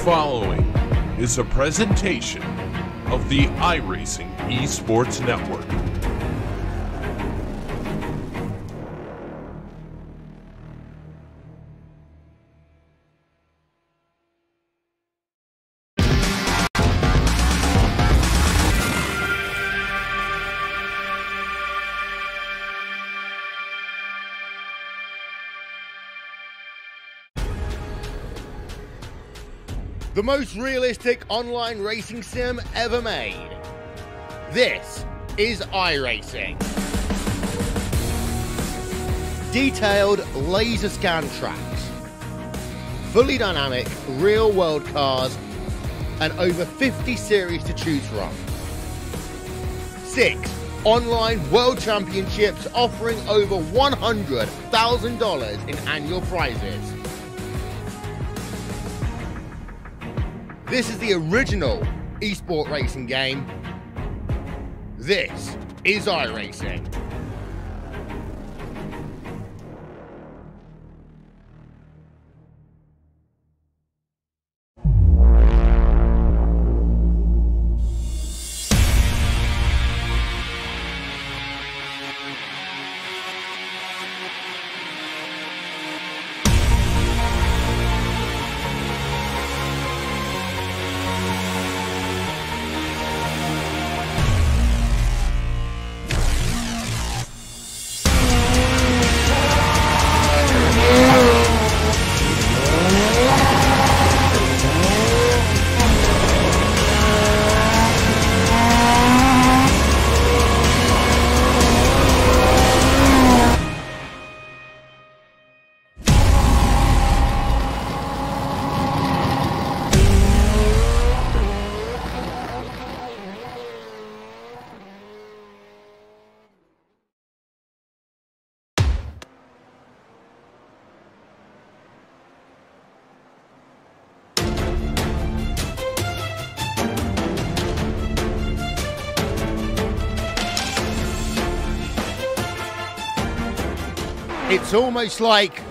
following is a presentation of the iRacing Esports Network. The most realistic online racing sim ever made. This is iRacing. Detailed laser scan tracks, fully dynamic real world cars, and over 50 series to choose from. 6 online world championships offering over $100,000 in annual prizes. This is the original esport racing game. This is iRacing. It's almost like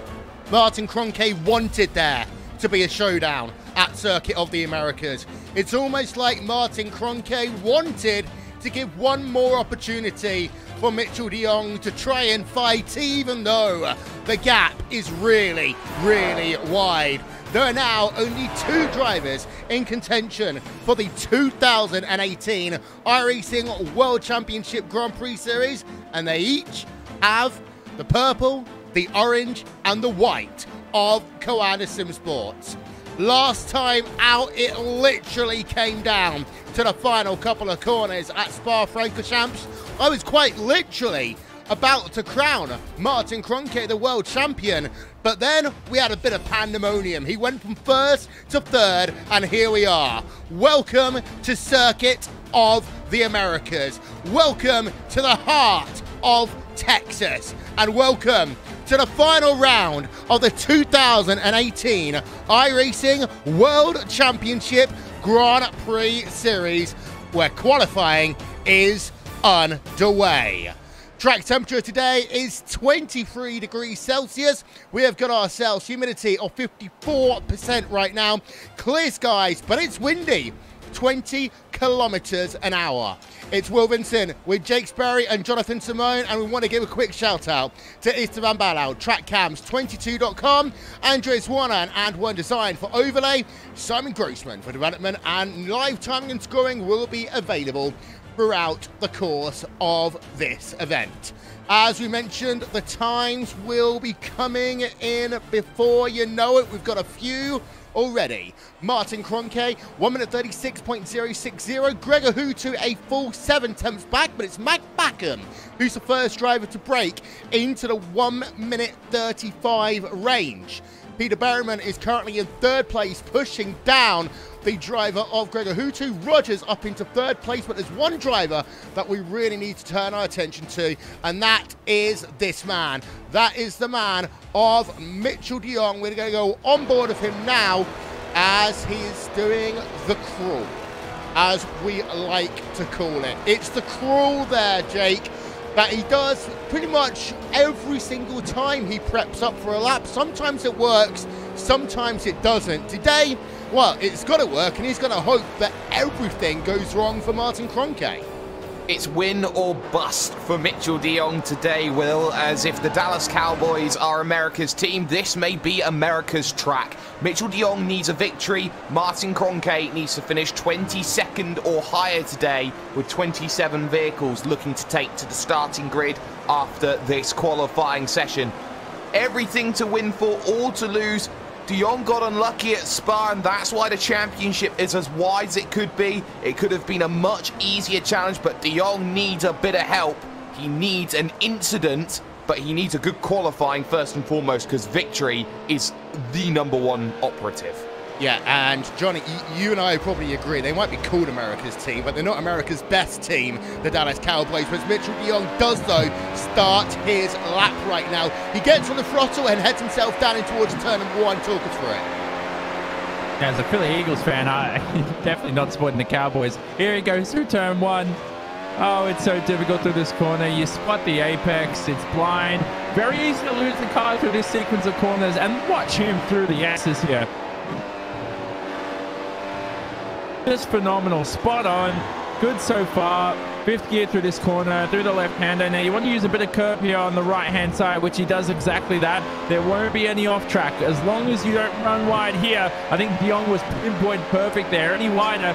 Martin Kroenke wanted there to be a showdown at Circuit of the Americas. It's almost like Martin Kroenke wanted to give one more opportunity for Mitchell de Jong to try and fight, even though the gap is really, really wide. There are now only 2 drivers in contention for the 2018 iRacing World Championship Grand Prix Series, and they each have the purple, the orange, and the white of COTA Sim Sports. Last time out, it literally came down to the final couple of corners at Spa-Francorchamps. I was quite literally about to crown Martin Kroenke the world champion, but then we had a bit of pandemonium. He went from first to third, and here we are. Welcome to Circuit of the Americas. Welcome to the heart of Texas, and welcome to the final round of the 2018 iRacing World Championship Grand Prix Series, where qualifying is underway. Track temperature today is 23 degrees Celsius. We have got ourselves humidity of 54% right now. Clear skies, but it's windy. 20 kilometers an hour. It's Will Vincent with Jake Sperry and Jonathan Simone, and we want to give a quick shout out to Esteban Balau, TrackCams22.com, Andres Warner and One Design for overlay, Simon Grossman for development, and live timing and scoring will be available throughout the course of this event. As we mentioned, the times will be coming in before you know it. We've got a few already. Martin Kroenke, 1 minute 36.060. Gregor Hutu, a full 7 tenths back, but it's Mac Backham who's the first driver to break into the 1 minute 35 range. Peter Berryman is currently in 3rd place, pushing down the driver of Gregor Hutu. Rogers up into 3rd place, but there's one driver that we really need to turn our attention to, and that is this man. That is the man of Mitchell de Jong. We're going to go on board of him now as he is doing the crawl, as we like to call it. It's the crawl there, Jake, that he does pretty much every single time he preps up for a lap. Sometimes it works, sometimes it doesn't. Today, well, it's got to work, and he's going to hope that everything goes wrong for Martin Kroenke. It's win or bust for Mitchell de Jong today, Will, as if the Dallas Cowboys are America's team, this may be America's track. Mitchell de Jong needs a victory. Martin Kroenke needs to finish 22nd or higher today, with 27 vehicles looking to take to the starting grid after this qualifying session. Everything to win for, all to lose. De Jong got unlucky at Spa, and that's why the championship is as wide as it could be. It could have been a much easier challenge, but De Jong needs a bit of help. He needs an incident, but he needs a good qualifying first and foremost, because victory is the #1 operative. Yeah, and Johnny, you and I probably agree. They might be called America's team, but they're not America's best team, the Dallas Cowboys. But Mitchell de Jong does, though, start his lap right now. He gets on the throttle and heads himself down in towards turn number 1. Talk us through it. Yeah, as a Philly Eagles fan, I'm definitely not supporting the Cowboys. Here he goes through turn 1. Oh, it's so difficult through this corner. You spot the apex. It's blind. Very easy to lose the car through this sequence of corners. And watch him through the S's here. Just phenomenal. Spot on. Good so far. 5th gear through this corner, through the left-hander. Now, you want to use a bit of curb here on the right-hand side, which he does exactly that. There won't be any off-track. As long as you don't run wide here, I think de Jong was pinpoint perfect there. Any wider,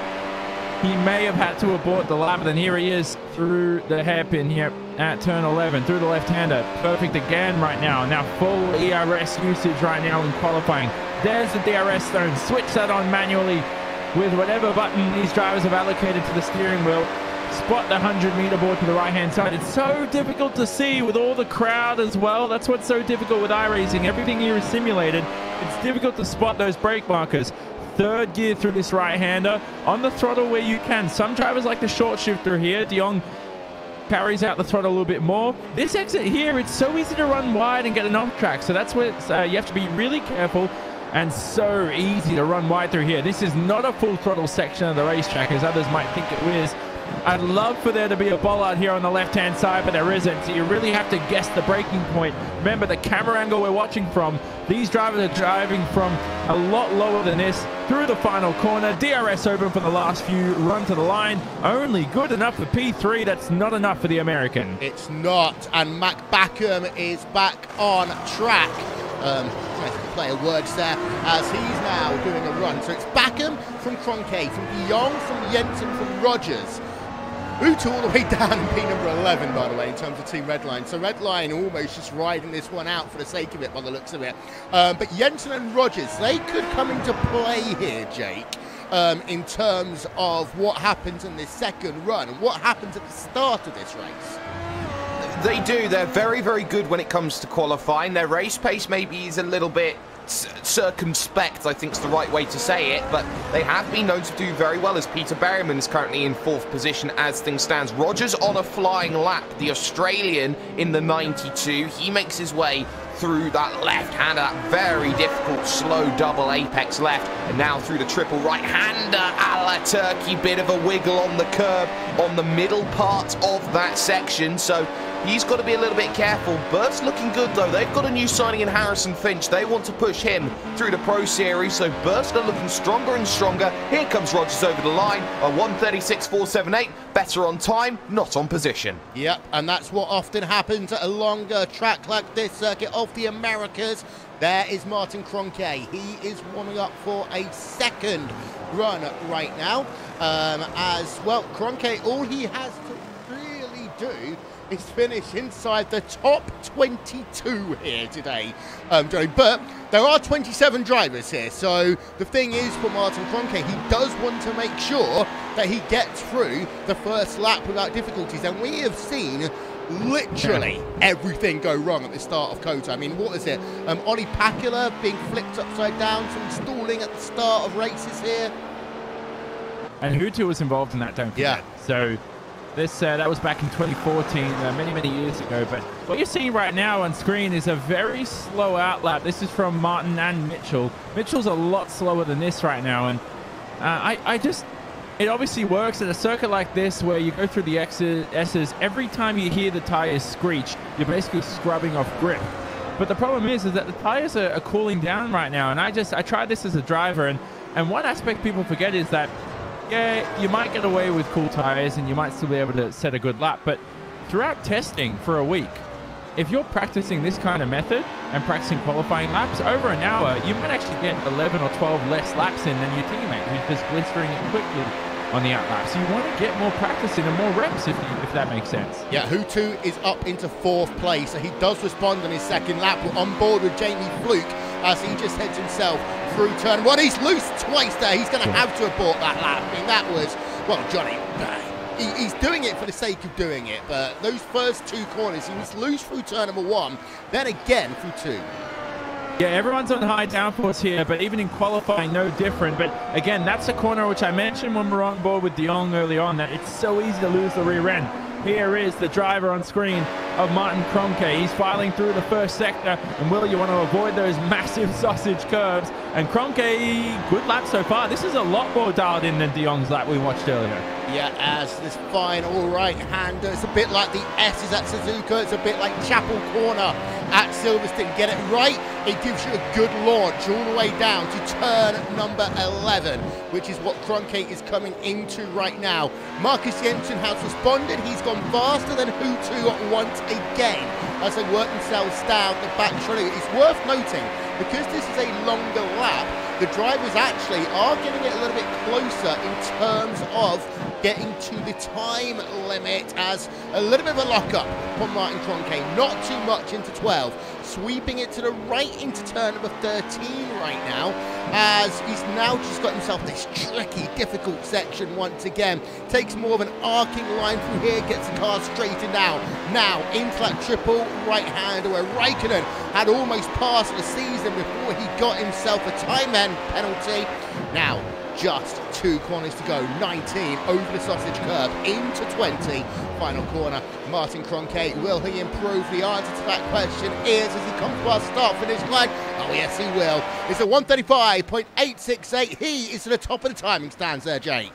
he may have had to abort the lap. And here he is through the hairpin here at turn 11, through the left-hander. Perfect again right now. Now, full ERS usage right now in qualifying. There's the DRS zone. Switch that on manually with whatever button these drivers have allocated to the steering wheel. Spot the 100-meter board to the right-hand side. It's so difficult to see with all the crowd as well. That's what's so difficult with iRacing. Everything here is simulated. It's difficult to spot those brake markers. 3rd gear through this right-hander. On the throttle where you can. Some drivers like the short shift through here. De Jong carries out the throttle a little bit more. This exit here, it's so easy to run wide and get an off-track. So that's where you have to be really careful. And so easy to run wide through here. This is not a full throttle section of the racetrack, as others might think it is. I'd love for there to be a bollard here on the left-hand side, but there isn't. So you really have to guess the braking point. Remember, the camera angle we're watching from, these drivers are driving from a lot lower than this through the final corner. DRS open for the last few, run to the line. Only good enough for P3. That's not enough for the American. It's not, and Mac Backham is back on track. Play a words there as he's now doing a run. So it's Backham from Kroenke, from de Jong, from Jensen, from Rogers. Uta all the way down in P number 11, by the way, in terms of Team Redline. So Redline almost just riding this one out for the sake of it, by the looks of it. But Jensen and Rogers, they could come into play here, Jake, in terms of what happens in this second run and what happens at the start of this race. They do. They're very, very good when it comes to qualifying. Their race pace maybe is a little bit circumspect, I think is the right way to say it, but they have been known to do very well, as Peter Berryman is currently in 4th position as things stands. Rogers on a flying lap, the Australian in the 92. He makes his way through that left-hander, that very difficult slow double apex left, and now through the triple right-hander a la Turkey. Bit of a wiggle on the curb on the middle part of that section, so he's got to be a little bit careful. Bert's looking good, though. They've got a new signing in Harrison Finch. They want to push him through the Pro Series, so Bert's looking stronger and stronger. Here comes Rogers over the line, a 1:36.478. Better on time, not on position. Yep, and that's what often happens at a longer track like this, circuit of the Americas. There is Martin Kroenke. He is warming up for a second run right now. As well, Kroenke, all he has to really do is finish inside the top 22 here today, Johnny. But there are 27 drivers here, so the thing is for Martin Kroenke, he does want to make sure that he gets through the first lap without difficulties, and we have seen literally everything go wrong at the start of COTA. I mean, what is it? Ollie Pakula being flipped upside down, some stalling at the start of races here. And Hutu was involved in that, don't forget. Yeah. So this that was back in 2014, many years ago. But what you're seeing right now on screen is a very slow outlap. This is from Martin and Mitchell. Mitchell's a lot slower than this right now, and it obviously works at a circuit like this where you go through the S's. Every time you hear the tires screech, you're basically scrubbing off grip. But the problem is that the tires are cooling down right now, and I tried this as a driver, and And one aspect people forget is that, yeah, you might get away with cool tires and you might still be able to set a good lap, but throughout testing for a week, if you're practicing this kind of method and practicing qualifying laps over an hour, you might actually get 11 or 12 less laps in than your teammate who's just blistering it quickly on the outlap. So you want to get more practice in and more reps, if that makes sense. Yeah, Hutu is up into 4th place, so he does respond on his second lap. We're on board with Jamie Fluke as he just heads himself through turn 1. He's loose twice there. He's going to have to abort that lap. I mean, that was, well, Johnny, he's doing it for the sake of doing it, but those first 2 corners, he was loose through turn number 1, then again through 2. Yeah, everyone's on high downforce here, but even in qualifying, no different. But again, that's a corner which I mentioned when we were on board with De Jong early on, that it's so easy to lose the rear end. Here is the driver on screen of Martin Kroenke. He's filing through the first sector, and Will, you want to avoid those massive sausage curves. And Kroenke, good lap so far. This is a lot more dialed in than De Jong's lap we watched earlier. Yeah, as this final right-hander, it's a bit like the S's at Suzuka, it's a bit like Chapel Corner at Silverstone. Get it right, it gives you a good launch all the way down to turn number 11, which is what Kroenke is coming into right now. Marcus Jensen has responded, he's gone faster than Hutu once again as they work themselves down the back straight. It's worth noting, because this is a longer lap, the drivers actually are getting it a little bit closer in terms of getting to the time limit, as a little bit of a lockup from Martin Kroenke, not too much into 12, sweeping it to the right into turn number 13 right now, as he's now just got himself this tricky, difficult section once again. Takes more of an arcing line through here, gets the car straightened out. Now into that triple right-hander where Raikkonen had almost passed the season before he got himself a time end penalty. Now, just 2 corners to go, 19 over the sausage curve into 20. Final corner, Martin Kroenke, will he improve? The answer to that question is, as he comes past start-finish line, oh yes he will. It's a 1:35.868. He is to the top of the timing stands there, Jake.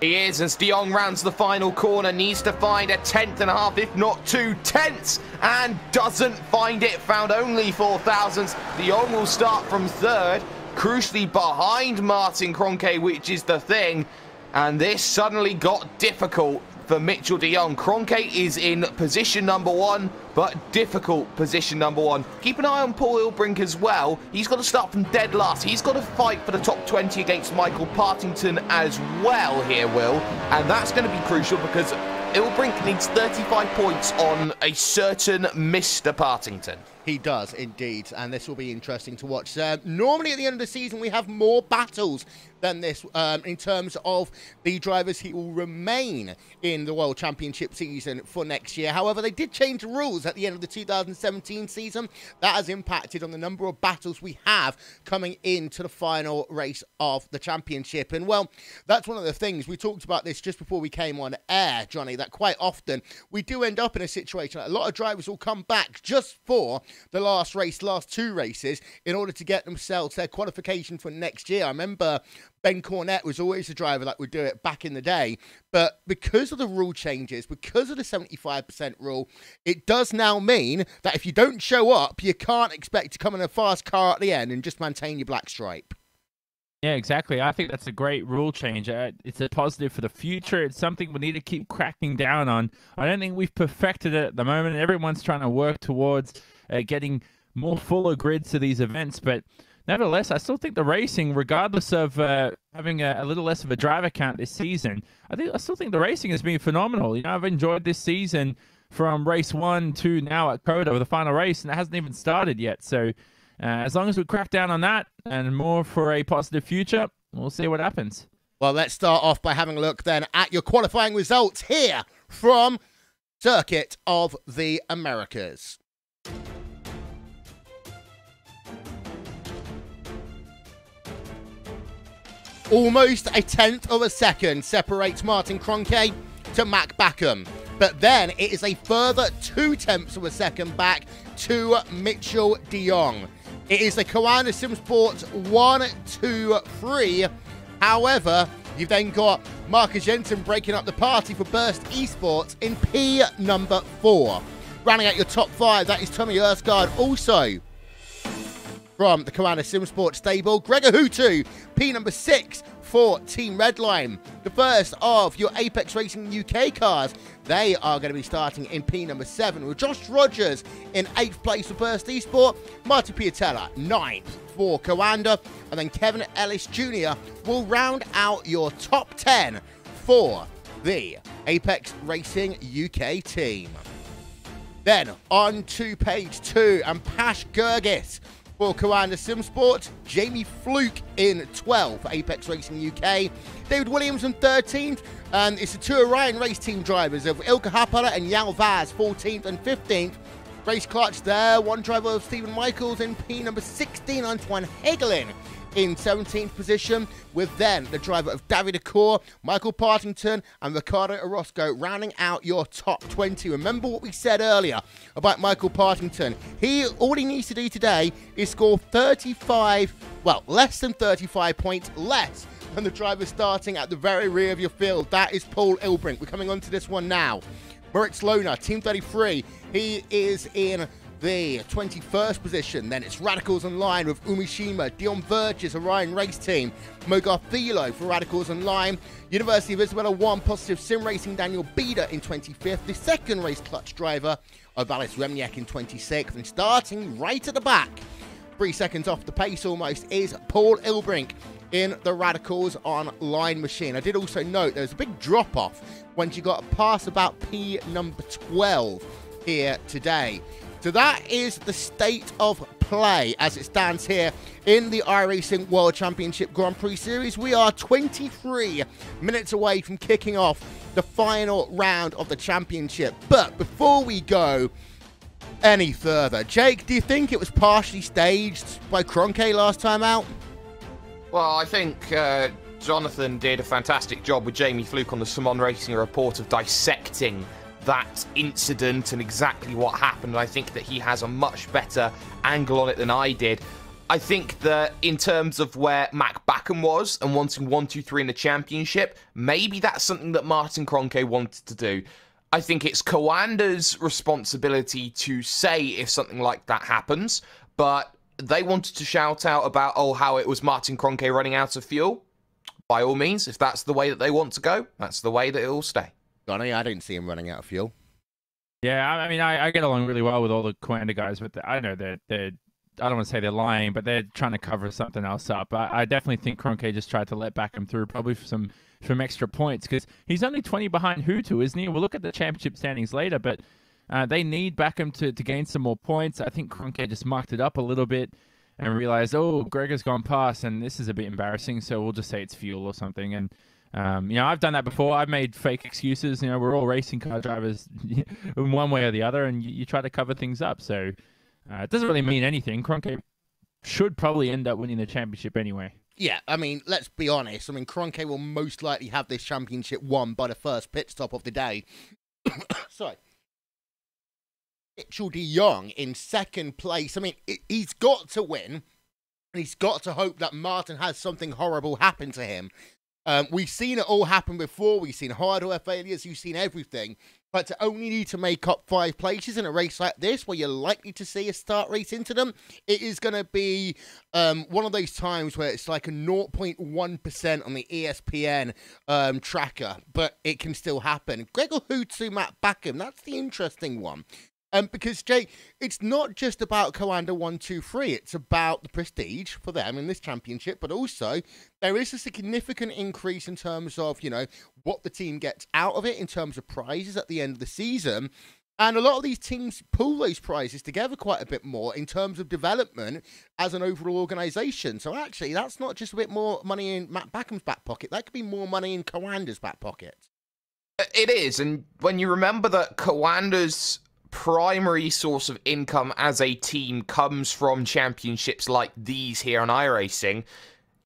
He is, as De Jong rounds the final corner, needs to find a 10th, if not 2 tenths, and doesn't find it, found only 4 thousandths. De Jong will start from 3rd, crucially behind Martin Kroenke, which is the thing, and this suddenly got difficult for Mitchell de Jong. Kroenke is in position number 1, but difficult position number 1. Keep an eye on Paul Ilbrink as well. He's got to start from dead last. He's got to fight for the top 20 against Michael Partington as well here, Will, and that's going to be crucial because Ilbrink needs 35 points on a certain Mr. Partington. He does indeed, and this will be interesting to watch. Normally at the end of the season we have more battles than this in terms of the drivers who will remain in the World Championship season for next year. However, they did change the rules at the end of the 2017 season. That has impacted on the number of battles we have coming into the final race of the championship. And well, that's one of the things, we talked about this just before we came on air, Johnny, that quite often we do end up in a situation that a lot of drivers will come back just for the last 2 races in order to get themselves their qualification for next year. I remember Ben Cornette was always the driver that would do it back in the day, but because of the rule changes, because of the 75% rule, it does now mean that if you don't show up, you can't expect to come in a fast car at the end and just maintain your black stripe. Yeah, exactly. I think that's a great rule change. It's a positive for the future. It's something we need to keep cracking down on. I don't think we've perfected it at the moment. Everyone's trying to work towards getting more fuller grids to these events, but nevertheless, I still think the racing, regardless of having a little less of a driver count this season, I still think the racing has been phenomenal. You know, I've enjoyed this season from race 1 to now at COTA, the final race, and it hasn't even started yet. So as long as we crack down on that and more for a positive future, we'll see what happens. Well, let's start off by having a look then at your qualifying results here from Circuit of the Americas. Almost a 1/10 of a second separates Martin Kroenke to Mac Backham. But then it is a further 2/10 of a second back to Mitchell de Jong. It is the Koana Sim Sports 1, 2, 3. However, you've then got Marcus Jensen breaking up the party for Burst Esports in P number 4. Rounding out your top 5, that is Tommy Erskard also from the Commander Simsport stable. Gregor Hutu, P number 6 for Team Redline. The first of your Apex Racing UK cars, they are going to be starting in P number 7, with Josh Rogers in 8th place for Burst Esport, Martin Piatella 9th for Coanda, and then Kevin Ellis Jr. will round out your top 10 for the Apex Racing UK team. Then on to page 2, and Pash Gergis for Coanda Simsport, Jamie Fluke in 12th for Apex Racing UK, David Williams in 13th, and it's the two Orion race team drivers of Ilka Hapala and Yal Vaz, 14th and 15th. Race clutch there, one driver of Stephen Michaels in P number 16, Antoine Hegelin in 17th position, with then the driver of David Accor, Michael Partington and Ricardo Orozco rounding out your top 20. Remember what we said earlier about Michael Partington. All he needs to do today is score 35, well, less than 35 points less than the driver starting at the very rear of your field. That is Paul Ilbrink. We're coming on to this one now. Moritz Lohner, Team 33, he is in the 21st position. Then it's Radicals Online with Umishima, Dion Verges, Orion Race Team, Mogar Philo for Radicals Online, University of Isabella 1, Positive Sim Racing, Daniel Beda in 25th, the second race clutch driver of Alice Remniak in 26th, and starting right at the back, 3 seconds off the pace almost, is Paul Ilbrink in the Radicals Online machine. I did also note there's a big drop-off once you got past about P number 12 here today. So that is the state of play as it stands here in the iRacing World Championship Grand Prix Series. We are 23 minutes away from kicking off the final round of the championship. But before we go any further, Jake, do you think it was partially staged by Kroenke last time out? Well, I think Jonathan did a fantastic job with Jamie Fluke on the Simon Racing Report of dissecting that incident and exactly what happened. I think that he has a much better angle on it than I did. I think that in terms of where Mac Backham was and wanting 1, 2, 3 in the championship, maybe that's something that Martin Kroenke wanted to do. I think it's Coanda's responsibility to say if something like that happens, but they wanted to shout out about, oh, how it was Martin Kroenke running out of fuel. By all means, if that's the way that they want to go, that's the way that it will stay. Donnie, I didn't see him running out of fuel. Yeah, I mean, I get along really well with all the Coanda guys, but I know they're I don't want to say they're lying, but they're trying to cover something else up. I definitely think Kroenke just tried to let Backham through, probably for some extra points, because he's only 20 behind Hutu, isn't he? We'll look at the championship standings later, but they need Backham to gain some more points. I think Kroenke just mucked it up a little bit and realized, oh, Gregor's gone past, and this is a bit embarrassing, so we'll just say it's fuel or something. And you know, I've done that before. I've made fake excuses. You know, we're all racing car drivers in one way or the other, and you try to cover things up. So it doesn't really mean anything. Kroenke should probably end up winning the championship anyway. Yeah, I mean, let's be honest. I mean, Kroenke will most likely have this championship won by the first pit stop of the day. Sorry. Mitchell de Jong in second place. I mean, he's got to win, and he's got to hope that Martin has something horrible happen to him. We've seen it all happen before. We've seen hardware failures. You've seen everything. But to only need to make up 5 places in a race like this, where you're likely to see a start race into them, it is going to be one of those times where it's like a 0.1% on the ESPN tracker, but it can still happen. Gregor Hutu, Matt Backham, that's the interesting one. Because, Jake, it's not just about Coanda 1, 2, 3. It's about the prestige for them in this championship, but also there is a significant increase in terms of, you know, what the team gets out of it in terms of prizes at the end of the season. And a lot of these teams pull those prizes together quite a bit more in terms of development as an overall organisation. So, actually, that's not just a bit more money in Matt Backham's back pocket. That could be more money in Coanda's back pocket. It is. And when you remember that Coanda's primary source of income as a team comes from championships like these here on iRacing,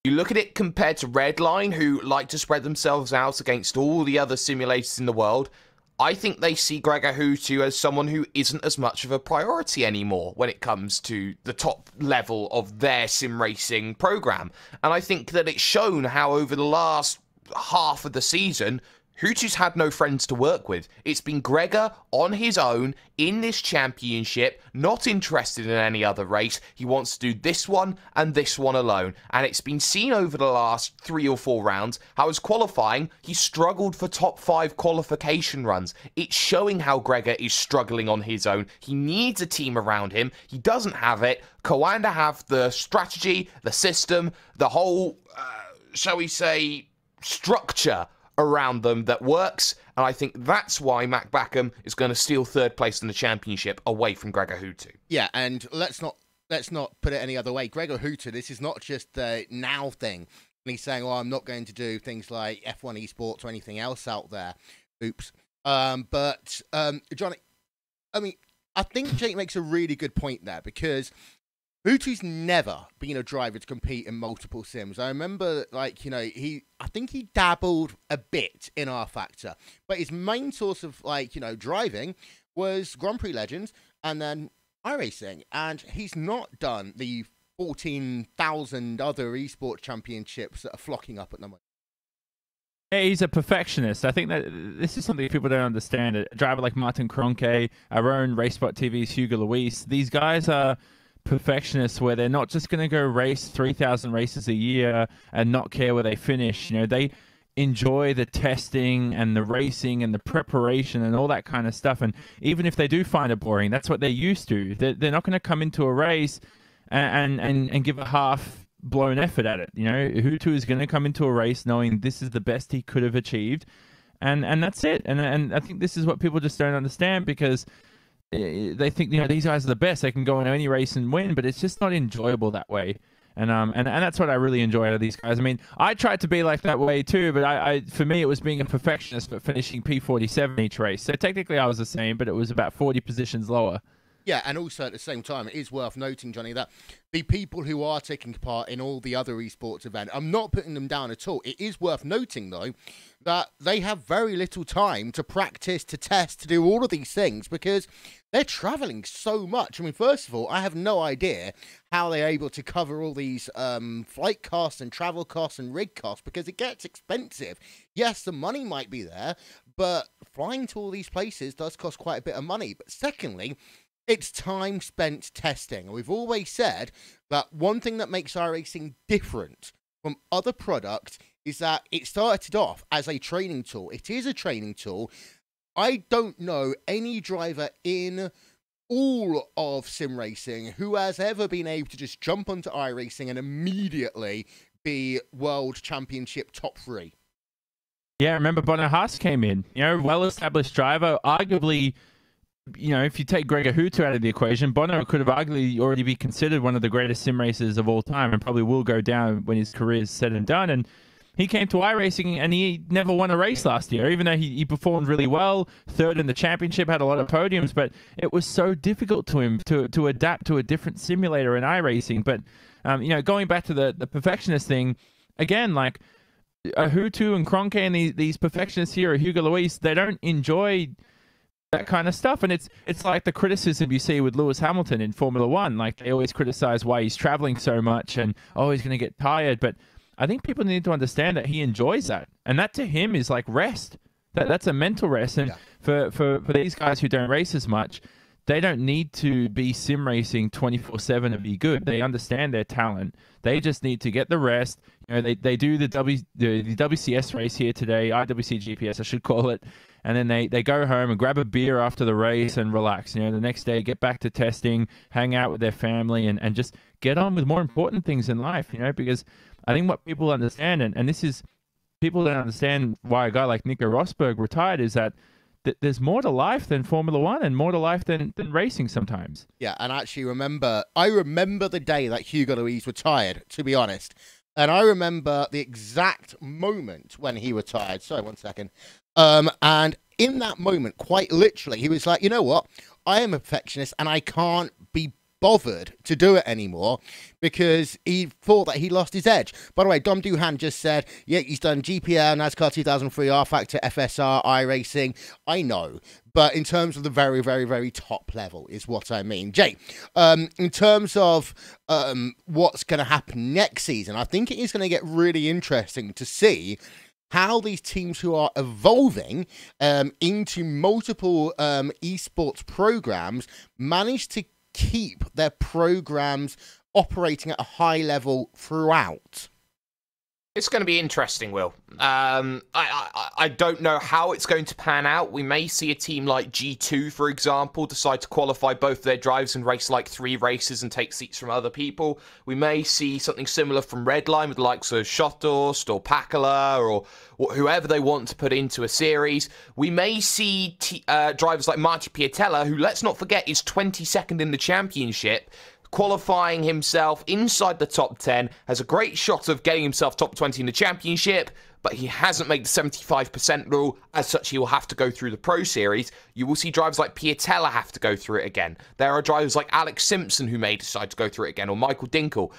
you look at it compared to Redline, who like to spread themselves out against all the other simulators in the world. I think they see Gregor Hutu as someone who isn't as much of a priority anymore when it comes to the top level of their sim racing program. And I think that it's shown how over the last half of the season, Hutu's had no friends to work with. It's been Gregor on his own in this championship, not interested in any other race. He wants to do this one and this one alone. And it's been seen over the last 3 or 4 rounds how his qualifying, he struggled for top 5 qualification runs. It's showing how Gregor is struggling on his own. He needs a team around him. He doesn't have it. Coanda have the strategy, the system, the whole, shall we say, structure around them that works, and I think that's why Mac Backham is going to steal 3rd place in the championship away from Gregor Hutu. Yeah, and let's not put it any other way. Gregor Hutu, this is not just the now thing. And he's saying, "Oh, I'm not going to do things like F1 esports or anything else out there." Oops. But Johnny, I mean, I think Jake makes a really good point there, because Hutu's never been a driver to compete in multiple sims. I remember, like, you know, I think he dabbled a bit in R Factor, but his main source of, like, you know, driving was Grand Prix Legends and then iRacing. And he's not done the 14,000 other esports championships that are flocking up at the moment. Yeah, he's a perfectionist. I think that this is something people don't understand. A driver like Martin Kroenke, our own RaceSpot TV's Hugo Luis, these guys are perfectionists where they're not just going to go race 3,000 races a year and not care where they finish. You know, they enjoy the testing and the racing and the preparation and all that kind of stuff. And even if they do find it boring, that's what they're used to. They're not going to come into a race and give a half blown effort at it. You know, Hutu is going to come into a race knowing this is the best he could have achieved, and that's it. And I think this is what people just don't understand, because they think, you know, these guys are the best. They can go in any race and win, but it's just not enjoyable that way. And that's what I really enjoy out of these guys. I mean, I tried to be like that way too, but I for me, it was being a perfectionist, but finishing P47 each race. So technically I was the same, but it was about 40 positions lower. Yeah, and also at the same time, it is worth noting, Johnny, that the people who are taking part in all the other esports events, I'm not putting them down at all. It is worth noting, though, that they have very little time to practice, to test, to do all of these things, because they're traveling so much. I mean, first of all, I have no idea how they're able to cover all these flight costs and travel costs and rig costs, because it gets expensive. Yes, the money might be there, but flying to all these places does cost quite a bit of money. But secondly, it's time spent testing. We've always said that one thing that makes iRacing different from other products is that it started off as a training tool. It is a training tool. I don't know any driver in all of sim racing who has ever been able to just jump onto iRacing and immediately be world championship top 3. Yeah, remember Bono Haas came in, you know, well-established driver, arguably. You know, if you take Gregor Hutu out of the equation, Bono could have arguably already be considered one of the greatest sim racers of all time, and probably will go down when his career is said and done. And he came to iRacing and he never won a race last year, even though he performed really well, 3rd in the championship, had a lot of podiums, but it was so difficult to him to adapt to a different simulator in iRacing. But, you know, going back to the perfectionist thing, again, like Hutu and Kroenke and these perfectionists here, Hugo Luis, they don't enjoy that kind of stuff. And it's like the criticism you see with Lewis Hamilton in Formula One. Like, they always criticize why he's traveling so much and, oh, he's going to get tired. But I think people need to understand that he enjoys that. And that to him is like rest. That's a mental rest. And for these guys who don't race as much, they don't need to be sim racing 24/7 to be good. They understand their talent. They just need to get the rest. You know, they do the WCS race here today, IWC GPS, I should call it. And then they go home and grab a beer after the race and relax. You know, the next day, get back to testing, hang out with their family, and just get on with more important things in life, you know, because I think what people understand, and this is, people don't understand why a guy like Nico Rosberg retired, is that there's more to life than Formula One and more to life than racing sometimes. Yeah, and actually I remember the day that Hugo Luis retired, to be honest. And I remember the exact moment when he retired. Sorry, 1 second. And in that moment, quite literally, he was like, you know what? I am a perfectionist and I can't be bothered to do it anymore, because he thought that he lost his edge. By the way, Dom Duhan just said, yeah, he's done GPL, NASCAR 2003, R Factor, FSR, iRacing. I know, but in terms of the very, very, very top level is what I mean. Jay, in terms of what's going to happen next season, I think it is going to get really interesting to see how these teams who are evolving into multiple esports programs manage to keep their programs operating at a high level throughout. It's going to be interesting, Will. I don't know how it's going to pan out. We may see a team like G2, for example, decide to qualify both their drives and race like 3 races and take seats from other people. We may see something similar from Redline with the likes of Shotdorst or Pakala or whoever they want to put into a series. We may see drivers like Marty Piatella, who, let's not forget, is 22nd in the championship, qualifying himself inside the top 10, has a great shot of getting himself top 20 in the championship, but he hasn't made the 75% rule. As such, he will have to go through the Pro Series. You will see drivers like Piatella have to go through it again. There are drivers like Alex Simpson who may decide to go through it again, or Michael Dinkel.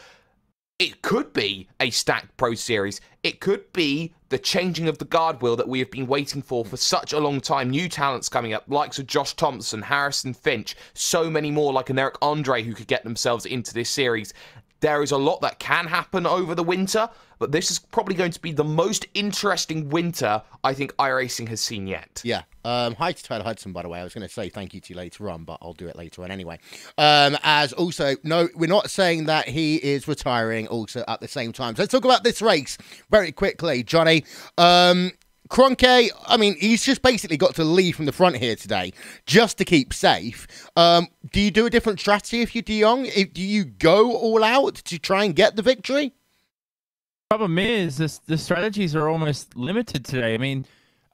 It could be a stacked Pro Series. It could be the changing of the guard wheel that we have been waiting for such a long time. New talents coming up, likes of Josh Thompson, Harrison Finch, so many more, like an Eric Andre, who could get themselves into this series. There is a lot that can happen over the winter, but this is probably going to be the most interesting winter I think iRacing has seen yet. Yeah. Hi to Tyler Hudson, by the way. I was going to say thank you to you later on, but I'll do it later on anyway. As also, no, we're not saying that he is retiring also at the same time. So let's talk about this race very quickly, Johnny. Kroenke, I mean, he's just basically got to leave from the front here today just to keep safe. Do you do a different strategy if you're De Jong? Do you go all out to try and get the victory? Problem is, the strategies are almost limited today. I mean,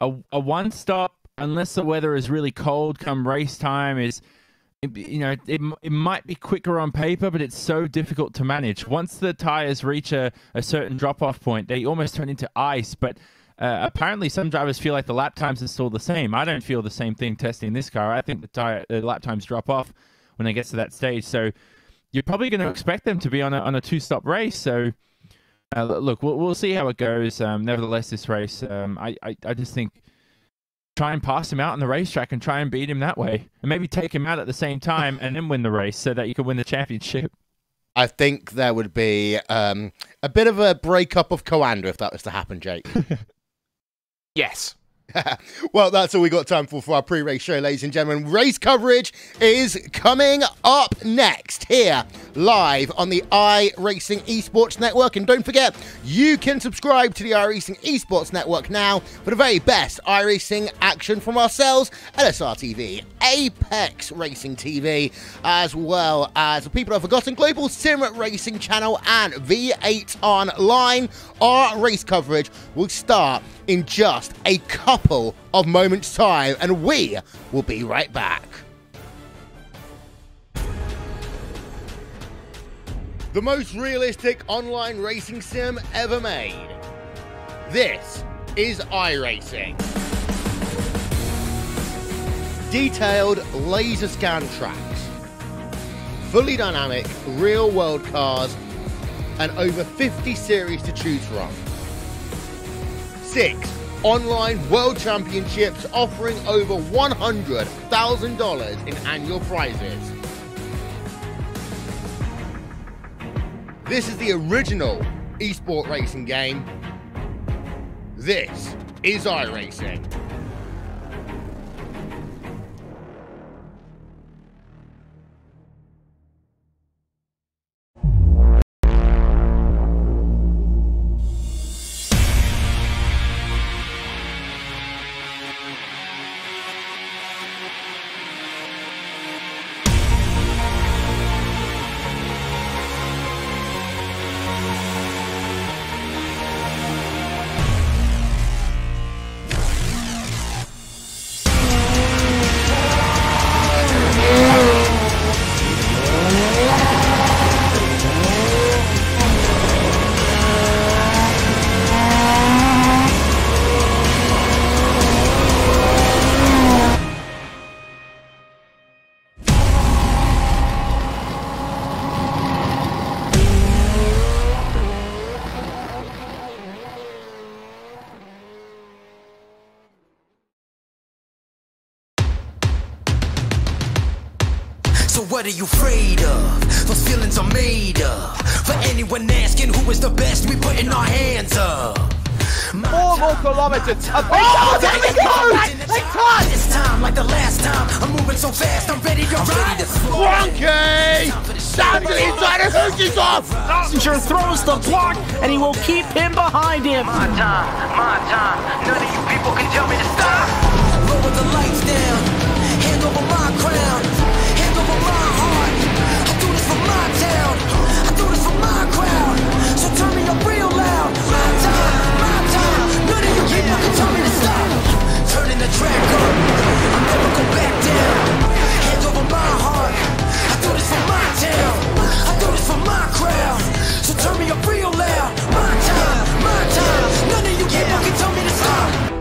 a one-stop, unless the weather is really cold come race time, is, you know, it might be quicker on paper, but it's so difficult to manage. Once the tires reach a certain drop-off point, they almost turn into ice, but apparently some drivers feel like the lap times are still the same. I don't feel the same thing testing this car. I think the lap times drop off when they get to that stage. So you're probably going to expect them to be on a 2-stop race. So look, we'll see how it goes. Nevertheless, this race, I just think try and pass him out on the racetrack and try and beat him that way. And maybe take him out at the same time and then win the race so that you can win the championship. I think there would be a bit of a breakup of Coanda if that was to happen, Jake. Yes. Well, that's all we got time for our pre-race show, ladies and gentlemen. Race coverage is coming up next here live on the iRacing Esports Network. And don't forget, you can subscribe to the iRacing Esports Network now for the very best iRacing action from ourselves, LSR TV, Apex Racing TV, as well as the People I've Forgotten Global Sim Racing Channel and V8 Online. Our race coverage will start in just a couple of moments' time, and we will be right back. The most realistic online racing sim ever made. This is iRacing. Detailed laser scan tracks, fully dynamic real-world cars, and over 50 series to choose from. 6 online world championships offering over $100,000 in annual prizes. This is the original esport racing game. This is iRacing. What are you afraid of? Those feelings are made up. For anyone asking who is the best, we putting our hands up. 4 more kilometers. Oh, there we go! They touched! This time, like the last time, I'm moving so fast, I'm ready to ride. Cronky! Down to the inside of Hoosie's off! Passenger throws the block, and he will keep him behind him. My time. None of you people can tell me to stop. Lower the lights down, hand over my crown, hand over my heart. I do this for my town, I do this for my crowd. So turn me up real loud. My time. None of you people can tell me to stop. Turning the track up, I'll never go back down. Hand over my heart, I do this for my town, I do this for my crowd. So turn me up real loud. My time. None of you people can tell me to stop.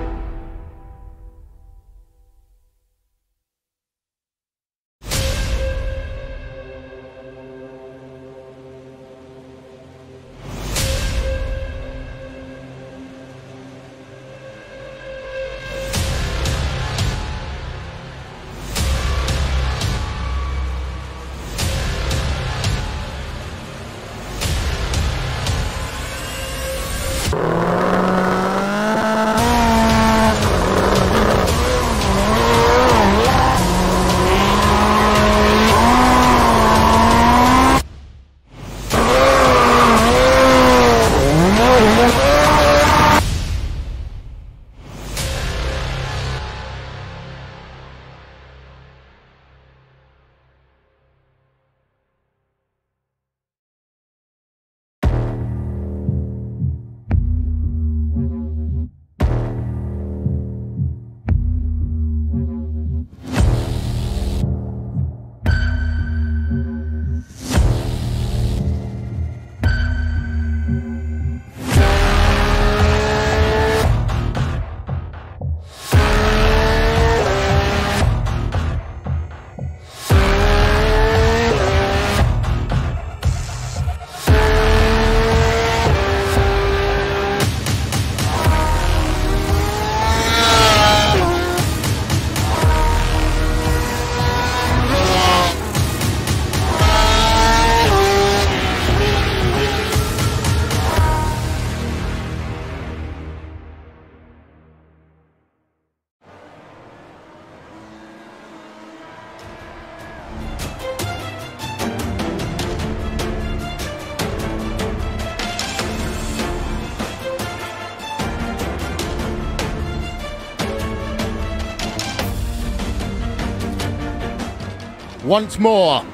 Once more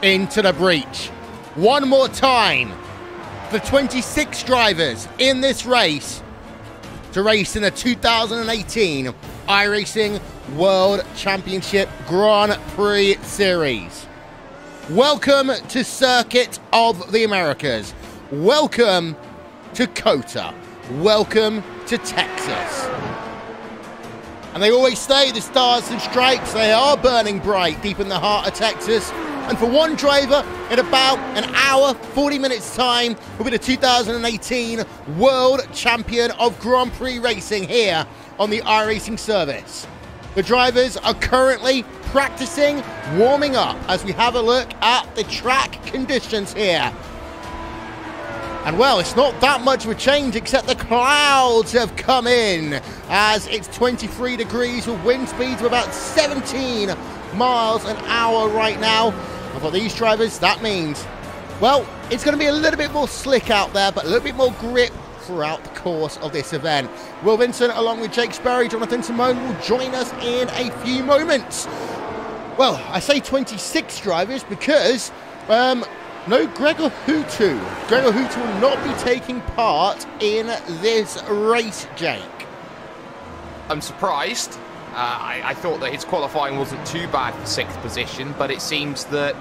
into the breach. One more time. The 26 drivers in this race to race in the 2018 iRacing World Championship Grand Prix Series. Welcome to Circuit of the Americas. Welcome to COTA. Welcome to Texas. And they always say the stars and stripes, they are burning bright deep in the heart of Texas. And for one driver, in about an hour, 40 minutes time, will be the 2018 World Champion of Grand Prix Racing here on the iRacing service. The drivers are currently practicing, warming up as we have a look at the track conditions here. And well, it's not that much of a change except the clouds have come in as it's 23 degrees with wind speeds of about 17 miles an hour right now. And for these drivers, that means, well, it's going to be a little bit more slick out there, but a little bit more grip throughout the course of this event. Will Vincent, along with Jake Sperry, Jonathan Simone, will join us in a few moments. Well, I say 26 drivers because, no Gregor Hutu. Gregor Hutu will not be taking part in this race, Jake. I'm surprised. I thought that his qualifying wasn't too bad for 6th position, but it seems that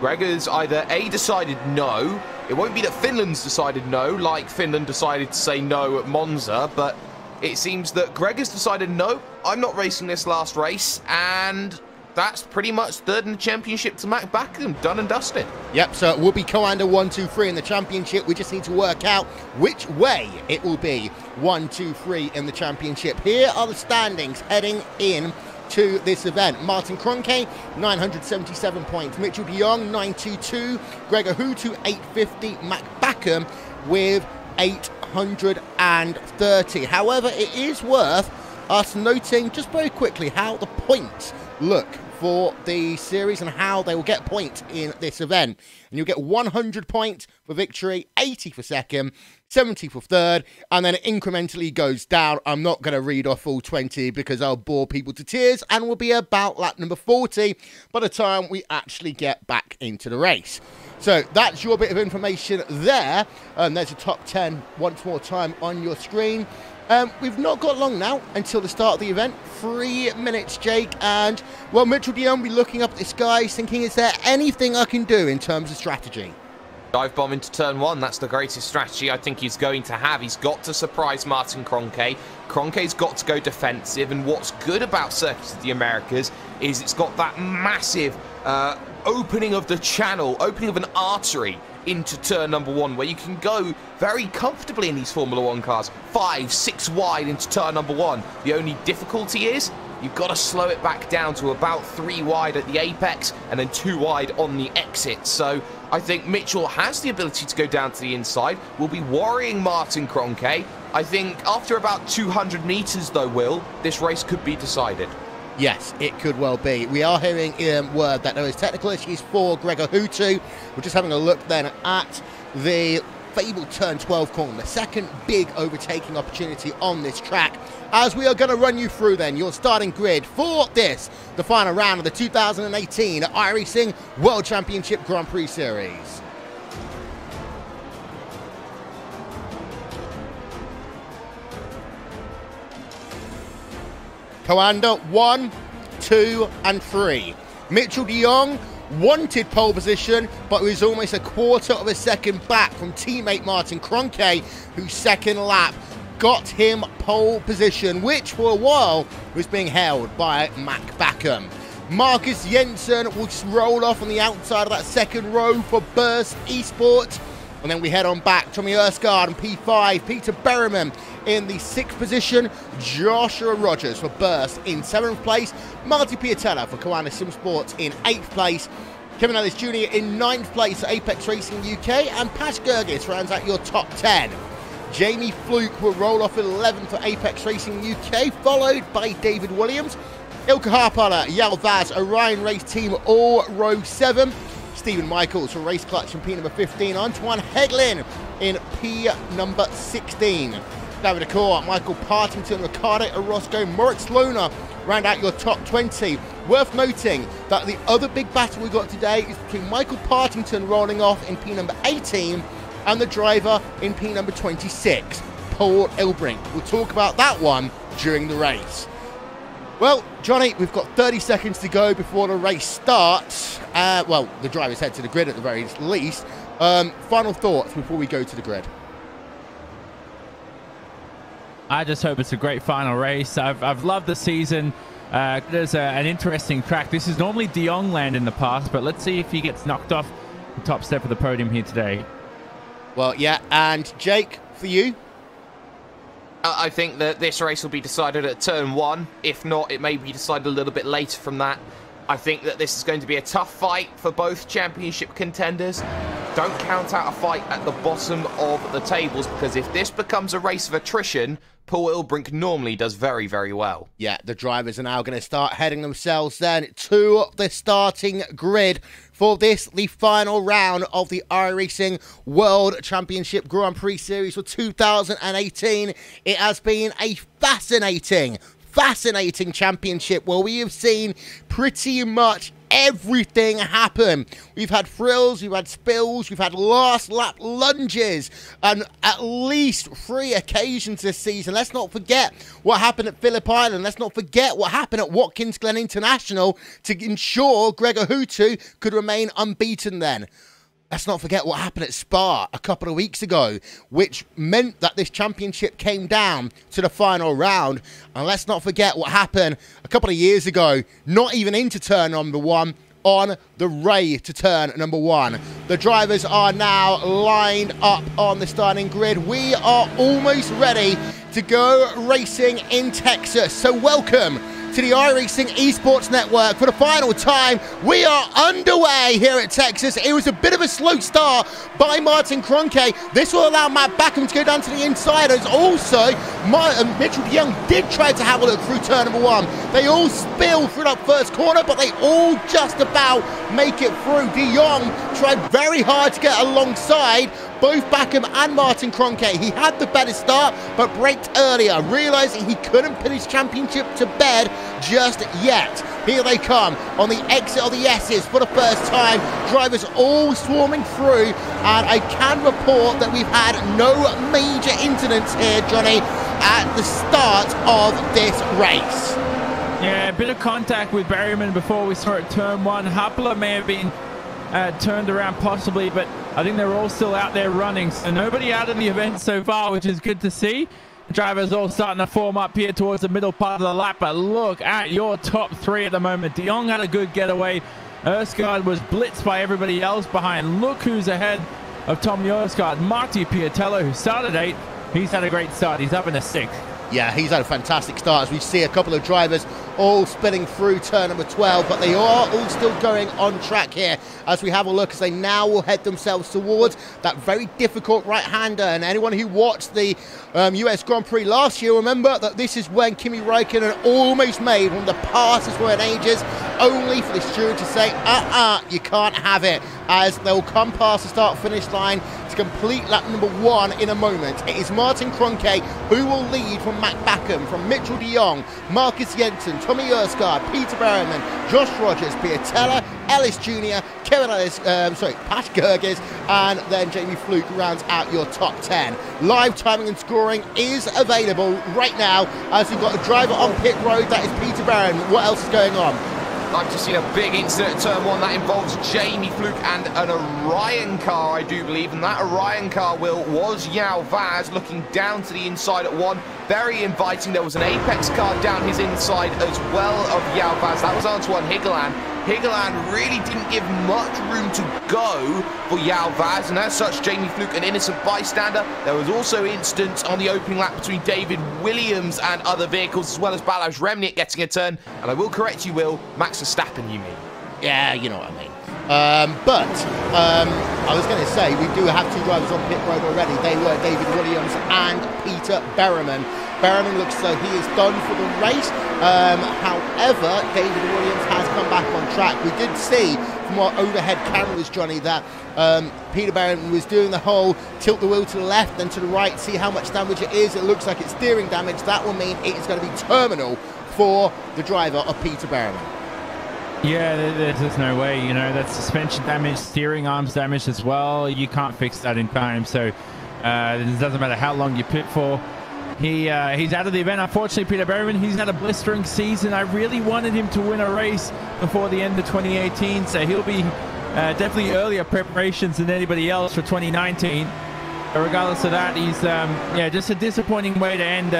Gregor's either A, decided no. It won't be that Finland's decided no, like Finland decided to say no at Monza, but it seems that Gregor's decided no, I'm not racing this last race, and that's pretty much third in the championship to Matt Backham, done and dusted. Yep, so it will be co-anda 1, 2, 3 in the championship. We just need to work out which way it will be 1, 2, 3 in the championship. Here are the standings heading in to this event. Martin Kroenke, 977 points. Mitchell de Jong, 922. Gregor Hutu, 850. Matt Backham with 800. 130. However, it is worth us noting just very quickly how the points look for the series and how they will get points in this event. And you'll get 100 points for victory, 80 for second, 70 for third, and then it incrementally goes down. I'm not going to read off all 20 because I'll bore people to tears, and we'll be about lap number 40 by the time we actually get back into the race. So that's your bit of information there. There's a top 10 once more time on your screen. We've not got long now until the start of the event. 3 minutes, Jake. And, well, Mitchell Dion will be looking up at the skies thinking, is there anything I can do in terms of strategy? Dive bomb into turn 1. That's the greatest strategy I think he's going to have. He's got to surprise Martin Kroenke. Kroenke's got to go defensive. And what's good about Circuit of the Americas is it's got that massive opening of the channel, opening of an artery into turn number 1, where you can go very comfortably in these Formula 1 cars, 5, 6 wide into turn number 1. The only difficulty is you've got to slow it back down to about 3 wide at the apex and then 2 wide on the exit. So I think Mitchell has the ability to go down to the inside. We'll be worrying Martin Kroenke. I think after about 200 meters, though, Will, this race could be decided. Yes, it could well be. We are hearing word that there is technical issues for Gregor Hutu. We're just having a look then at the fabled turn 12 corner, the second big overtaking opportunity on this track. As we are going to run you through then your starting grid for this, the final round of the 2018 iRacing World Championship Grand Prix Series. Coanda 1, 2, and 3. Mitchell de Jong wanted pole position, but was almost a quarter of a second back from teammate Martin Kroenke, whose second lap got him pole position, which for a while was being held by Mac Backham. Marcus Jensen will roll off on the outside of that second row for Burst Esports. And then we head on back. Tommy Erskard and P5. Peter Berriman in the 6th position. Joshua Rogers for Burst in 7th place. Marty Piatella for Koana Sim Sports in 8th place. Kevin Ellis Jr. in 9th place at Apex Racing UK. And Pash Gergis rounds out your top 10. Jamie Fluke will roll off at 11th for Apex Racing UK, followed by David Williams. Ilka Harpala, Yal Vaz, Orion Race Team, all row 7. Stephen Michaels for Race Clutch in P number 15. Antoine Heglin in P number 16. David Accor, Michael Partington, Ricardo Orozco, Moritz Lohner round out your top 20. Worth noting that the other big battle we got today is between Michael Partington rolling off in P number 18 and the driver in P number 26, Paul Ilbrink. We'll talk about that one during the race. Well, Johnny, we've got 30 seconds to go before the race starts. Well, the drivers head to the grid at the very least. Final thoughts before we go to the grid. I just hope it's a great final race. I've loved the season. There's an interesting track. This is normally De Jong land in the past, but let's see if he gets knocked off the top step of the podium here today. Well, yeah, and Jake, for you? I think that this race will be decided at turn 1. If not, it may be decided a little bit later from that. I think that this is going to be a tough fight for both championship contenders. Don't count out a fight at the bottom of the tables, because if this becomes a race of attrition, Paul Ilbrink normally does very, very well. Yeah, the drivers are now going to start heading themselves then to the starting grid for this, the final round of the iRacing World Championship Grand Prix Series for 2018. It has been a fascinating championship where we have seen pretty much everything happen. We've had thrills, we've had spills, we've had last lap lunges, and at least 3 occasions this season. Let's not forget what happened at Phillip Island. Let's not forget what happened at Watkins Glen International to ensure Gregor Hutu could remain unbeaten then. Let's not forget what happened at Spa a couple of weeks ago, which meant that this championship came down to the final round. And let's not forget what happened a couple of years ago, not even into turn number 1, on the way to turn number 1. The drivers are now lined up on the starting grid. We are almost ready to go racing in Texas. So welcome to the iRacing Esports Network for the final time. We are underway here at Texas. It was a bit of a slow start by Martin Kroenke. This will allow Matt Backham to go down to the insiders. Also, Mitchell de Jong did try to have a look through turn number 1. They all spill through that first corner, but they all just about make it through. De Jong tried very hard to get alongside both Backham and Martin Kroenke. He had the better start, but braked earlier, realising he couldn't put his championship to bed just yet. Here they come on the exit of the S's for the first time. Drivers all swarming through, and I can report that we've had no major incidents here, Johnny, at the start of this race. Yeah, a bit of contact with Berryman before we saw it turn 1. Huppler may have been turned around possibly, but I think they're all still out there running. So nobody out of the event so far, which is good to see. The drivers all starting to form up here towards the middle part of the lap, but look at your top 3 at the moment. De Jong had a good getaway. Erskine was blitzed by everybody else behind. Look who's ahead of Tommy Erskine. Marty Piatello, who started 8th, he's had a great start. He's up in a 6th. Yeah, he's had a fantastic start as we see a couple of drivers all spinning through turn number 12, but they are all still going on track here as we have a look, as they now will head themselves towards that very difficult right-hander. And anyone who watched the US Grand Prix last year, remember that this is when Kimi Räikkönen almost made one of the passes were in ages, only for the steward to say, you can't have it, as they'll come past the start-finish line to complete lap number 1 in a moment. It is Martin Kroenke who will lead from Matt Backham, from Mitchell de Jong, Marcus Jensen, Tommy Erskine, Peter Berryman, Josh Rogers, Piatella, Ellis Jr., Kevin Ellis, Pat Gerges, and then Jamie Fluke rounds out your top 10. Live timing and scoring is available right now as we've got a driver on pit road. That is Peter Berryman. What else is going on? I've just seen a big incident at turn 1 that involves Jamie Fluke and an Orion car, I do believe, and that Orion car, Will, was Yao Vaz looking down to the inside at 1. Very inviting. There was an Apex car down his inside as well of Yao Vaz. That was Antoine Higeland. Higeland really didn't give much room to go for Yao Vaz, and as such, Jamie Fluke, an innocent bystander. There was also incidents on the opening lap between David Williams and other vehicles, as well as Balázs Remnick getting a turn. And I will correct you, Will, Max Verstappen, you mean? Yeah, you know what I mean. I was going to say, we do have 2 drivers on pit road already. They were David Williams and Peter Berryman. Berryman looks as though he is done for the race. However, David Williams has come back on track. We did see from our overhead cameras, Johnny, that Peter Berryman was doing the whole tilt the wheel to the left and to the right, see how much damage it is. It looks like it's steering damage. That will mean it is going to be terminal for the driver of Peter Berryman. Yeah, there's no way, you know, that's suspension damage, steering arms damage as well. You can't fix that in time, so it doesn't matter how long you pit for. He's out of the event. Unfortunately, Peter Berryman, he's had a blistering season. I really wanted him to win a race before the end of 2018, so he'll be definitely earlier preparations than anybody else for 2019. But regardless of that, he's just a disappointing way to end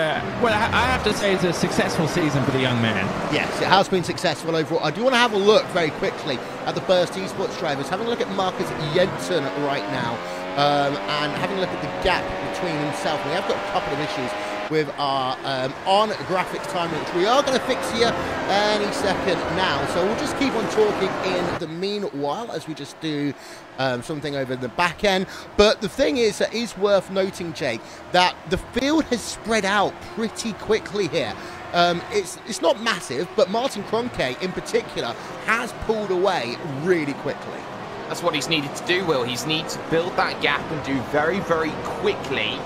what I have to say is a successful season for the young man. Yes, it has been successful overall. I do want to have a look very quickly at the Burst Esports drivers, having a look at Marcus Jensen right now, and having a look at the gap between himself. We have got a couple of issues with our on graphics time, which we are going to fix here any second now. So we'll just keep on talking in the meanwhile as we just do something over the back end. But the thing is, that is worth noting, Jake, that the field has spread out pretty quickly here. It's not massive, but Martin Kroenke in particular has pulled away really quickly. That's what he's needed to do, Will. He's needed to build that gap and do very, very quickly,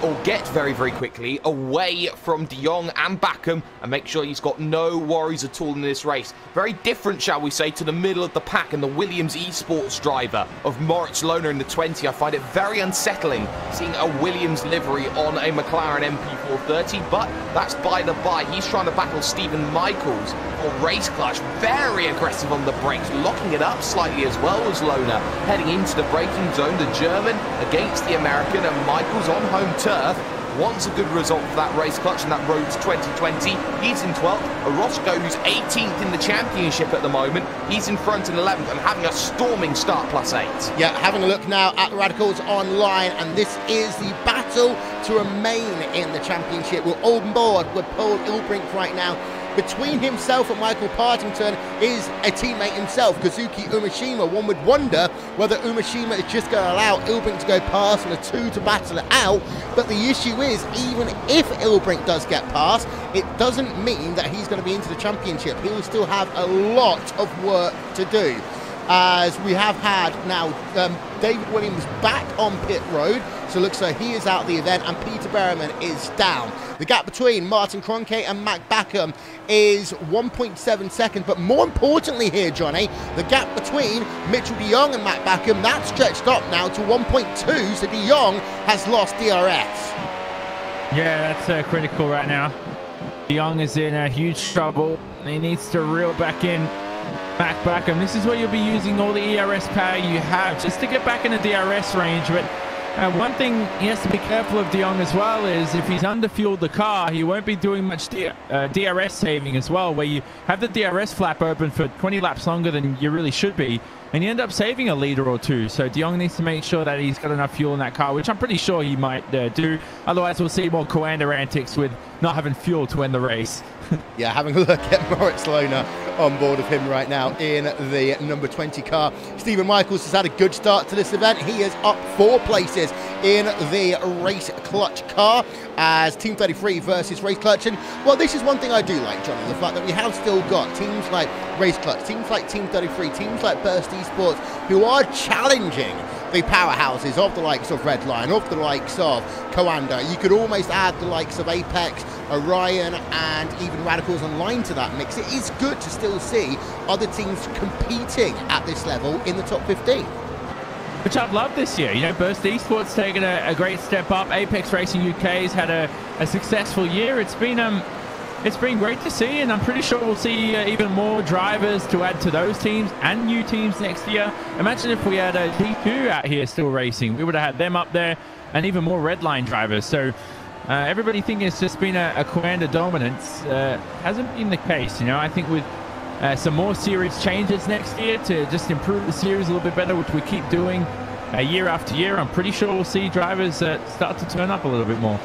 or get very, very quickly away from de Jong and Backham and make sure he's got no worries at all in this race. Very different, shall we say, to the middle of the pack and the Williams Esports driver of Moritz Lohner in the 20. I find it very unsettling seeing a Williams livery on a McLaren MP430, but that's by the by. He's trying to battle Stephen Michaels for race clutch. Very aggressive on the brakes, locking it up slightly as well as Lohner. Heading into the braking zone, the German against the American, and Michaels on home turf wants a good result for that race clutch and that road to 2020. He's in 12th. Orozco, who's 18th in the championship at the moment, he's in front in 11th and having a storming start, +8. Yeah, having a look now at the Radicals online, and this is the battle to remain in the championship. We're on board with Paul Ilbrink right now, between himself and Michael Partington is a teammate himself, Kazuki Umeshima. One would wonder whether Umeshima is just going to allow Ilbrink to go past on a 2 to battle it out, but the issue is, even if Ilbrink does get past, it doesn't mean that he's going to be into the championship. He will still have a lot of work to do, as we have had now David Williams back on pit road, so it looks like he is out of the event, and Peter Berriman is down. The gap between Martin Kroenke and Mac Backham is 1.7 seconds, but more importantly here, Johnny, the gap between Mitchell de Jong and Mac Backham, that's stretched up now to 1.2, so de Jong has lost DRS. Yeah, that's critical right now. De Jong is in huge trouble. He needs to reel back in Mac Backham. This is where you'll be using all the ERS power you have just to get back in the DRS range. But one thing he has to be careful of de Jong as well is if he's underfueled the car, he won't be doing much DRS saving as well, where you have the DRS flap open for 20 laps longer than you really should be, and you end up saving a liter or two. So de Jong needs to make sure that he's got enough fuel in that car, which I'm pretty sure he might do. Otherwise, we'll see more Coanda antics with not having fuel to win the race. Yeah, having a look at Moritz Lohner on board of him right now in the number 20 car. Stephen Michaels has had a good start to this event. He is up 4 places in the Race Clutch car as Team 33 versus Race Clutch. And, well, this is one thing I do like, Johnny, the fact that we have still got teams like Race Clutch, teams like Team 33, teams like Burst Esports, who are challenging the powerhouses of the likes of Redline, of the likes of Coanda. You could almost add the likes of Apex, Orion, and even Radicals Online to that mix. It is good to still see other teams competing at this level in the top 15. Which I've loved this year. You know, Burst Esports taken a great step up. Apex Racing UK's had a successful year. It's been great to see, and I'm pretty sure we'll see even more drivers to add to those teams and new teams next year. Imagine if we had a G2 out here still racing. We would have had them up there and even more Redline drivers. So everybody thinking it's just been a Coanda dominance. Hasn't been the case. You know, I think with some more series changes next year to just improve the series a little bit better, which we keep doing year after year, I'm pretty sure we'll see drivers start to turn up a little bit more.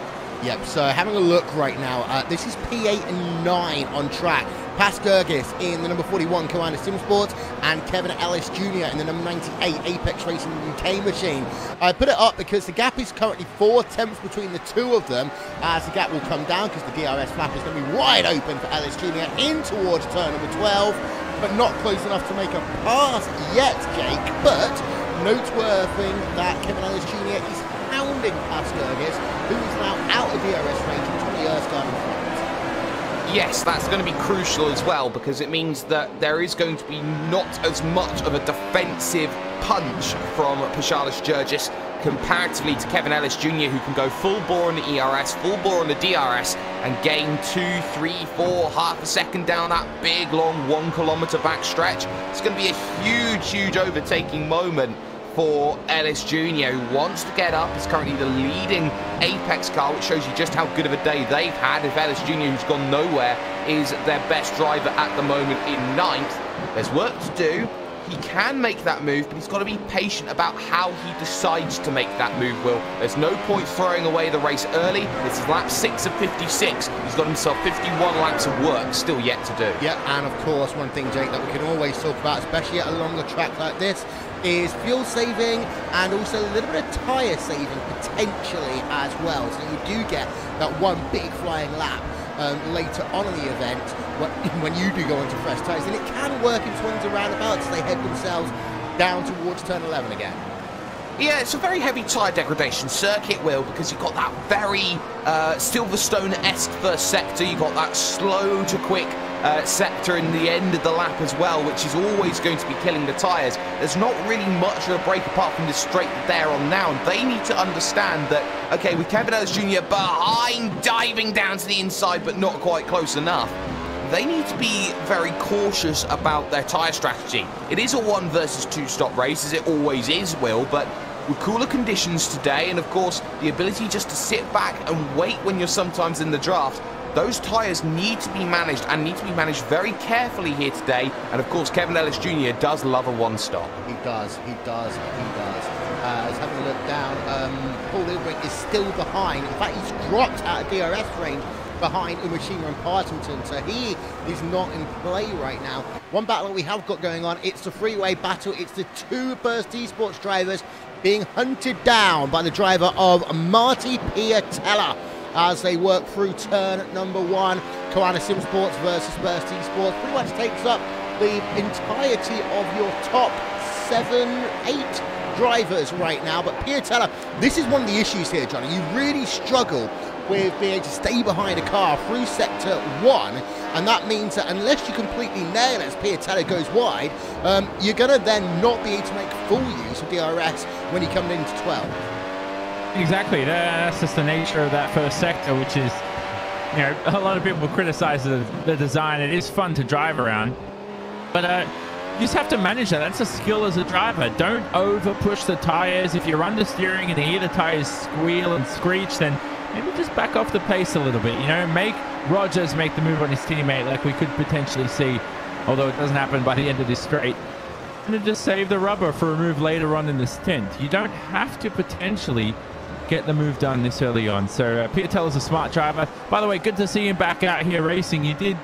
Yep, so having a look right now, this is P8 and 9 on track. Pas Gergis in the number 41 Coanda Sim Sports and Kevin Ellis Jr. in the number 98 Apex Racing UK machine. I put it up because the gap is currently 4/10 between the two of them, as the gap will come down because the DRS flap is going to be wide open for Ellis Jr. in towards turn number 12, but not close enough to make a pass yet, Jake. But noteworthy that Kevin Ellis Jr. is hounding Pas Gergis, who is now out of DRS range and Tommy Erskine in front. Yes, that's going to be crucial as well, because it means that there is going to be not as much of a defensive punch from Paschalis Gergis comparatively to Kevin Ellis Jr., who can go full bore on the ERS, full bore on the DRS, and gain 2, 3, 4, half a second down that big, long 1 kilometer back stretch. It's going to be a huge, huge overtaking moment for Ellis Jr., who wants to get up. Is currently the leading Apex car, which shows you just how good of a day they've had. If Ellis Jr., who's gone nowhere, is their best driver at the moment in 9th, there's work to do. He can make that move, but he's got to be patient about how he decides to make that move, Will. There's no point throwing away the race early. This is lap 6 of 56. He's got himself 51 laps of work still yet to do. Yeah, and of course, one thing, Jake, that we can always talk about, especially at a longer track like this, is fuel saving and also a little bit of tyre saving potentially as well. So you do get that one big flying lap later on in the event when you do go into fresh tyres, and it can work in swings and roundabouts as they head themselves down towards turn 11 again. Yeah, it's a very heavy tyre degradation circuit, Will, because you've got that very Silverstone-esque first sector. You've got that slow to quick sector in the end of the lap as well, which is always going to be killing the tyres. There's not really much of a break apart from this straight that they're on now, and they need to understand that, okay, with Kevin Ellis Jr. behind, diving down to the inside, but not quite close enough, they need to be very cautious about their tyre strategy. It is a 1 versus 2 stop race, as it always is, Will, but with cooler conditions today, and of course the ability just to sit back and wait when you're sometimes in the draft, those tyres need to be managed, and need to be managed very carefully here today. And of course, Kevin Ellis Jr. does love a 1-stop. He does. Let's have a look down. Paul Ilbrink is still behind. In fact, he's dropped out of DRS range behind Umashima and Partington, so he is not in play right now. One battle we have got going on, it's the freeway battle. It's the two Burst Esports drivers being hunted down by the driver of Marty Piatella as they work through turn number 1. COTA Sim Sports versus Burst Esports pretty much takes up the entirety of your top 7-8 drivers right now. But Piatella, this is one of the issues here, Johnny. You really struggle with being able to stay behind a car through sector 1, and that means that unless you completely nail it as Piatella goes wide, you're going to then not be able to make full use of DRS when you come into 12. Exactly, that's just the nature of that first sector, which is, you know, a lot of people criticize the design. It is fun to drive around, but you just have to manage that. That's a skill as a driver. Don't over push the tires. If you're understeering and you hear the tires squeal and screech, then maybe just back off the pace a little bit. You know, make Rogers make the move on his teammate like we could potentially see, although it doesn't happen by the end of this straight. And then just save the rubber for a move later on in the stint. You don't have to potentially get the move done this early on. So Piatella's a smart driver. By the way, good to see him back out here racing. He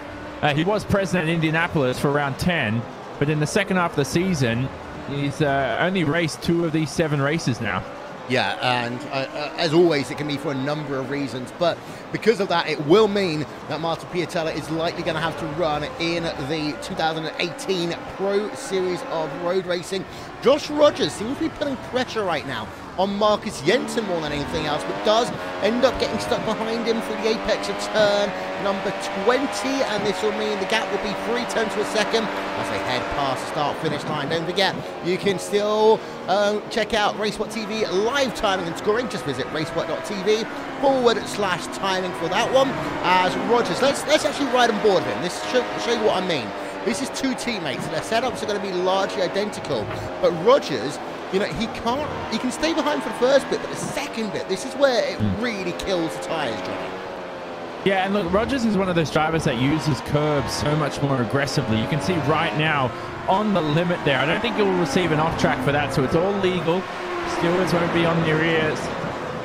was present in Indianapolis for round 10, but in the second half of the season, he's only raced 2 of these 7 races now. Yeah, and as always, it can be for a number of reasons, but because of that, it will mean that Martin Piatella is likely going to have to run in the 2018 Pro Series of Road Racing. Josh Rogers seems to be putting pressure right now on Marcus Jensen more than anything else, but does end up getting stuck behind him for the apex of turn number 20, and this will mean the gap will be 3 tenths of a second as they head past the start-finish line. Don't forget, you can still check out RaceSpot TV live timing and scoring. Just visit racespot.tv/timing for that one. As Rogers, let's actually ride on board of him. This show you what I mean. This is 2 teammates, and their setups are going to be largely identical, but Rogers, you know, he can stay behind for the first bit, but the second bit, this is where it really kills the tires, Johnny. Yeah, and look, Rogers is one of those drivers that uses curbs so much more aggressively. You can see right now on the limit there. I don't think you'll receive an off track for that, so it's all legal. Stewards won't be on their ears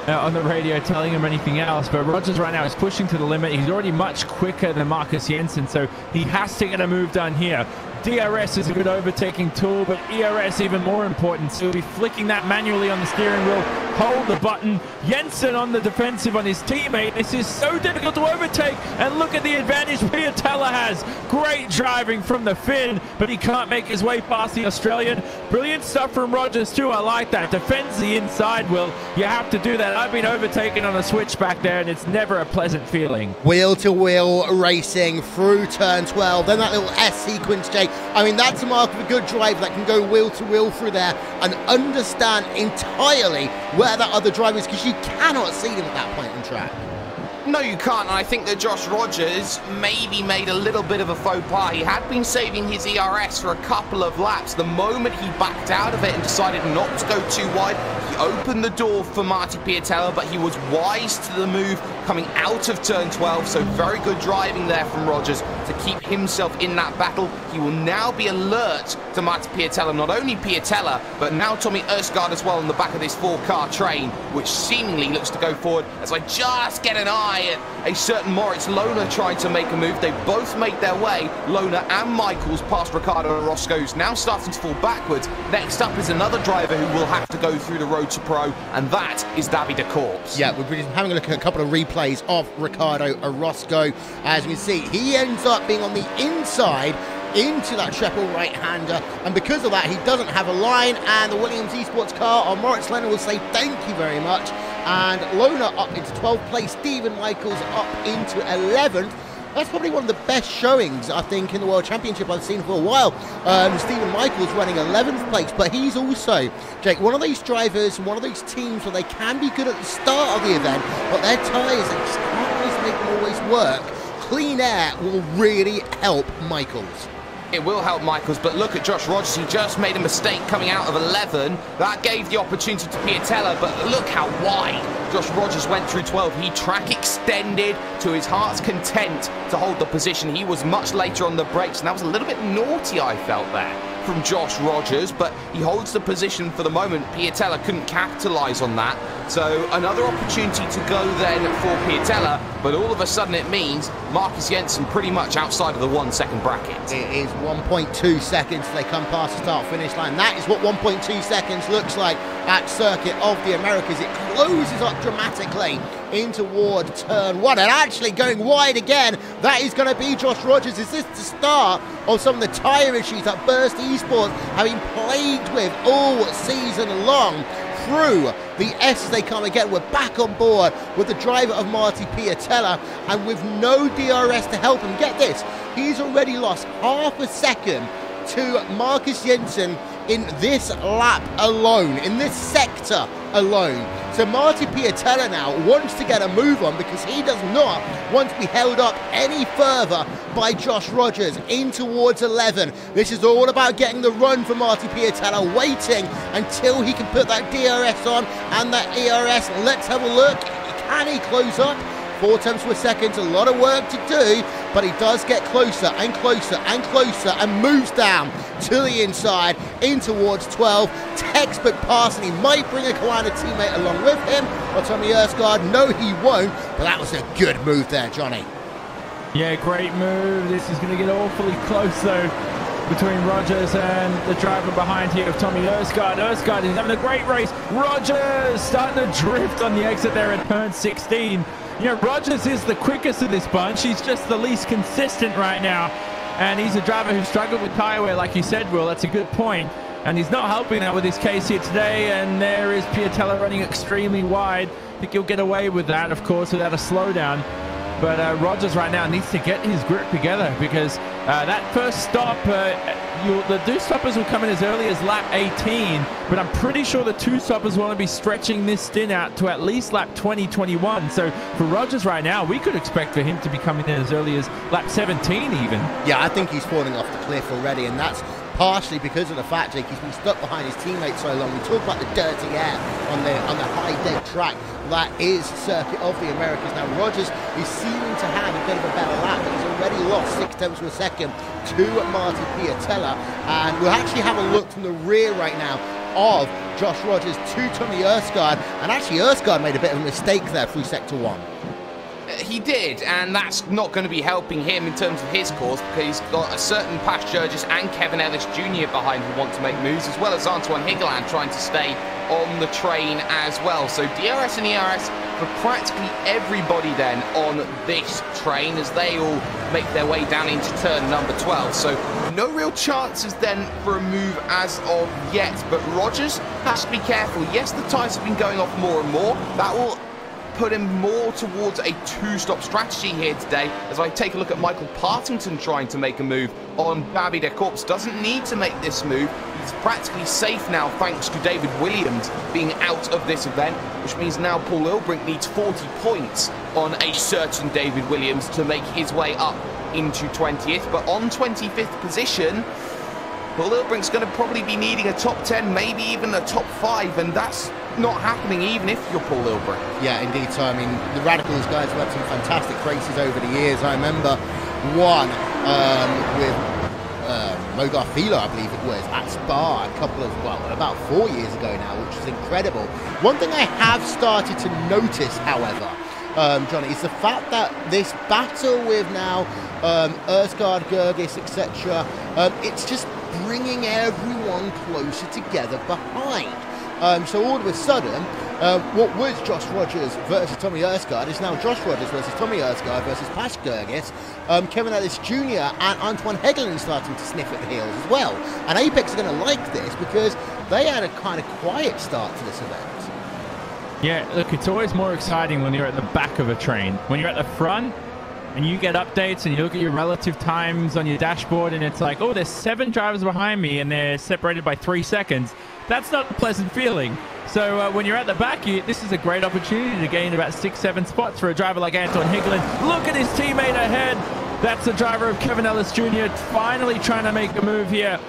on the radio telling him anything else, but Rogers right now is pushing to the limit. He's already much quicker than Marcus Jensen, so he has to get a move done here. DRS is a good overtaking tool, but ERS even more important. So he'll be flicking that manually on the steering wheel. Hold the button. Jensen on the defensive on his teammate. This is so difficult to overtake. And look at the advantage Piatella has. Great driving from the Finn, but he can't make his way past the Australian. Brilliant stuff from Rogers too. I like that. Defends the inside wheel. You have to do that. I've been overtaken on a switch back there, and it's never a pleasant feeling. Wheel-to-wheel racing through turn 12. Then that little S sequence, Jake. I mean, that's a mark of a good driver that can go wheel-to-wheel through there and understand entirely where that other driver is, because you cannot see them at that point in track. No, you can't, and I think that Josh Rogers maybe made a little bit of a faux pas. He had been saving his ERS for a couple of laps. The moment he backed out of it and decided not to go too wide, he opened the door for Marty Piatella, but he was wise to the move coming out of turn 12, so very good driving there from Rogers to keep himself in that battle. He will now be alert to Marty Piatella, not only Piatella, but now Tommy Erskard as well on the back of this 4-car train, which seemingly looks to go forward as I just get an eye at a certain Moritz Lohner trying to make a move. They both make their way, Lohner and Michaels, past Ricardo Orozco's, now starting to fall backwards. Next up is another driver who will have to go through the road to pro, and that is Davide Corps. Yeah, we've been having a look at a couple of replays of Ricardo Orozco. As you can see, he ends up being on the inside into that triple right-hander, and because of that, he doesn't have a line, and the Williams Esports car on Moritz Lohner will say thank you very much. And Lohner up into 12th place, Stephen Michaels up into 11th. That's probably one of the best showings, I think, in the World Championship I've seen for a while. Stephen Michaels running 11th place, but he's also, Jake, one of these drivers and one of these teams where they can be good at the start of the event, but their tyres, they just can't always make them always work. Clean air will really help Michaels. It will help Michaels, but look at Josh Rogers. He just made a mistake coming out of 11. That gave the opportunity to Piatella, but look how wide Josh Rogers went through 12. He track extended to his heart's content to hold the position. He was much later on the brakes, and that was a little bit naughty, I felt, there from Josh Rogers, but he holds the position for the moment. Piatella couldn't capitalize on that. So another opportunity to go then for Piatella, but all of a sudden it means Marcus Jensen pretty much outside of the 1 second bracket. It is 1.2 seconds they come past the start-finish line. That is what 1.2 seconds looks like at Circuit of the Americas. It closes up dramatically in toward turn 1 and actually going wide again. That is going to be Josh Rogers. Is this the start of some of the tyre issues that Burst Esports have been plagued with all season long? Through the S's they can't get. We're back on board with the driver of Marty Piatella, and with no DRS to help him. Get this, he's already lost half a second to Marcus Jensen in this lap alone, in this sector alone. So Marty Piatella now wants to get a move on because he does not want to be held up any further by Josh Rogers in towards 11. This is all about getting the run for Marty Piatella, waiting until he can put that DRS on and that ERS. Let's have a look. Can he close up? 4 tenths per second, a lot of work to do, but he does get closer and closer and closer and moves down to the inside in towards 12. Textbook pass, and he might bring a Kalana teammate along with him, or Tommy Erskard. No, he won't, but that was a good move there, Johnny. Yeah, great move. This is going to get awfully close, though, between Rogers and the driver behind here of Tommy Erskard. Erskard is having a great race. Rogers starting to drift on the exit there at turn 16. You know, Rogers is the quickest of this bunch. He's just the least consistent right now. And he's a driver who struggled with tyre wear, like you said, Will. That's a good point. And he's not helping out with his case here today. And there is Piatella running extremely wide. I think he'll get away with that, of course, without a slowdown. But Rogers right now needs to get his grip together, because that first stop, the two-stoppers will come in as early as lap 18, but I'm pretty sure the two-stoppers want to be stretching this stint out to at least lap 20, 21. So for Rogers right now, we could expect for him to be coming in as early as lap 17 even. Yeah, I think he's falling off the cliff already, and that's partially because of the fact that he's been stuck behind his teammates so long. We talk about the dirty air on the high deck track that is Circuit of the Americas. Now Rogers is seeming to have a bit of a better lap, but he's already lost 6 tenths per second to Marty Piatella, and we'll actually have a look from the rear right now of Josh Rogers to Tommy Erskard, and actually Erskard made a bit of a mistake there through sector 1. He did, and that's not going to be helping him in terms of his course, because he's got a certain Pat Sturgis and Kevin Ellis Jr. behind who want to make moves, as well as Antoine Higeland trying to stay on the train as well. So DRS and ERS for practically everybody then on this train as they all make their way down into turn number 12. So no real chances then for a move as of yet, but Rogers has to be careful. Yes, the tyres have been going off more and more. That will put him more towards a two-stop strategy here today, as I take a look at Michael Partington trying to make a move on Babby de Corps. Doesn't need to make this move. He's practically safe now thanks to David Williams being out of this event, which means now Paul Ilbrink needs 40 points on a certain David Williams to make his way up into 20th. But on 25th position, Paul Ilbrink's going to probably be needing a top 10, maybe even a top 5, and that's not happening even if you're Paul Ilbrink. Yeah, indeed. So, I mean, the Radicals guys have had some fantastic races over the years. I remember one with Mogar Filo, I believe it was, at Spa about 4 years ago now, which is incredible. One thing I have started to notice, however, Johnny, is the fact that this battle with now Erskard, Gergis, etc., it's just bringing everyone closer together behind. So all of a sudden, what was Josh Rogers versus Tommy Erskard is now Josh Rogers versus Tommy Erskard versus Pash Gergis, Kevin Ellis Jr. and Antoine Higeland starting to sniff at the heels as well. And Apex are going to like this because they had a kind of quiet start to this event. Yeah, look, it's always more exciting when you're at the back of a train. When you're at the front and you get updates and you look at your relative times on your dashboard and it's like, oh, there's 7 drivers behind me and they're separated by 3 seconds. That's not a pleasant feeling. So when you're at the back, this is a great opportunity to gain about 6-7 spots for a driver like Anton Higeland. Look at his teammate ahead. That's the driver of Kevin Ellis Jr. finally trying to make a move here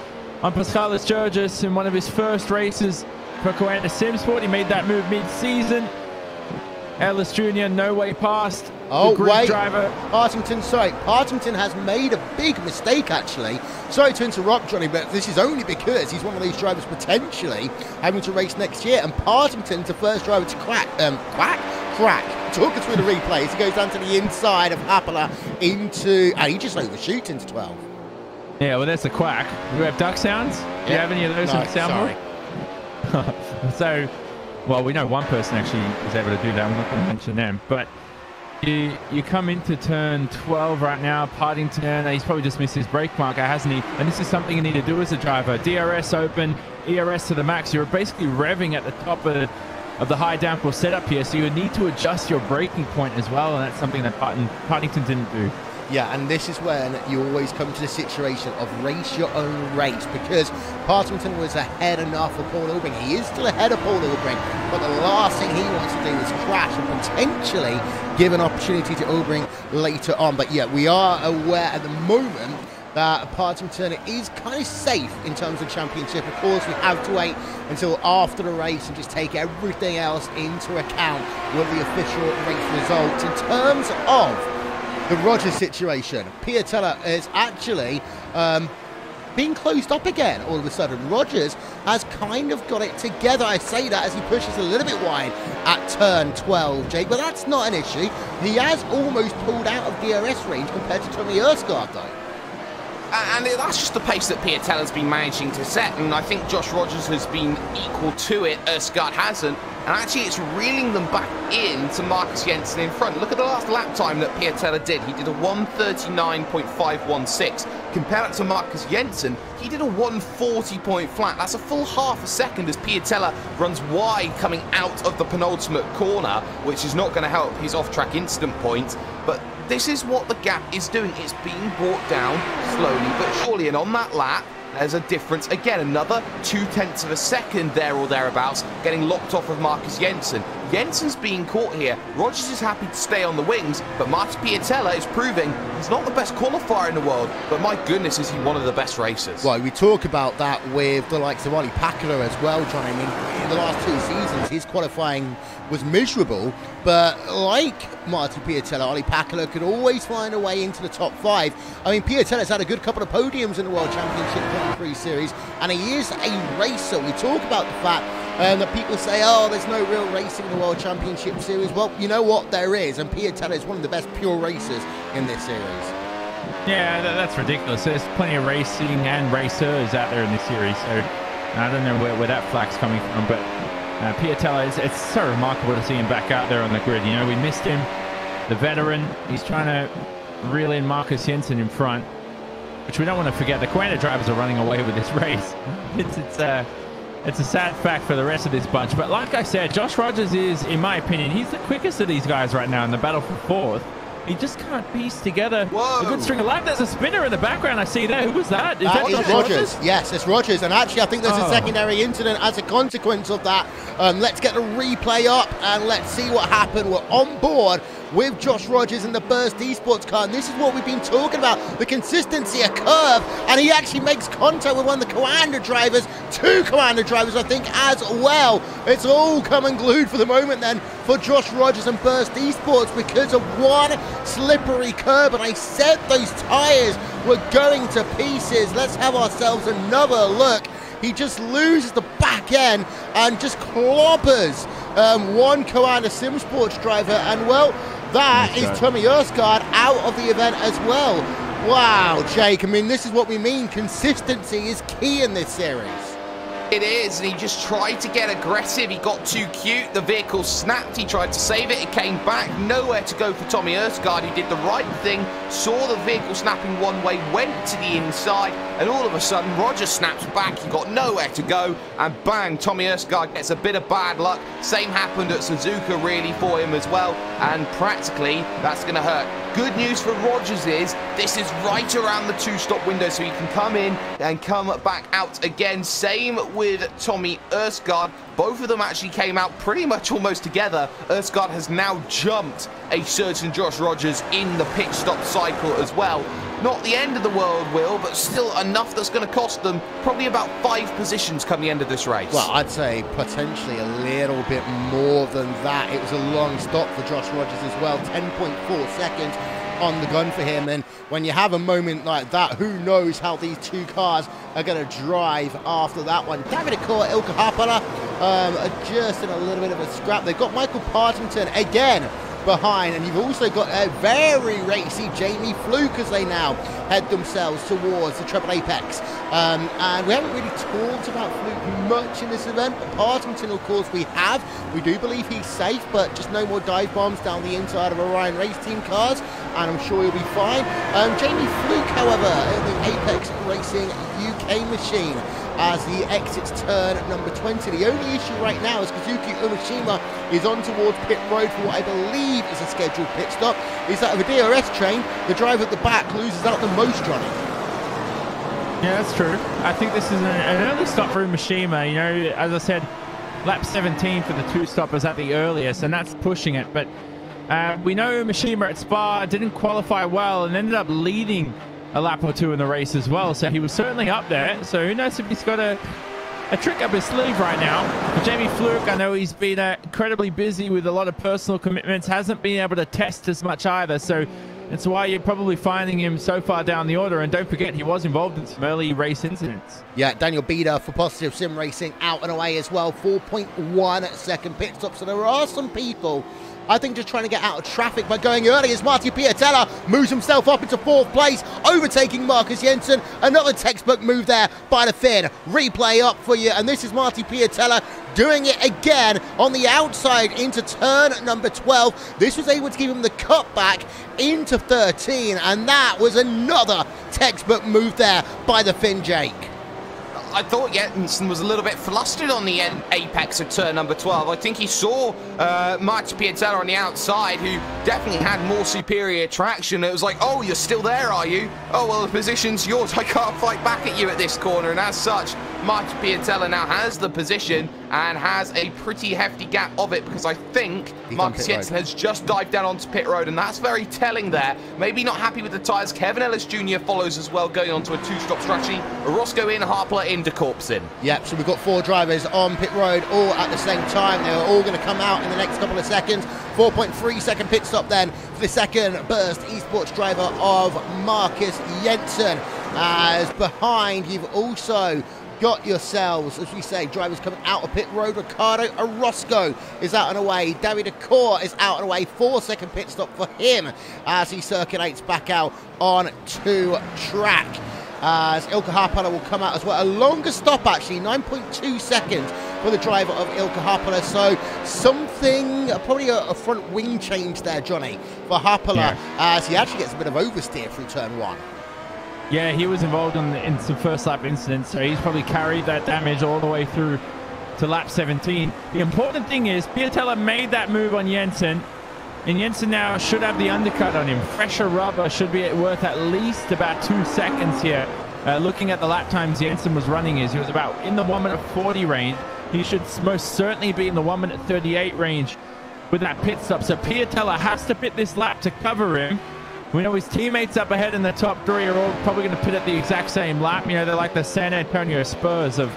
on Pascalis Georgis in one of his first races for Coanda Simsport. He made that move mid-season. Ellis Jr. no way past. Oh, the grid wait. driver. Partington has made a big mistake, actually. Sorry to interrupt, Johnny, but this is only because he's one of these drivers potentially having to race next year. And Partington's the first driver to crack. Talk us through the replays. He goes down to the inside of Happala into... And he just overshoots into 12. Yeah, well, that's a quack. Do we have duck sounds? Do you have any of those in the soundboard? So, well, we know one person actually is able to do that. I'm not going to mention them. But you come into turn 12 right now. Partington, he's probably just missed his brake marker, hasn't he? And this is something you need to do as a driver. DRS open, ERS to the max. You're basically revving at the top of the high downforce setup here. So you need to adjust your braking point as well. And that's something that Partington didn't do. Yeah, and this is when you always come to the situation of race your own race, because Partington was ahead enough of Paul Ilbring. He is still ahead of Paul Ilbring, but the last thing he wants to do is crash and potentially give an opportunity to Ilbring later on. But yeah, we are aware at the moment that Partington is kind of safe in terms of championship. Of course, we have to wait until after the race and just take everything else into account with the official race results. In terms of the Rogers situation, Piatella is actually being closed up again all of a sudden. Rogers has kind of got it together. I say that as he pushes a little bit wide at turn 12, Jake, but that's not an issue. He has almost pulled out of DRS range compared to Tommy Erskard, though. And that's just the pace that Piatella's been managing to set, and I think Josh Rogers has been equal to it. Erskard hasn't, and actually it's reeling them back in to Marcus Jensen in front. Look at the last lap time that Piatella did. He did a 1:39.516. Compare that to Marcus Jensen, he did a 1:40 point flat. That's a full half a second as Piatella runs wide coming out of the penultimate corner, which is not going to help his off-track incident points. But this is what the gap is doing. It's being brought down slowly but surely. And on that lap, there's a difference. Again, another 0.2 of a second there or thereabouts, getting locked off of Marcus Jensen. Jensen's being caught here. Rogers is happy to stay on the wings, but Marcus Piatella is proving he's not the best qualifier in the world, but my goodness, is he one of the best racers. Well, we talk about that with the likes of Ollie Packler as well, John. I mean, in the last 2 seasons, his qualifying was miserable, but like Martin Piatella, Ollie Packler could always find a way into the top 5. I mean, Piatella's had a good couple of podiums in the World Championship Grand Prix Series, and he is a racer. We talk about the fact that people say, oh, there's no real racing in the World Championship Series. Well, you know what? There is, and Piatella is one of the best pure racers in this series. Yeah, that's ridiculous. There's plenty of racing and racers out there in this series, so I don't know where that flag's coming from, but Piatella, it's so remarkable to see him back out there on the grid. You know, we missed him, the veteran. He's trying to reel in Marcus Jensen in front, which we don't want to forget. The COTA drivers are running away with this race. It's a sad fact for the rest of this bunch. But like I said, Josh Rogers is, in my opinion, he's the quickest of these guys right now in the battle for 4th. He just can't piece together a good string of lap. There's a spinner in the background I see there. Who was that? Is that Josh Rogers? Yes, it's Rogers. And actually, I think there's a secondary incident as a consequence of that. Let's get the replay up and let's see what happened. We're on board with Josh Rogers in the Burst Esports car, and this is what we've been talking about, the consistency, a curve, and he actually makes contact with one of the Coanda drivers, 2 Coanda drivers I think as well. It's all come unglued for the moment then for Josh Rogers and Burst Esports because of one slippery curb, and I said those tyres were going to pieces. Let's have ourselves another look. He just loses the back end and just clobbers one Coanda Sim Sports driver, and well, that is Tommy Erskard out of the event as well. Wow, Jake, I mean, this is what we mean. Consistency is key in this series. It is, and he just tried to get aggressive. He got too cute. The vehicle snapped. He tried to save it. It came back. Nowhere to go for Tommy Erskard. He did the right thing, saw the vehicle snapping one way, went to the inside, and all of a sudden, Rogers snaps back. He got nowhere to go, and bang, Tommy Erskard gets a bit of bad luck. Same happened at Suzuka, really, for him as well, and practically, that's going to hurt. Good news for Rogers is this is right around the 2-stop window, so he can come in and come back out again. Same with Tommy Erskard. Both of them actually came out pretty much almost together. Erskard has now jumped a certain Josh Rogers in the pit stop cycle as well. Not the end of the world, Will, but still enough that's going to cost them probably about 5 positions come the end of this race. Well, I'd say potentially a little bit more than that. It was a long stop for Josh Rogers as well, 10.4 seconds on the gun for him. And when you have a moment like that, who knows how these two cars are going to drive after that one. David Akor, Ilka Harpala are just in a little bit of a scrap. They've got Michael Partington again behind, and you've also got a very racy Jamie Fluke as they now head themselves towards the Triple Apex. And we haven't really talked about Fluke much in this event, but Partington, of course, we have. We do believe he's safe, but just no more dive bombs down the inside of Orion Race Team cars, and I'm sure he'll be fine. Jamie Fluke, however, in the Apex Racing UK machine, as he exits turn number 20. The only issue right now is Kazuki Umeshima is on towards pit road for what I believe is a scheduled pit stop. Is that of a DRS train, the driver at the back loses out the most, Johnny. Yeah, that's true. I think this is an early stop for Umeshima. You know, as I said, lap 17 for the 2 stoppers at the earliest, and that's pushing it. But we know Umeshima at Spa didn't qualify well and ended up leading a lap or 2 in the race as well, so he was certainly up there. So who knows if he's got a trick up his sleeve right now. But Jamie Fluke, I know he's been incredibly busy with a lot of personal commitments, hasn't been able to test as much either, so that's why you're probably finding him so far down the order. And don't forget, he was involved in some early race incidents. Yeah, Daniel Bieder for Positive Sim Racing out and away as well, 4.1 second pit stop. So there are some people, I think, just trying to get out of traffic by going early, as Marty Piatella moves himself up into 4th place, overtaking Marcus Jensen. Another textbook move there by the Finn. Replay up for you, and this is Marty Piatella doing it again on the outside into turn number 12. This was able to give him the cutback into 13, and that was another textbook move there by the Finn, Jake. I thought Jensen was a little bit flustered on the apex of turn number 12. I think he saw Marty Piatella on the outside, who definitely had more superior traction. It was like, oh, you're still there, are you? Oh, well, the position's yours. I can't fight back at you at this corner. And as such, Marty Piatella now has the position and has a pretty hefty gap of it, because I think Marcus Jensen has just dived down onto pit road, and that's very telling there. Maybe not happy with the tyres. Kevin Ellis Jr. follows as well, going on to a 2-stop strategy. Roscoe in, Harpler in, De Corps in. Yep, so we've got 4 drivers on pit road all at the same time. They're all going to come out in the next couple of seconds. 4.3 second pit stop then for the second burst esports driver of Marcus Jensen. As behind, you've also got yourselves, as we say, drivers coming out of pit road. Ricardo Orozco is out and away. David Akor is out and away. 4-second pit stop for him as he circulates back out on to track. As Ilka Harpala will come out as well. A longer stop, actually, 9.2 seconds for the driver of Ilka Harpala. So something, probably a front wing change there, Johnny, for Harpala, as he actually gets a bit of oversteer through turn 1. Yeah, he was involved in some first lap incidents, so he's probably carried that damage all the way through to lap 17. The important thing is Piatella made that move on Jensen, and Jensen now should have the undercut on him. Fresher rubber should be worth at least about 2 seconds here. Looking at the lap times Jensen was running, he was about in the 1:40 range. He should most certainly be in the 1:38 range with that pit stop. So Piatella has to pit this lap to cover him. We know his teammates up ahead in the top 3 are all probably going to pit at the exact same lap. You know, they're like the San Antonio Spurs of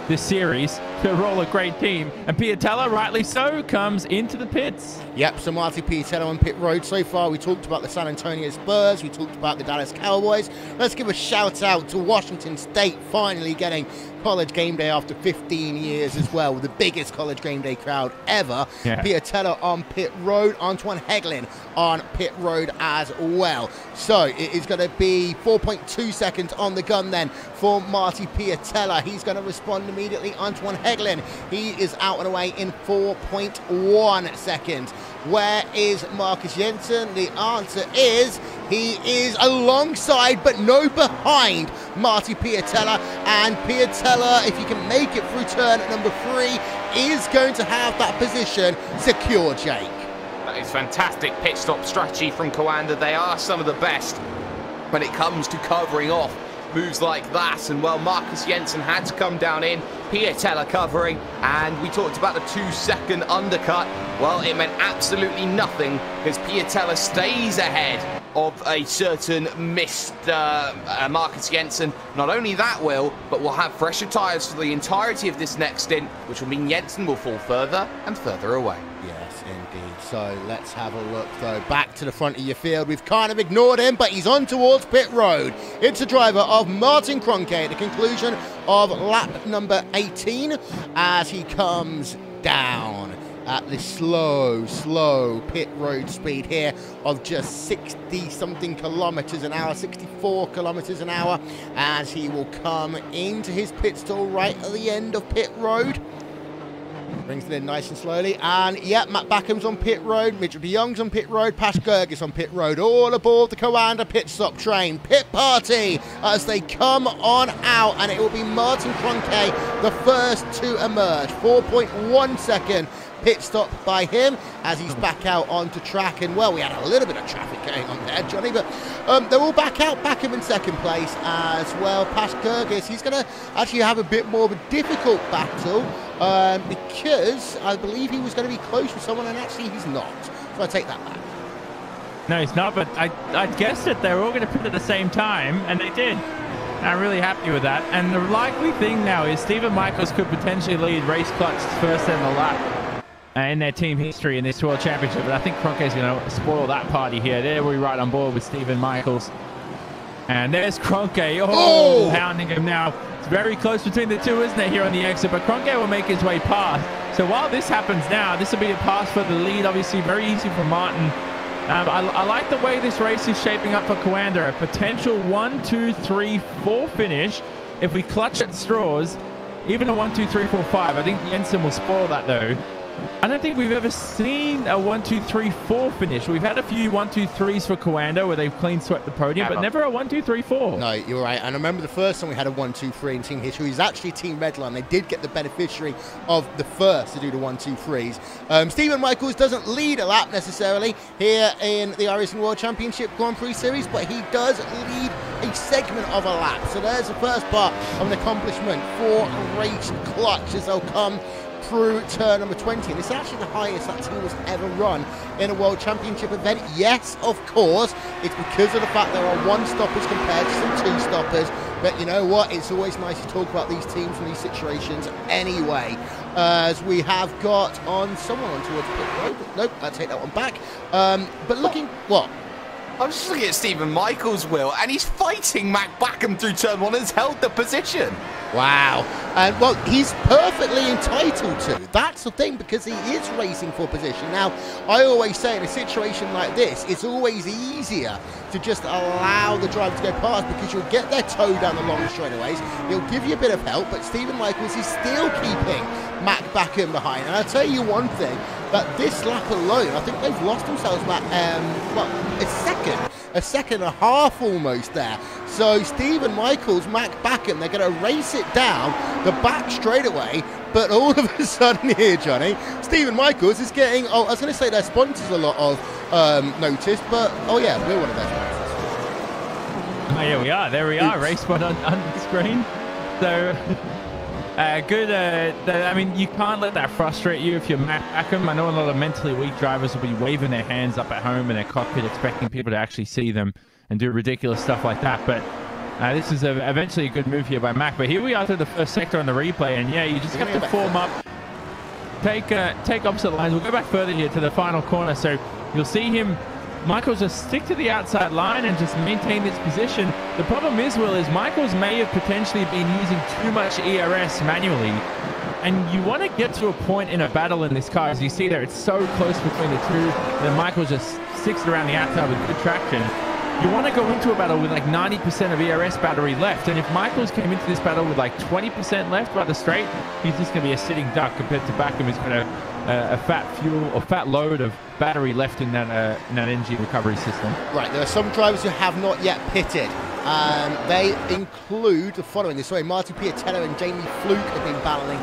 this series. They're all a great team. And Piatella, rightly so, comes into the pits. Yep, so Marty Piatella on pit road. So far, we talked about the San Antonio Spurs. We talked about the Dallas Cowboys. Let's give a shout out to Washington State finally getting college game day after 15 years as well, with the biggest college game day crowd ever. Yeah. Piatella on pit road, Antoine Heglin on pit road as well. So it is going to be 4.2 seconds on the gun then for Marty Piatella. He's going to respond immediately. Antoine Heglin, he is out and away in 4.1 seconds. Where is Marcus Jensen? The answer is he is alongside but no behind Marty Piatella, and Piatella, if he can make it through turn number 3, is going to have that position secure, Jake. That is fantastic pit stop strategy from Coanda. They are some of the best when it comes to covering off moves like that. And well, Marcus Jensen had to come down in, Piatella covering, and we talked about the 2-second undercut. Well, it meant absolutely nothing because Piatella stays ahead of a certain missed Marcus Jensen. Not only that, Will, but we'll have fresher tyres for the entirety of this next stint, which will mean Jensen will fall further and further away. Yes, indeed. So let's have a look, though. Back to the front of your field. We've kind of ignored him, but he's on towards pit road. It's the driver of Martin Kroenke at the conclusion of lap number 18 as he comes down at the slow pit road speed here of just 60-something kilometers an hour, 64 kilometers an hour, as he will come into his pit stall right at the end of pit road. Brings it in nice and slowly, and yeah, Matt Backham's on pit road, Mitchell de Jong's on pit road, Pash Gergis on pit road, all aboard the Coanda pit stop train. Pit party as they come on out, and it will be Martin Kroenke the first to emerge. 4.1 second pit stop by him as he's back out onto track. And well, we had a little bit of traffic going on there, Johnny, but they're all back out. Backham in second place as well. Pash Gergis, he's going to actually have a bit more of a difficult battle because I believe he was going to be close with someone, and actually he's not. So I take that back. No, he's not, but I guessed it. They were all going to pit at the same time, and they did. I'm really happy with that. And the likely thing now is Stephen Michaels could potentially lead RaceSpot's first in the lap in their team history in this World Championship. But I think Kroenke's going to spoil that party here. There we're right on board with Stephen Michaels. And there's Kroenke. Oh, hounding him now. It's very close between the two, isn't it, here on the exit? But Kroenke will make his way past. So while this happens now, this will be a pass for the lead. Obviously, very easy for Martin. I like the way this race is shaping up for Coanda. A potential 1, 2, 3, 4 finish. If we clutch at straws, even a 1, 2, 3, 4, 5. I think Jensen will spoil that, though. I don't think we've ever seen a 1, 2, 3, 4 finish. We've had a few 1, 2, 3s for Coanda where they've clean swept the podium, but never a 1, 2, 3, 4. No, you're right. And I remember the first time we had a 1, 2, 3 in team history. It was actually Team Redline. They did get the beneficiary of the first to do the 1, 2, 3s. Stephen Michaels doesn't lead a lap necessarily here in the iRacing World Championship Grand Prix Series, but he does lead a segment of a lap. So there's the first part of an accomplishment for Race Clutch as they'll come through turn number 20. And this is actually the highest that team has ever run in a World Championship event. Yes, of course, it's because of the fact there are one-stoppers compared to some two-stoppers. But you know what? It's always nice to talk about these teams and these situations anyway. As we have got on someone on towards pit road. Nope, I'll take that one back. But looking, what? I was just looking at Stephen Michaels, Will, and he's fighting Mac Backham through turn 1 and has held the position. Wow. And, well, he's perfectly entitled to. That's the thing, because he is racing for position. Now, I always say in a situation like this, it's always easier to just allow the driver to go past because you'll get their toe down the long straightaways. He'll give you a bit of help, but Stephen Michaels is still keeping Mac Backham behind. And I'll tell you one thing, that this lap alone, I think they've lost themselves about, a second and a half almost there. So Stephen Michaels, Mac Backham, they're going to race it down the back straightaway. But all of a sudden here, Johnny, Stephen Michaels is getting, I was going to say their sponsors a lot of notice, but, oh yeah, we're one of their sponsors. Oh, yeah, we are. There we are. RaceSpot on the screen. So, good. I mean, you can't let that frustrate you if you're Mac Backham. I know a lot of mentally weak drivers will be waving their hands up at home in their cockpit, expecting people to actually see them and do ridiculous stuff like that. But this is eventually a good move here by Mac. But here we are through the first sector on the replay. And yeah, you just have to form up, take opposite lines. We'll go back further here to the final corner. So you'll see him, Michaels, just stick to the outside line and just maintain this position. The problem is, Will, is Michaels may have potentially been using too much ERS manually. And you want to get to a point in a battle in this car. As you see there, it's so close between the two. Then Michaels just sticks around the outside with good traction. You want to go into a battle with like 90% of ERS battery left. And if Michaels came into this battle with like 20% left by the straight, he's just going to be a sitting duck compared to Backham, who's got a fat fuel or fat load of battery left in that energy recovery system. Right, there are some drivers who have not yet pitted. They include the following. This way, Martin Piatello and Jamie Fluke have been battling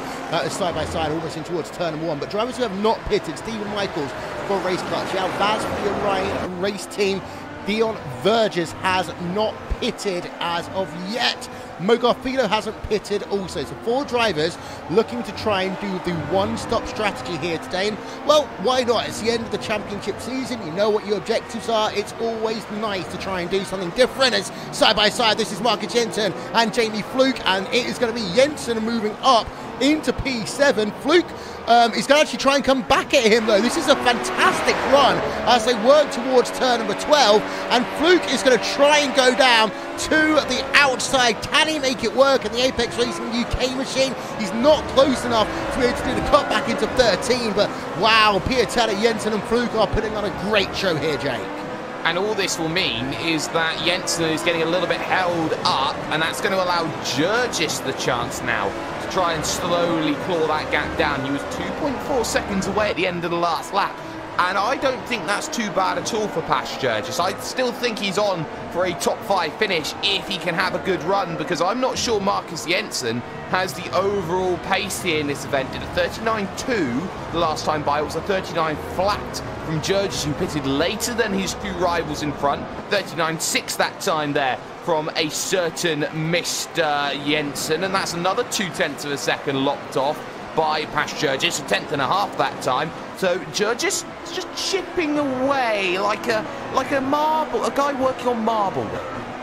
side by side almost in towards turn number 1. But drivers who have not pitted, Stephen Michaels for Race Clutch, Vaz for the Orion race team, Dion Verges has not pitted as of yet. Mogarfilo hasn't pitted also. So 4 drivers looking to try and do the one-stop strategy here today. And, well, why not? It's the end of the championship season. You know what your objectives are. It's always nice to try and do something different. As side by side, this is Marcus Jensen and Jamie Fluke, and it is going to be Jensen moving up into P7. Fluke is going to actually try and come back at him, though. This is a fantastic run as they work towards turn number 12, and Fluke is going to try and go down to the outside. Can he make it work in the Apex Racing UK machine? He's not close enough to be able to do the cut back into 13, but wow, Piatella, Jensen and Fluke are putting on a great show here, Jake. And all this will mean is that Jensen is getting a little bit held up, and that's going to allow Jurgis the chance now to try and slowly claw that gap down. He was 2.4 seconds away at the end of the last lap, and I don't think that's too bad at all for Pas Jurgis. I still think he's on for a top 5 finish if he can have a good run, because I'm not sure Marcus Jensen has the overall pace here in this event. Did a 39.2 the last time by. It was a 39 flat from Jurgis, who pitted later than his 2 rivals in front. 39.6 that time there from a certain Mr. Jensen, and that's another 0.2 of a second lopped off by Pas Jurgis, a 10.5 that time. So Jurgis is just chipping away like a marble, a guy working on marble.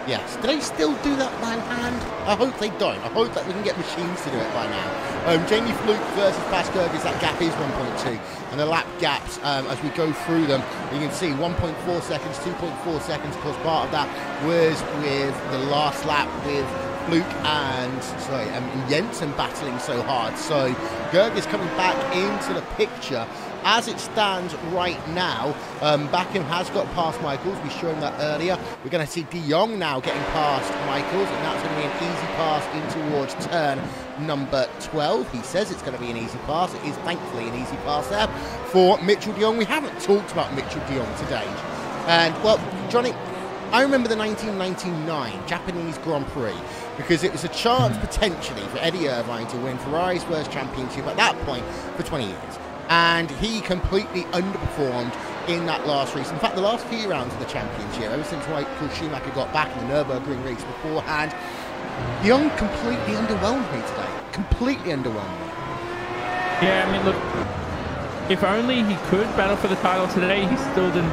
Yes. Do they still do that by hand? I hope they don't. I hope that we can get machines to do it by now. Jamie Fluke versus Pas Jurgis, that gap is 1.2. And the lap gaps, as we go through them, you can see 1.4 seconds, 2.4 seconds. Of course, part of that was with the last lap with Fluke and Jensen battling so hard. So Jurgis coming back into the picture. As it stands right now, Backham has got past Michaels. We showed him that earlier. We're going to see De Jong now getting past Michaels, and that's going to be an easy pass in towards turn number 12. He says it's going to be an easy pass. It is thankfully an easy pass there for Mitchell De Jong. We haven't talked about Mitchell De Jong today. And, well, Johnny, I remember the 1999 Japanese Grand Prix, because it was a chance potentially for Eddie Irvine to win Ferrari's first championship at that point for 20 years. And he completely underperformed in that last race. In fact, the last few rounds of the championship, ever since Michael Schumacher got back in the Nürburgring race beforehand, De Jong completely underwhelmed me today. Completely underwhelmed me. Yeah, I mean, look, if only he could battle for the title today, he still didn't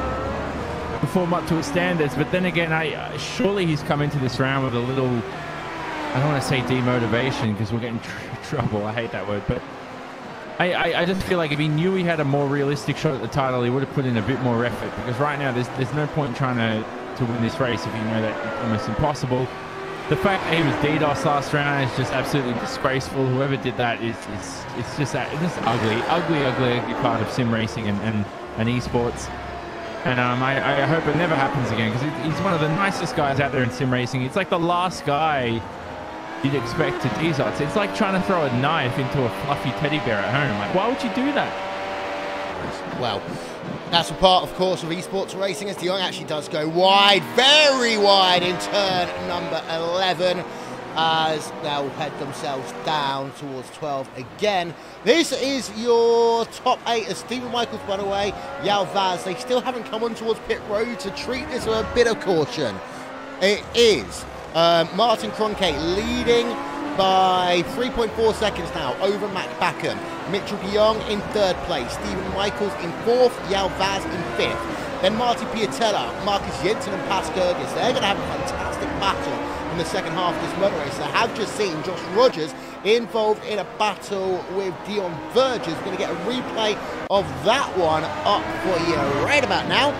perform up to his standards. But then again, surely he's come into this round with a little, I don't want to say demotivation, because we'll get in trouble. I hate that word, but I just feel like if he knew he had a more realistic shot at the title, he would have put in a bit more effort, because right now there's no point in trying to win this race if you know that it's almost impossible. The fact that he was DDoS last round is just absolutely disgraceful. Whoever did that it's just ugly part of sim racing and esports. And I hope it never happens again, because he's one of the nicest guys out there in sim racing. It's like the last guy you'd expect to DDoS. It's like trying to throw a knife into a fluffy teddy bear at home. Like, why would you do that? Well, that's a part, of course, of esports racing, as De Jong actually does go wide, very wide in turn number 11, as they'll head themselves down towards 12 again. This is your top 8 as Stephen Michaels, by the way, Yao Vaz. They still haven't come on towards pit road to treat this with a bit of caution. It is Martin Kroenke leading by 3.4 seconds now over Matt Backham. Mitchell De Jong in 3rd place. Stephen Michaels in 4th. Yao Vaz in 5th. Then Marty Piatella, Marcus Jensen and Pas Jurgis. They're going to have a fantastic battle in the second half of this motor race. I have just seen Josh Rogers involved in a battle with Dion Verges. We're going to get a replay of that one up for you right about now.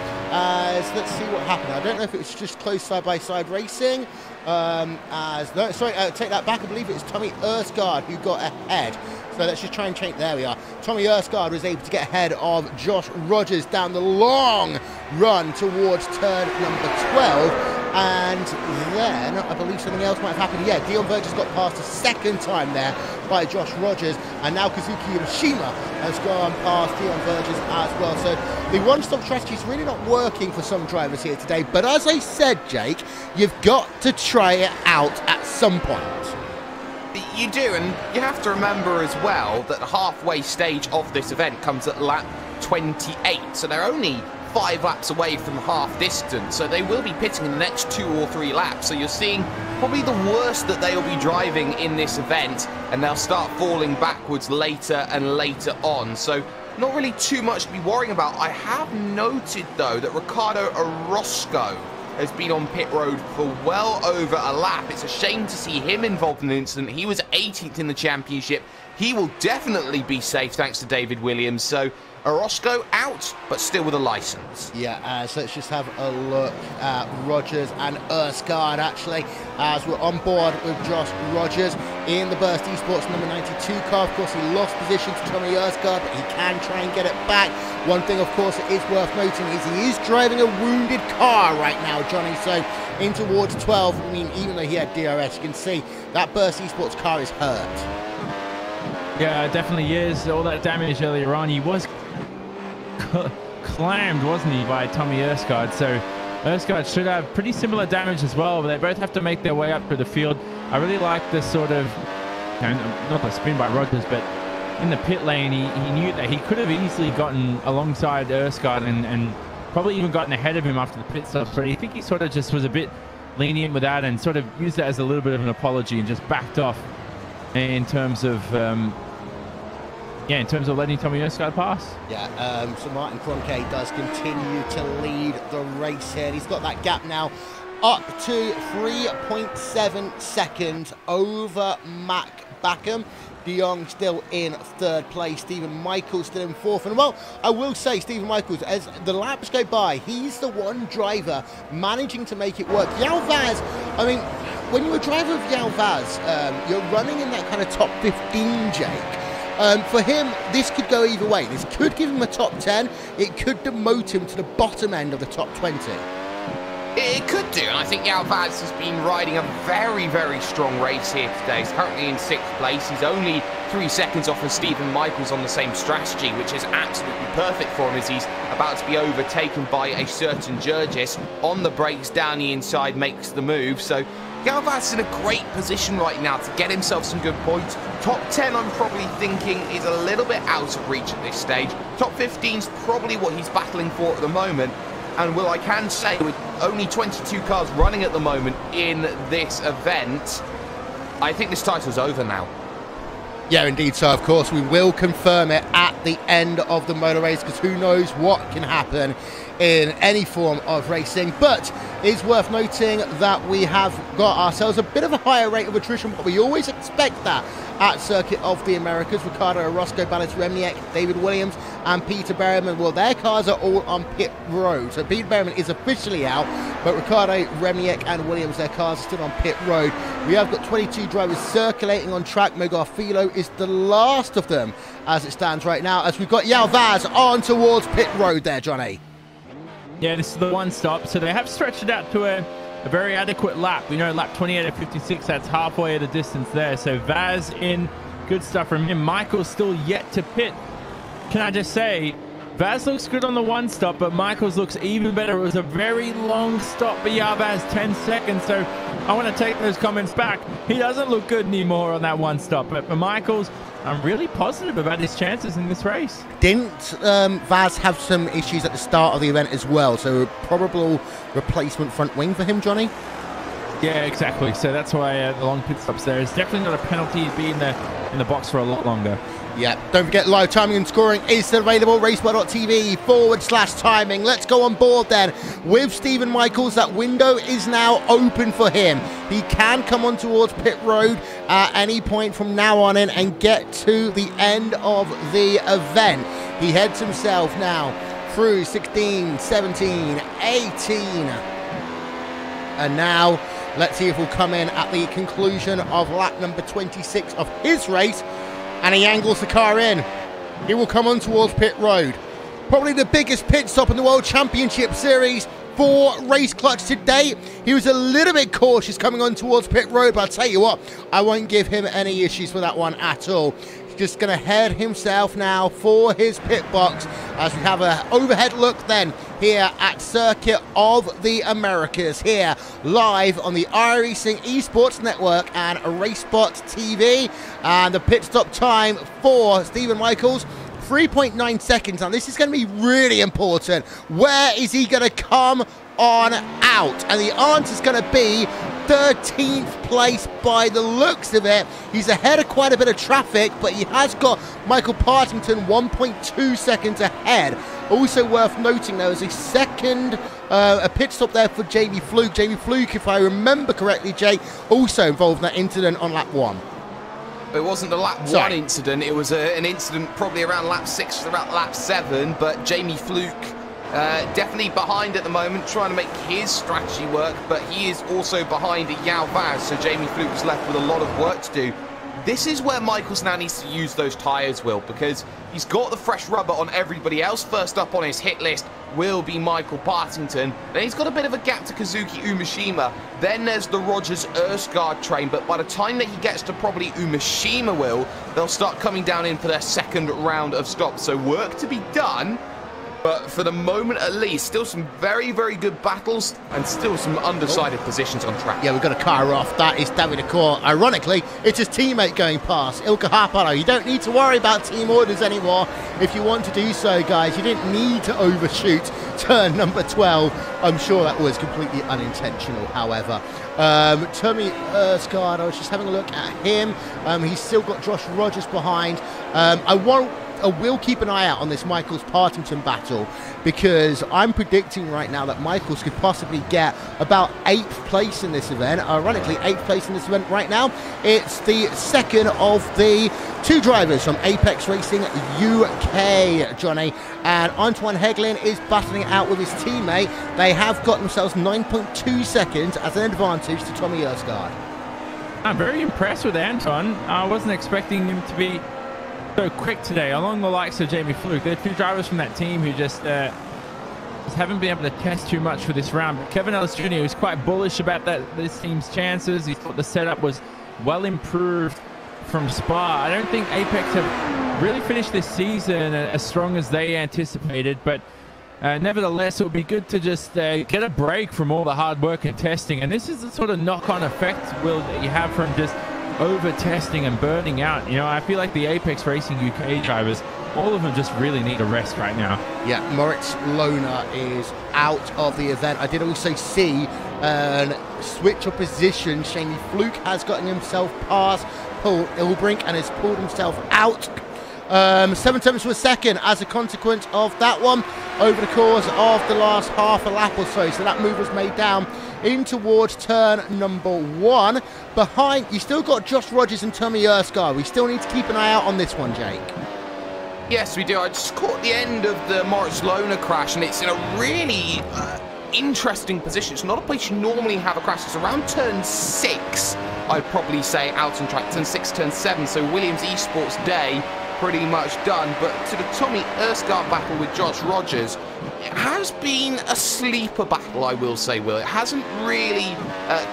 So let's see what happened. I don't know if it was just close side-by-side racing. Take that back. I believe it was Tommy Erskard who got ahead. So let's just try and change. There we are. Tommy Erskard was able to get ahead of Josh Rogers down the long run towards turn number 12. And then I believe something else might have happened. Yeah, Dion Verges got past a second time there by Josh Rogers. And now Kazuki Yoshima has gone past Dion Verges as well. So the one-stop strategy is really not working for some drivers here today. But as I said, Jake, you've got to try it out at some point. You do, and you have to remember as well that the halfway stage of this event comes at lap 28. So they're only 5 laps away from half distance, so they will be pitting in the next 2 or 3 laps. So you're seeing probably the worst that they'll be driving in this event, and they'll start falling backwards later and later on. So not really too much to be worrying about. I have noted, though, that Ricardo Orozco has been on pit road for well over a lap. It's a shame to see him involved in an incident. He was 18th in the championship. He will definitely be safe thanks to David Williams. So Orozco out, but still with a license. Yeah, so let's just have a look at Rogers and Erskine, actually, as we're on board with Josh Rogers in the Burst Esports number 92 car. Of course, he lost position to Tommy Erskine, but he can try and get it back. One thing, of course, it is worth noting is he is driving a wounded car right now, Johnny, so in towards 12. I mean, even though he had DRS, you can see that Burst Esports car is hurt. Yeah, definitely is. All that damage earlier on, he was clammed, wasn't he, by Tommy Erskine? So Erskine should have pretty similar damage as well, but they both have to make their way up through the field. I really like this sort of, not the spin by Rogers, but in the pit lane, he knew that he could have easily gotten alongside Erskine and probably even gotten ahead of him after the pit stop, but I think he sort of just was a bit lenient with that and sort of used it as a little bit of an apology and just backed off in terms of letting Tommy Erskine pass. Yeah, so Martin Kroenke does continue to lead the race here. He's got that gap now up to 3.7 seconds over Mac Backham. De Jong still in 3rd place. Stephen Michaels still in 4th. And well, I will say Stephen Michaels, as the laps go by, he's the one driver managing to make it work. Yalvaz, I mean, when you're a driver of Yalvaz, you're running in that kind of top 15, Jake. For him, this could go either way. This could give him a top 10. It could demote him to the bottom end of the top 20. It could do, and I think Yalvaz has been riding a very, very strong race here today. He's currently in 6th place. He's only 3 seconds off of Stephen Michaels on the same strategy, which is absolutely perfect for him as he's about to be overtaken by a certain Jurgis. On the brakes, down the inside, makes the move. So Yalvaz is in a great position right now to get himself some good points. Top 10, I'm probably thinking, is a little bit out of reach at this stage. Top 15 is probably what he's battling for at the moment. And well, I can say with only 22 cars running at the moment in this event, I think this title's over now. Yeah, indeed. So, of course, we will confirm it at the end of the motor race, because who knows what can happen in any form of racing. But it's worth noting that we have got ourselves a bit of a higher rate of attrition, but we always expect that at Circuit of the Americas. Ricardo Orozco, Balas Remniak, David Williams and Peter Berryman, well, their cars are all on pit road. So Peter Berryman is officially out, but Ricardo, Remniak and Williams, their cars are still on pit road. We have got 22 drivers circulating on track. Mogarfilo is the last of them as it stands right now, as we've got Yalvaz on towards pit road there, Johnny. Yeah, this is the one stop, so they have stretched it out to a very adequate lap. We know lap 28 at 56, that's halfway of the distance there. So Vaz in, good stuff from him. Michael's still yet to pit. Can I just say, Vaz looks good on the one stop, but Michaels looks even better. It was a very long stop for Yalvaz, 10 seconds. So I want to take those comments back. He doesn't look good anymore on that one stop. But for Michaels, I'm really positive about his chances in this race. Didn't Vaz have some issues at the start of the event as well? So a probable replacement front wing for him, Johnny? Yeah, exactly. So that's why the long pit stops there. It's definitely not a penalty to be in the box for a lot longer. Yeah, don't forget live timing and scoring is still available. RaceSpot.tv/timing. Let's go on board then with Stephen Michaels. That window is now open for him. He can come on towards pit road at any point from now on in and get to the end of the event. He heads himself now through 16, 17, 18. And now let's see if he'll come in at the conclusion of lap number 26 of his race. And he angles the car in. He will come on towards pit road. Probably the biggest pit stop in the World Championship Series for Race Clutch today. He was a little bit cautious coming on towards pit road, but I'll tell you what, I won't give him any issues for that one at all. He's just going to head himself now for his pit box as we have an overhead look then here at Circuit of the Americas, here live on the iRacing Esports Network and RaceSpot TV. And the pit stop time for Stephen Michaels, 3.9 seconds. Now, this is going to be really important. Where is he going to come on out? And the answer is going to be 13th place by the looks of it. He's ahead of quite a bit of traffic, but he has got Michael Partington 1.2 seconds ahead. Also worth noting, there was a second a pit stop there for Jamie Fluke. Jamie Fluke, if I remember correctly, Jay, also involved in that incident on lap 1. It wasn't a lap 1 incident. It was an incident probably around lap 6 to around lap 7, but Jamie Fluke definitely behind at the moment, trying to make his strategy work, but he is also behind Yao Vaz, so Jamie Fluke was left with a lot of work to do. This is where Michaels now needs to use those tyres, Will, because he's got the fresh rubber on everybody else. First up on his hit list will be Michael Partington. Then he's got a bit of a gap to Kazuki Umeshima. Then there's the Rogers Erskard train, but by the time that he gets to probably Umeshima, Will, they'll start coming down in for their second round of stops. So work to be done. But for the moment, at least, still some very, very good battles and still some undecided positions on track. Yeah, we've got a car off. That is David Acor. Ironically, it's his teammate going past, Ilka Harpano. You don't need to worry about team orders anymore if you want to do so, guys. You didn't need to overshoot turn number 12. I'm sure that was completely unintentional, however. Tommy Erskard, I was just having a look at him. He's still got Josh Rogers behind. I will keep an eye out on this Michaels Partington battle, because I'm predicting right now that Michaels could possibly get about 8th place in this event. Ironically, 8th place in this event right now. It's the second of the 2 drivers from Apex Racing UK, Johnny, and Antoine Heglin is battling out with his teammate. They have got themselves 9.2 seconds as an advantage to Tommy Erskard. I'm very impressed with Anton. I wasn't expecting him to be so quick today, along the likes of Jamie Fluke. There are 2 drivers from that team who just haven't been able to test too much for this round. But Kevin Ellis Jr. was quite bullish about this team's chances. He thought the setup was well improved from Spa. I don't think Apex have really finished this season as strong as they anticipated, but nevertheless, it would be good to just get a break from all the hard work and testing. And this is the sort of knock-on effect, Will, that you have from just over-testing and burning out. You know, I feel like the Apex Racing UK drivers, all of them just really need a rest right now. Yeah, Moritz Lohner is out of the event. I did also see switch of position. Jamie Fluke has gotten himself past Paul Ilbrink and has pulled himself out 7 tenths to a second as a consequence of that one over the course of the last half a lap or so. So that move was made down in towards turn number 1. Behind, you still got Josh Rogers and Tommy Erskard. We still need to keep an eye out on this one, Jake. Yes, we do. I just caught the end of the Moritz Lohner crash, and it's in a really interesting position. It's not a place you normally have a crash. It's around turn 6, I'd probably say, out on track. Turn 6, turn 7. So Williams Esports Day pretty much done. But to the Tommy Erskard battle with Josh Rogers, it has been a sleeper battle, I will say, Will. It hasn't really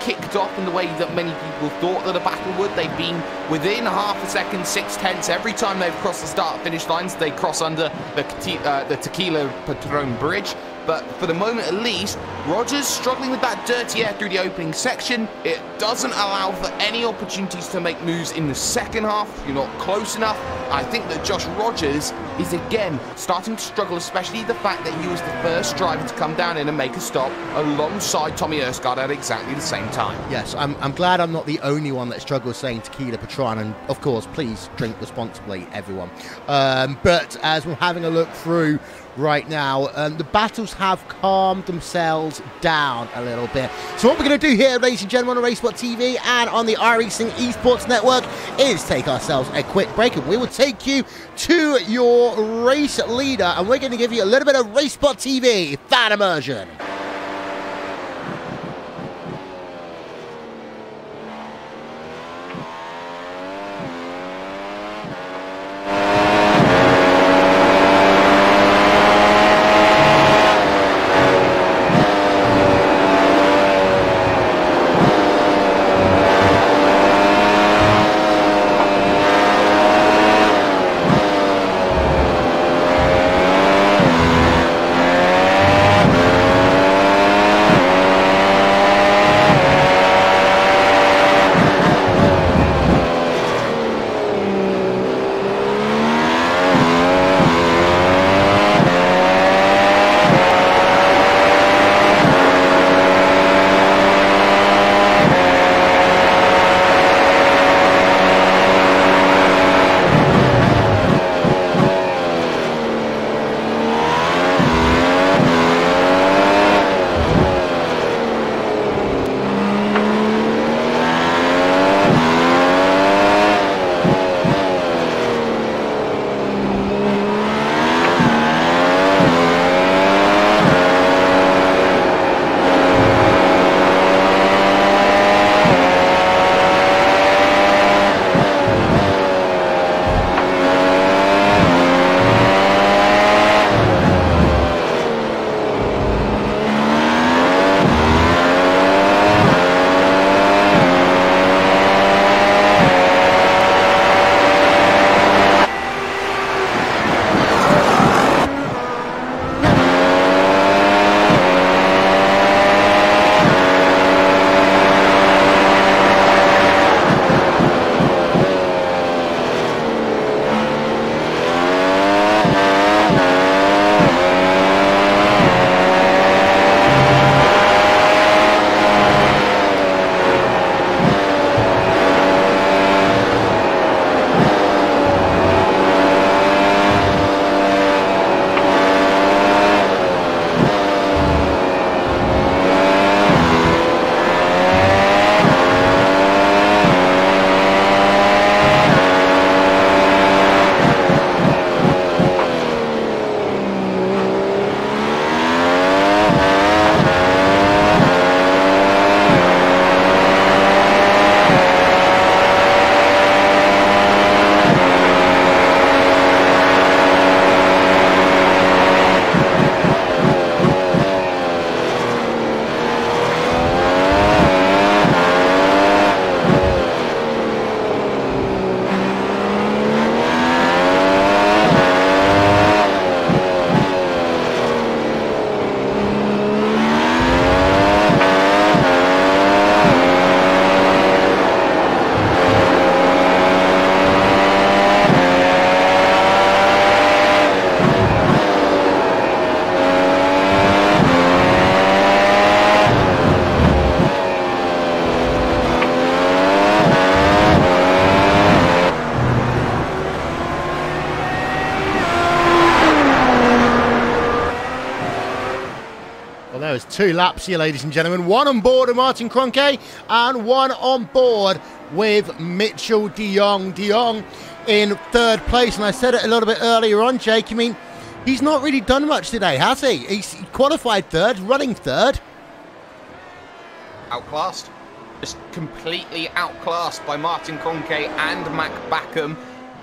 kicked off in the way that many people thought that a battle would. They've been within half a second, 6 tenths. Every time they've crossed the start-finish lines, they cross under the Tequila Patron Bridge. But for the moment at least, Rogers struggling with that dirty air through the opening section. It doesn't allow for any opportunities to make moves in the second half. You're not close enough. I think that Josh Rogers is again starting to struggle, especially the fact that he was the first driver to come down in and make a stop alongside Tommy Erskard at exactly the same time. Yes, I'm glad I'm not the only one that struggles saying Tequila Patron, and of course, please drink responsibly, everyone. But as we're having a look through right now, the battles have calmed themselves down a little bit. So what we're going to do here, ladies and gentlemen, on RaceSpot TV and on the iRacing Esports Network is take ourselves a quick break, and we will take you to your race leader, and we're going to give you a little bit of RaceSpot TV fan immersion. Well, there was 2 laps here, ladies and gentlemen. One on board with Martin Kroenke and one on board with Mitchell de Jong. De Jong in 3rd place, and I said it a little bit earlier on, Jake. I mean, he's not really done much today, has he? He's qualified 3rd, running 3rd. Outclassed. Just completely outclassed by Martin Kroenke and Mac Backham.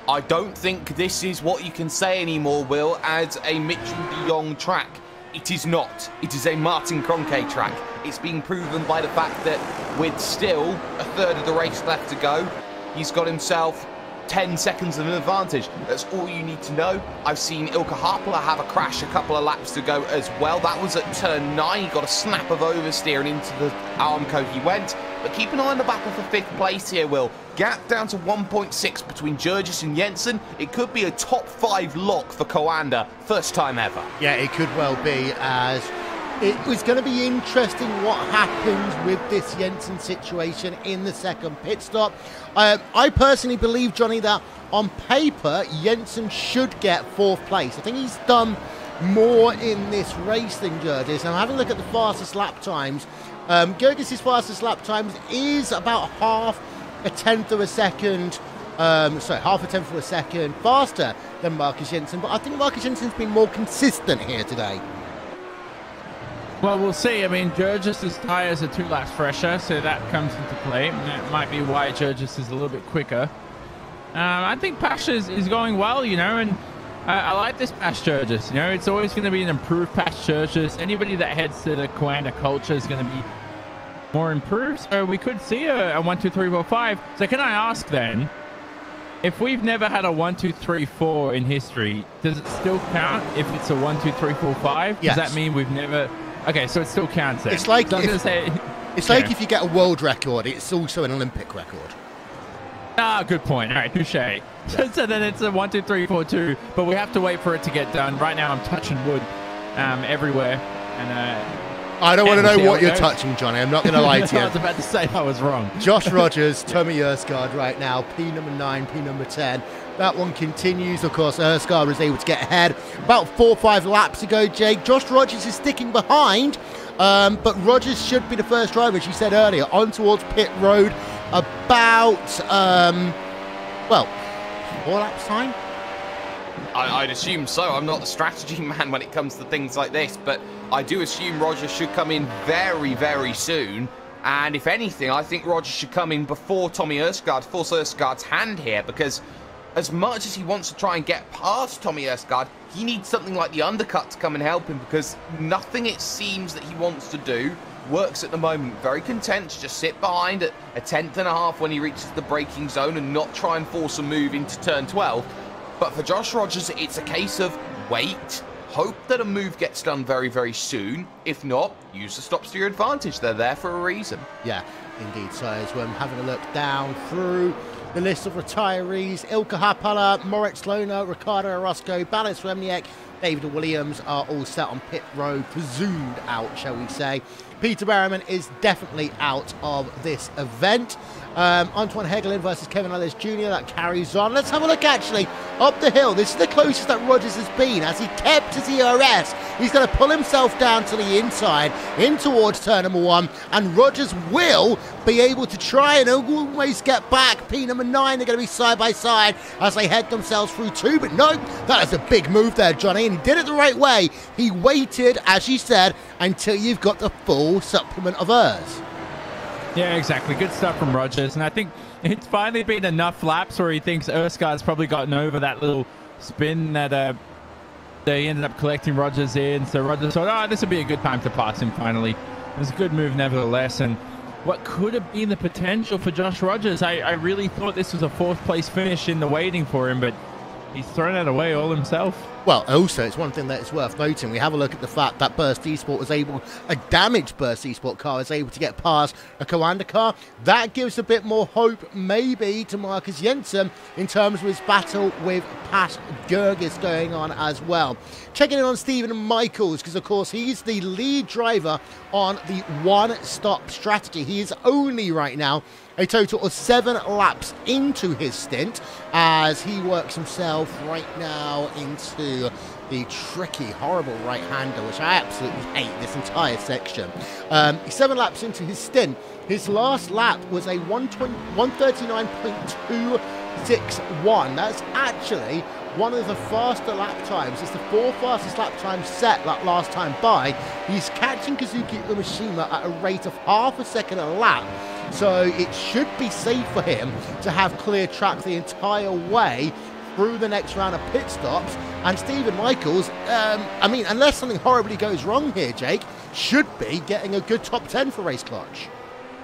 I don't think this is what you can say anymore, Will, as a Mitchell de Jong track. It is not. It is a Martin Kroenke track. It's being proven by the fact that with still a 1/3 of the race left to go, he's got himself 10 seconds of an advantage. That's all you need to know. I've seen Ilka Harpala have a crash a couple of laps to go as well. That was at turn 9. He got a snap of oversteer and into the Armco he went. But keep an eye on the battle for 5th place here, Will. Gap down to 1.6 between Jurgis and Jensen. It could be a top 5 lock for Coanda. First time ever. Yeah, it could well be, as it was going to be interesting what happens with this Jensen situation in the 2nd pit stop. I personally believe, Johnny, that on paper, Jensen should get 4th place. I think he's done more in this race than Jurgis. And having a look at the fastest lap times, Jurgis' fastest lap times is about half a tenth of a second faster than Marcus Jensen. But I think Marcus Jensen's been more consistent here today. Well, we'll see. I mean, Jurgis' tyres are 2 laps fresher, so that comes into play. And that might be why Jurgis is a little bit quicker. I think Pasha is going well, you know, and I like this Pash Jurgis. You know, it's always going to be an improved Pash Jurgis. Anybody that heads to the Coanda culture is going to be more improved. So we could see a 1, 2, 3, 4, 5. So can I ask then, if we've never had a 1, 2, 3, 4 in history, does it still count if it's a 1, 2, 3, 4, 5? Yes. Does that mean we've never... Okay, so it still counts then. It's like, so like if you get a world record, it's also an Olympic record. Ah, good point. All right, touche. So then it's a 1, 2, 3, 4, 2, but we have to wait for it to get done. Right now I'm touching wood everywhere. And I don't want to know what you're touching, Johnny. I'm not going to lie to you. I was about to say I was wrong. Josh Rogers, Tommy Erskard right now, P number 9, P number 10. That one continues. Of course, Erskard was able to get ahead about 4 or 5 laps ago, Jake. Josh Rogers is sticking behind, but Rogers should be the first driver, as you said earlier, on towards pit road about, 4 laps time? I'd assume so. I'm not the strategy man when it comes to things like this, but I do assume Rogers should come in very, very soon. And if anything, I think Rogers should come in before Tommy Erskard, force Erskard's hand here, because as much as he wants to try and get past Tommy Erskard, he needs something like the undercut to come and help him, because nothing it seems that he wants to do works at the moment. Very content to just sit behind at a 1/10 and a half when he reaches the braking zone and not try and force a move into turn 12. But for Josh Rogers, it's a case of wait, hope that a move gets done very, very soon. If not, use the stops to your advantage. They're there for a reason. Yeah, indeed. So as we're having a look down through the list of retirees, Ilka Harpala, Moritz Lohner, Ricardo Orozco, Balis Remniak, David Williams are all set on pit road, presumed out, shall we say. Peter Berriman is definitely out of this event. Antoine Hegelin versus Kevin Ellis Jr. That carries on. Let's have a look actually up the hill. This is the closest that Rogers has been as he kept his ERS. He's going to pull himself down to the inside in towards turn number 1, and Rogers will be able to try and always get back. P number 9, they're going to be side by side as they head themselves through 2, but no, that is a big move there, Johnny, and he did it the right way. He waited, as you said, until you've got the full supplement of ERS. Yeah, exactly. Good stuff from Rogers. And I think it's finally been enough laps where he thinks Erskard's probably gotten over that little spin that they ended up collecting Rogers in. So Rogers thought, oh, this would be a good time to pass him finally. It was a good move nevertheless. And what could have been the potential for Josh Rogers? I really thought this was a 4th place finish in the waiting for him, but he's thrown it away all himself. Well, also, it's one thing that is worth noting. We have a look at the fact that Burst Esport was able, a damaged Burst Esport car was able to get past a Coanda car. That gives a bit more hope, maybe, to Marcus Jensen in terms of his battle with Pat Jurgis going on as well. Checking in on Stephen Michaels, because, of course, he's the lead driver on the one-stop strategy. He is only right now a total of 7 laps into his stint as he works himself right now into the tricky, horrible right-hander, which I absolutely hate this entire section. 7 laps into his stint, his last lap was a 139.261. That's actually one of the faster lap times. It's the 4th fastest lap time set that last time by. He's catching Kazuki Umeshima at a rate of half a second a lap. So it should be safe for him to have clear track the entire way through the next round of pit stops. And Stephen Michaels, I mean, unless something horribly goes wrong here, Jake, should be getting a good top 10 for Race Clutch.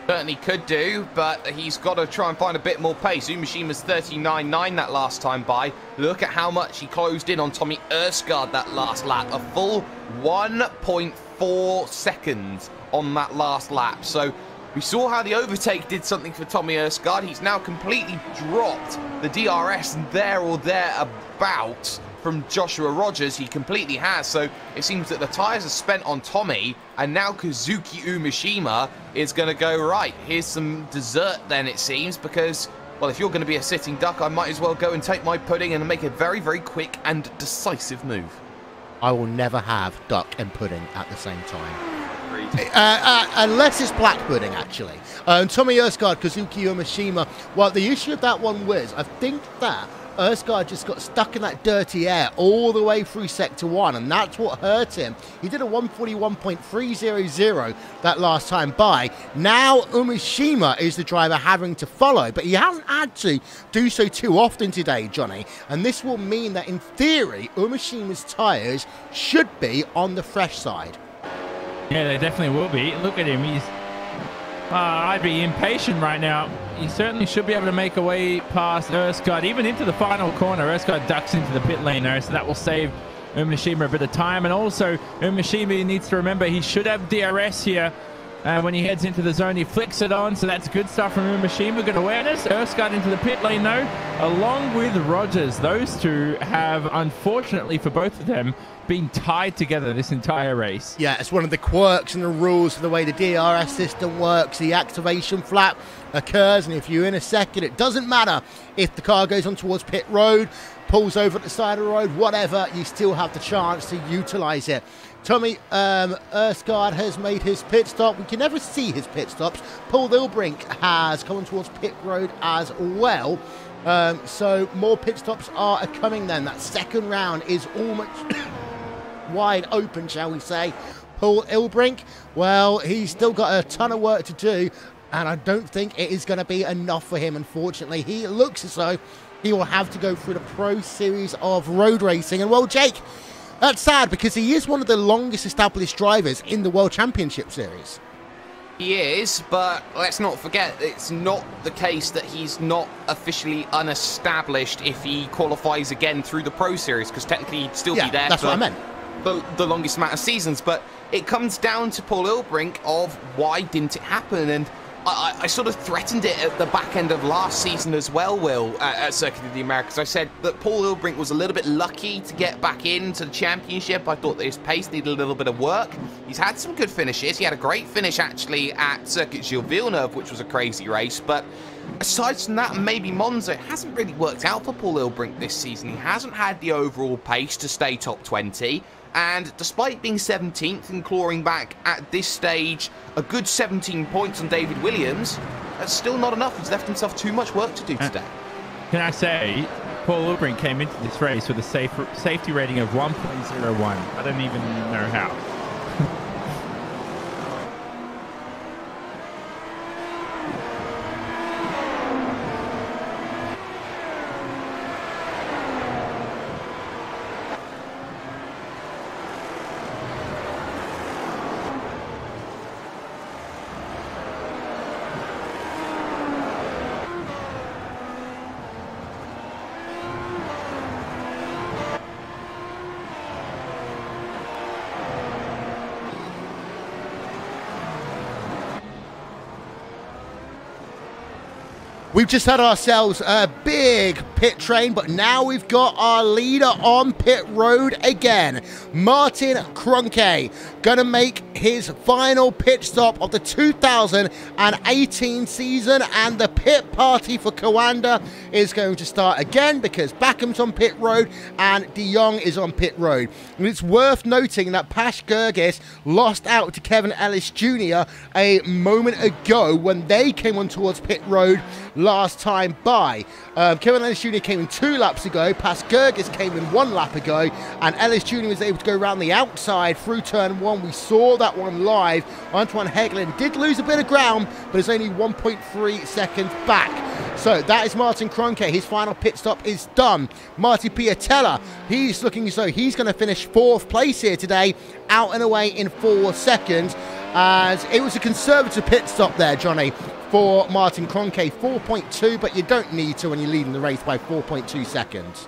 Certainly could do, but he's got to try and find a bit more pace. Umishima's 39.9 that last time by. Look at how much he closed in on Tommy Erskard that last lap. A full 1.4 seconds on that last lap. So we saw how the overtake did something for Tommy Erskard. He's now completely dropped the DRS there or thereabouts from Joshua Rogers. He completely has. So it seems that the tyres are spent on Tommy, and now Kazuki Umeshima is going to go, right, here's some dessert then, it seems, because, well, if you're going to be a sitting duck, I might as well go and take my pudding and make a very, very quick and decisive move. I will never have duck and pudding at the same time. Unless it's black pudding, actually. Tommy Erskard, Kazuki Umeshima. Well, the issue with that one was, I think that Erskard just got stuck in that dirty air all the way through Sector 1, and that's what hurt him. He did a 141.300 that last time by. Now Umeshima is the driver having to follow, but he hasn't had to do so too often today, Johnny. And this will mean that, in theory, Umeshima's tyres should be on the fresh side. Yeah, they definitely will be. Look at him. He's... I'd be impatient right now. He certainly should be able to make a way past Erskard, even into the final corner. Erskard ducks into the pit lane there, so that will save Umeshima a bit of time. And also, Umeshima needs to remember he should have DRS here. When he heads into the zone, he flicks it on, so that's good stuff from Umeshima. Good awareness. Erskard into the pit lane, though, along with Rogers. Those two have, unfortunately for both of them, been tied together this entire race. Yeah, it's one of the quirks and the rules of the way the DRS system works. The activation flap occurs, and if you're in a second, it doesn't matter if the car goes on towards pit road, pulls over at the side of the road, whatever, you still have the chance to utilize it. Tommy Erskard has made his pit stop. We can never see his pit stops. Paul Ilbrink has come towards pit road as well. So more pit stops are coming then. That second round is almost wide open, shall we say. Paul Ilbrink, well, he's still got a ton of work to do, and I don't think it is going to be enough for him, unfortunately. He looks as though he will have to go through the Pro Series of road racing. And, well, Jake, that's sad because he is one of the longest established drivers in the World Championship Series. He is, but let's not forget, it's not the case that he's not officially unestablished if he qualifies again through the Pro Series, because technically he'd still be there. That's what I meant. The longest amount of seasons. But it comes down to Paul Ilbrink of why didn't it happen, and I sort of threatened it at the back end of last season as well, Will, at Circuit of the Americas. I said that Paul Ilbrink was a little bit lucky to get back into the championship. I thought that his pace needed a little bit of work. He's had some good finishes. He had a great finish, actually, at Circuit Gilles Villeneuve, which was a crazy race. But aside from that, maybe Monza, it hasn't really worked out for Paul Ilbrink this season. He hasn't had the overall pace to stay top 20. And despite being 17th and clawing back at this stage a good 17 points on David Williams, that's still not enough. He's left himself too much work to do today. Can I say, Paul Ilbrink came into this race with a safety rating of 1.01. I don't even know how. We've just had ourselves a big pit train, but now we've got our leader on pit road again. Martin Kroenke going to make his final pit stop of the 2018 season, and the pit party for Coanda is going to start again because Backham's on pit road and De Jong is on pit road. And it's worth noting that Pash Gergis lost out to Kevin Ellis Jr. a moment ago when they came on towards pit road last time by. Kevin Ellis Jr. came in 2 laps ago, Pash Gergis came in 1 lap ago, and Ellis Jr. was able to go around the outside through turn 1. We saw that one live. Antoine Heggelin did lose a bit of ground, but is only 1.3 seconds back. So that is Martin Kroenke. His final pit stop is done. Marty Piatella, he's looking as though he's going to finish 4th place here today, out and away in 4 seconds. As it was a conservative pit stop there, Johnny, for Martin Kroenke, 4.2, but you don't need to when you're leading the race by 4.2 seconds.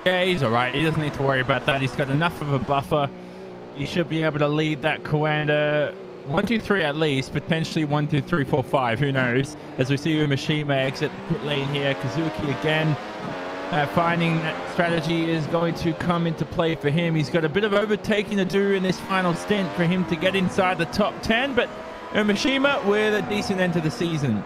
Yeah, he's all right. He doesn't need to worry about that. He's got enough of a buffer. He should be able to lead that Coanda 1, 2, 3 at least, potentially 1, 2, 3, 4, 5. Who knows? As we see Umashima exit the pit lane here, Kazuki again finding that strategy is going to come into play for him. He's got a bit of overtaking to do in this final stint for him to get inside the top 10, but Umashima with a decent end to the season.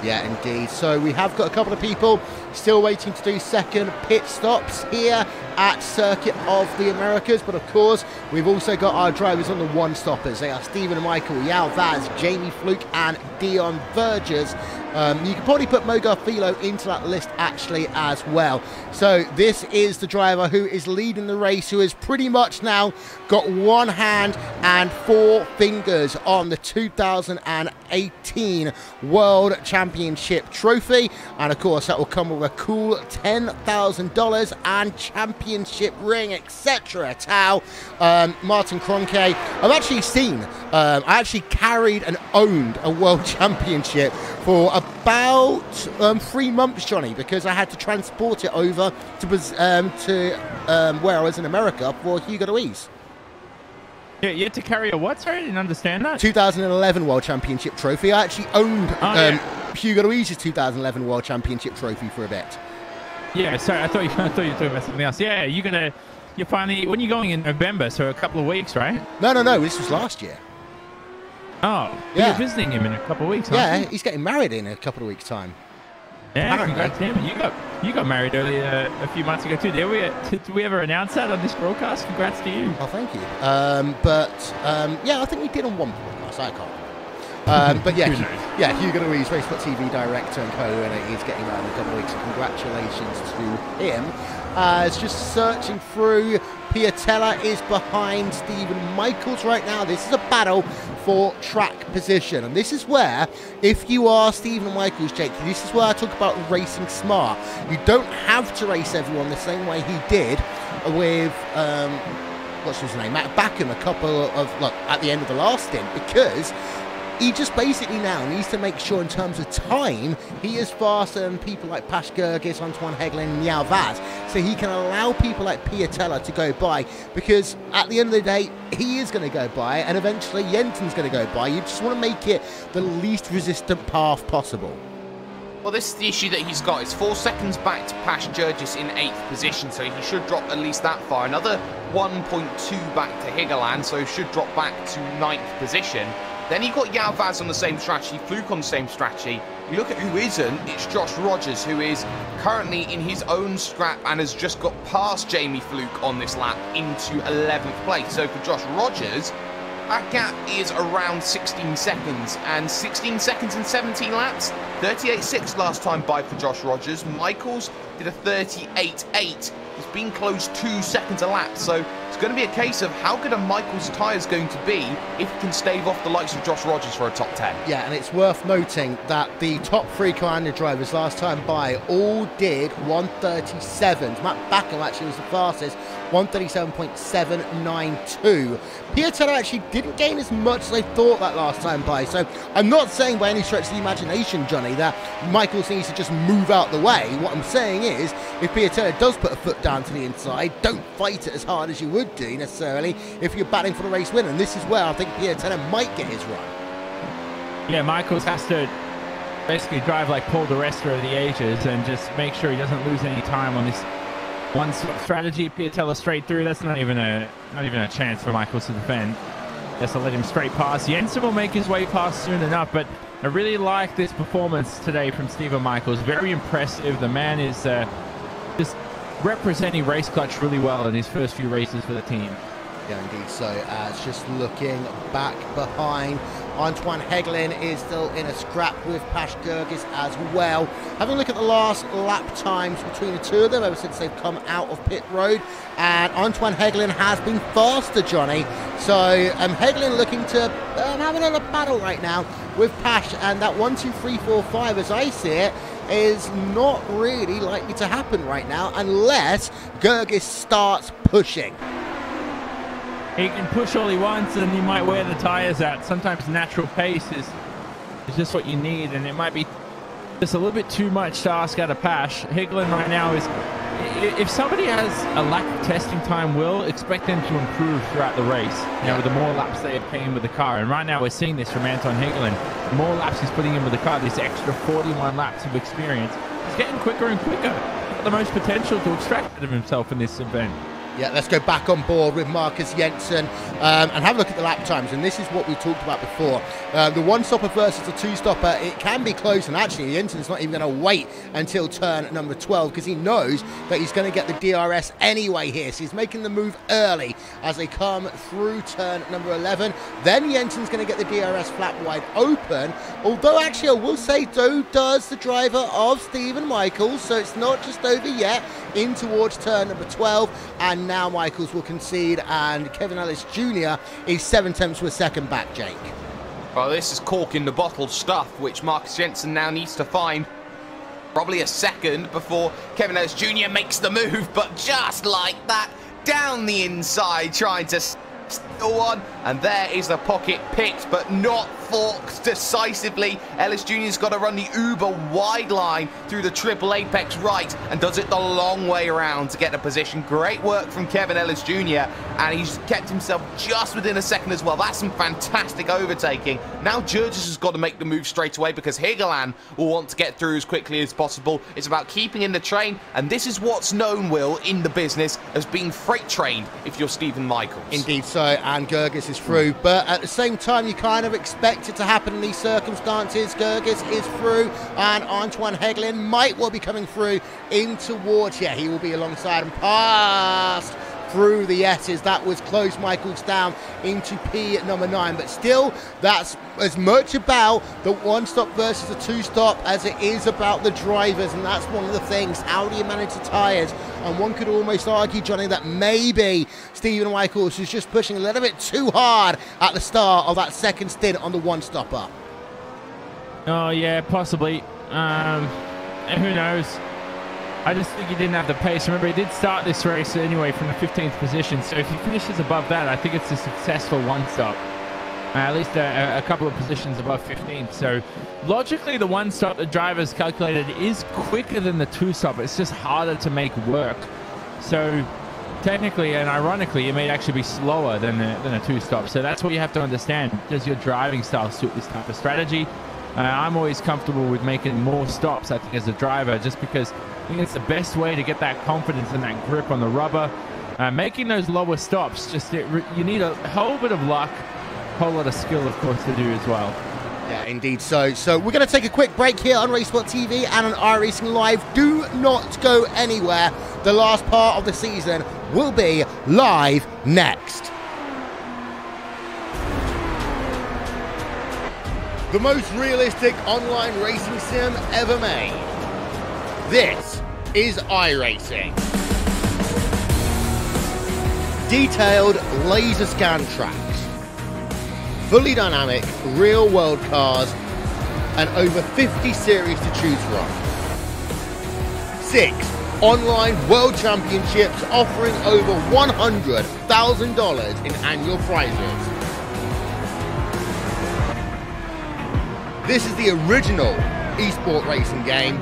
Yeah, indeed. So we have got a couple of people still waiting to do second pit stops here at Circuit of the Americas. But of course, we've also got our drivers on the one-stoppers. They are Stephen Michael, Yao Vaz, Jamie Fluke, and Dion Vergers. You can probably put Mogar Philo into that list actually as well. So this is the driver who is leading the race, who has pretty much now got 1 hand and 4 fingers on the 2018 World Championship trophy. And of course, that will come with a cool $10,000 and championship ring, etc. Tau, Martin Kroenke, I've actually seen, I actually carried and owned a World Championship for about 3 months, Johnny, because I had to transport it over to where I was in America for Hugo Ruiz. Yeah, you had to carry a what? Sorry, I didn't understand that. 2011 World Championship trophy. I actually owned Hugo Ruiz's 2011 World Championship trophy for a bit. Yeah, sorry, I thought you were talking about something else. Yeah, you're finally, when are you going in November? So a couple of weeks, right? No, this was last year. Oh, yeah. You're visiting him in a couple of weeks, yeah, he's getting married in a couple of weeks' time. Yeah, congrats to him. You got married earlier a few months ago too. Did we ever announce that on this broadcast? Congrats to you. Oh, thank you. Yeah, I think we did on one broadcast. I can't remember. But yeah, Hugo Ruiz, RaceSpot TV director and co-owner, is getting married in a couple of weeks. So congratulations to him. It's just searching through. Piatella is behind Stephen Michaels right now. This is a battle for track position. And this is where, if you are Stephen Michaels, Jake, this is where I talk about racing smart. You don't have to race everyone the same way he did with, what's his name, Matt Backham, a couple of, at the end of the last stint, because he just basically now needs to make sure in terms of time he is faster than people like Pash Gergis, Antoine Heggelin, and Yao Vaz, so he can allow people like Piatella to go by, because at the end of the day he is going to go by, and eventually Jensen's going to go by. You just want to make it the least resistant path possible. Well, this is the issue that he's got. It's 4 seconds back to Pash Gergis in 8th position, so he should drop at least that far. Another 1.2 back to Higeland, so he should drop back to 9th position. Then you've got Yao Vaz on the same strategy, Fluke on the same strategy. You look at who isn't, it's Josh Rogers, who is currently in his own scrap and has just got past Jamie Fluke on this lap into 11th place. So for Josh Rogers, that gap is around 16 seconds, and 16 seconds in 17 laps, 38.6 last time by for Josh Rogers. Michaels did a 38.8. He's been close 2 seconds a lap, so it's going to be a case of how good are Michaels' tyres going to be if he can stave off the likes of Josh Rogers for a top 10. Yeah, and it's worth noting that the top 3 Coanda drivers last time by all did 137s. Matt Backham actually was the fastest, 137.792. Piatella actually didn't gain as much as they thought that last time by, so I'm not saying by any stretch of the imagination, Johnny, that Michaels needs to just move out the way. What I'm saying is, if Piatella does put a foot down to the inside, don't fight it as hard as you would do necessarily if you're batting for the race win, and this is where I think Piatella might get his run. Yeah, Michaels has to basically drive like Paul di Resta of the ages and just make sure he doesn't lose any time on this one strategy. Piatella straight through, that's not even a chance for Michaels to defend. Yes, I'll let him straight past. Jensen will make his way past soon enough, but I really like this performance today from Stephen Michaels. Very impressive. The man is just representing Race Clutch really well in his first few races for the team. Yeah, indeed. So it's just looking back behind. Antoine Hegelin is still in a scrap with Pash Gergis as well. Having a look at the last lap times between the two of them ever since they've come out of pit road, and Antoine Hegelin has been faster, Johnny. So Hegelin looking to have another battle right now with Pash, and that 1, 2, 3, 4, 5, as I see it, is not really likely to happen right now unless Gergis starts pushing. He can push all he wants and he might wear the tires out. Sometimes natural pace is just what you need, and it might be just a little bit too much to ask out of Pash. Hegelin right now is, if somebody has a lack of testing time, we'll expect them to improve throughout the race. You know, the more laps they obtain with the car. And right now we're seeing this from Anton Hegelin. The more laps he's putting in with the car, this extra 41 laps of experience, he's getting quicker and quicker. Got the most potential to extract out of himself in this event. Yeah, let's go back on board with Marcus Jensen and have a look at the lap times. And this is what we talked about before. The one-stopper versus the two-stopper, it can be close. And actually, Jensen's not even going to wait until turn number 12 because he knows that he's going to get the DRS anyway here. So he's making the move early as they come through turn number 11. Then Jensen's going to get the DRS flap wide open. Although, actually, I will say, so does the driver of Stephen Michaels. So it's not just over yet. In towards turn number 12, and now Michaels will concede, and Kevin Ellis Jr. is 7/10 to a second back, Jake. Well, this is cork in the bottle stuff, which Marcus Jensen now needs to find probably a second before Kevin Ellis Jr. makes the move, but just like that, down the inside, trying to steal one, and there is the pocket picked, but not forked decisively. Ellis Jr.'s got to run the uber wide line through the triple apex right, and does it the long way around to get a position. Great work from Kevin Ellis Jr., and he's kept himself just within a second as well. That's some fantastic overtaking. Now Gergis has got to make the move straight away because Hegelin will want to get through as quickly as possible. It's about keeping in the train, and this is what's known, Will, in the business as being freight trained if you're Stephen Michaels. Indeed so, and Gergis is through, but at the same time you kind of expect it to happen in these circumstances. Gergis is through, and Antoine Hegelin might well be coming through in towards, yeah, he will be alongside and past through the S's. That was close. Michaels down into P at number 9, but still that's as much about the one stop versus the two stop as it is about the drivers, and that's one of the things. How do you manage the tires? And one could almost argue, Johnny, that maybe Stephen Michaels is just pushing a little bit too hard at the start of that second stint on the one stopper. Oh yeah, possibly. Who knows? I just think he didn't have the pace. Remember, he did start this race anyway from the 15th position, so if he finishes above that, I think it's a successful one-stop. At least a couple of positions above 15th. So logically, the one-stop the driver's calculated is quicker than the two-stop. It's just harder to make work. So technically and ironically, it may actually be slower than a two-stop. So that's what you have to understand. Does your driving style suit this type of strategy? I'm always comfortable with making more stops, I think, as a driver, just because I think it's the best way to get that confidence and that grip on the rubber. Making those lower stops, you need a whole bit of luck, a whole lot of skill, of course, to do as well. Yeah, indeed so. So we're going to take a quick break here on RaceSpot TV and on iRacing Live. Do not go anywhere. The last part of the season will be live next. The most realistic online racing sim ever made. This is iRacing. Detailed laser scan tracks, fully dynamic real world cars, and over 50 series to choose from. 6 online world championships offering over $100,000 in annual prizes. This is the original esport racing game.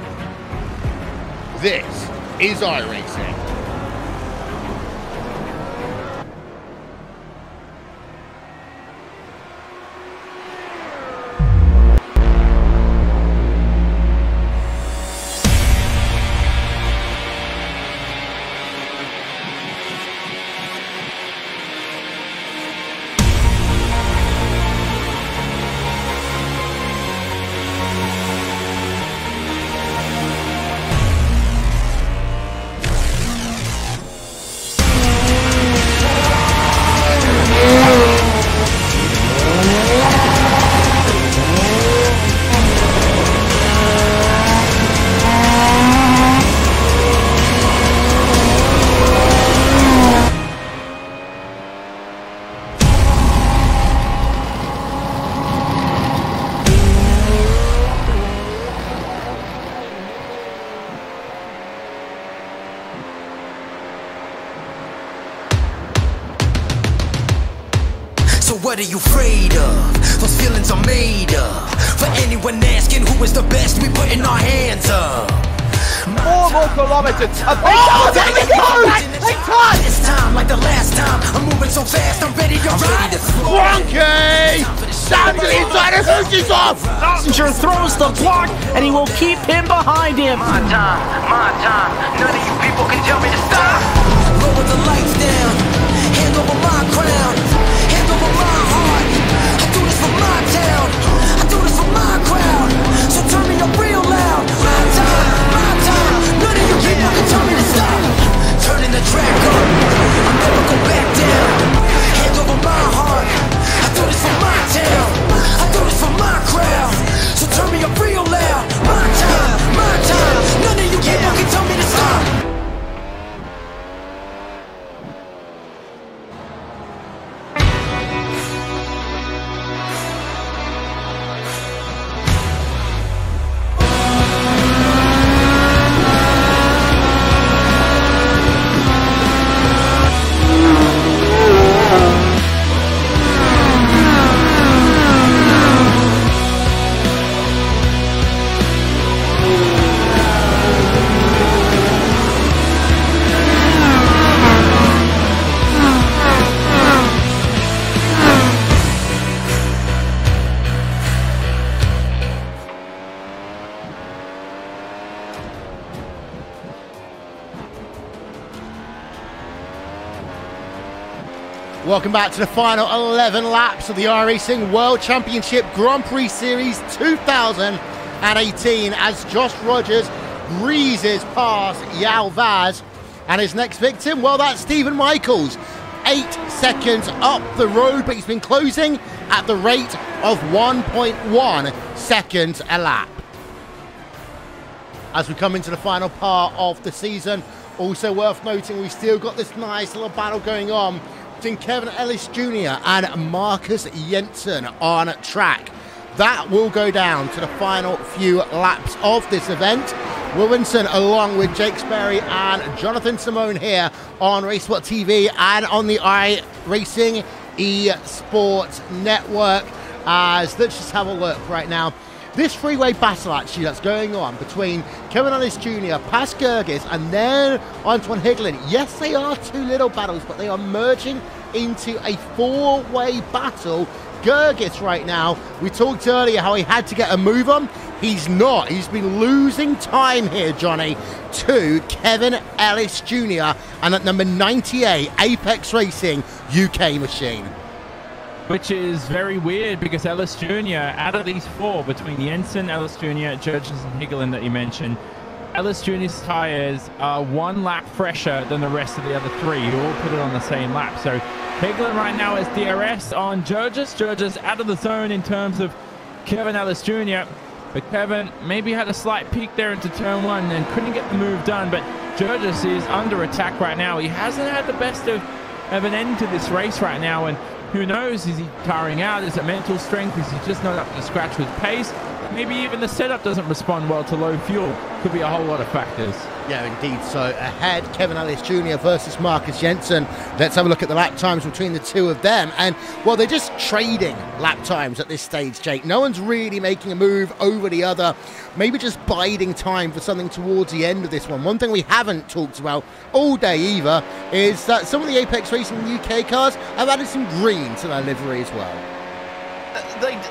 This is iRacing. What are you afraid of? Those feelings are made up. For anyone asking who is the best, we putting our hands up. 4 more kilometers. Oh, there we go! They touch! This time, like the last time, I'm moving so fast, I'm ready to ride. Cronky! Down to the inside of Hoosie's off! Passenger throws the block, and he will keep him behind him. My time, none of you people can tell me to stop. Lower the lights down, hand over my crown, hand over my heart. I do this for my town, I do this for my crowd. So turn me up real loud. My time, none of you people can tell me to stop. Turning the track up, I'll never go back down. Hand over my heart, I do this for my town, I do this for my crowd. So turn me up real loud. My time, none of you people can tell me to stop. Welcome back to the final 11 laps of the iRacing World Championship Grand Prix Series 2018 as Josh Rogers breezes past Yao Vaz. And his next victim, well, that's Stephen Michaels. 8 seconds up the road, but he's been closing at the rate of 1.1 seconds a lap. As we come into the final part of the season, also worth noting, we've still got this nice little battle going on between Kevin Ellis Jr. and Marcus Jensen on track. That will go down to the final few laps of this event. Williamson along with Jake Sperry and Jonathan Simone here on RaceSpot TV and on the iRacing eSports Network. As let's just have a look right now. This three-way battle actually that's going on between Kevin Ellis Jr., Pas Gergis, and then Antoine Higlin. Yes, they are two little battles, but they are merging into a four-way battle. Gergis right now, we talked earlier how he had to get a move on. He's not. He's been losing time here, Johnny, to Kevin Ellis Jr. and at number 98, Apex Racing UK machine. Which is very weird because Ellis Jr., out of these four, between Jensen, Ellis Jr., Jurgens, and Higelin that you mentioned, Ellis Jr.'s tyres are 1 lap fresher than the rest of the other 3 who all put it on the same lap. So Higelin right now is DRS on Jurgens. Jurgens out of the zone in terms of Kevin Ellis Jr. But Kevin maybe had a slight peak there into turn 1 and couldn't get the move done. But Jurgens is under attack right now. He hasn't had the best of an end to this race right now. And who knows, is he tiring out? Is it mental strength? Is he just not up to scratch with pace? Maybe even the setup doesn't respond well to low fuel. Could be a whole lot of factors. Yeah, indeed. So ahead, Kevin Ellis Jr. versus Marcus Jensen. Let's have a look at the lap times between the two of them. And, well, they're just trading lap times at this stage, Jake. No one's really making a move over the other. Maybe just biding time for something towards the end of this one. One thing we haven't talked about all day either is that some of the Apex Racing UK cars have added some green to their livery as well.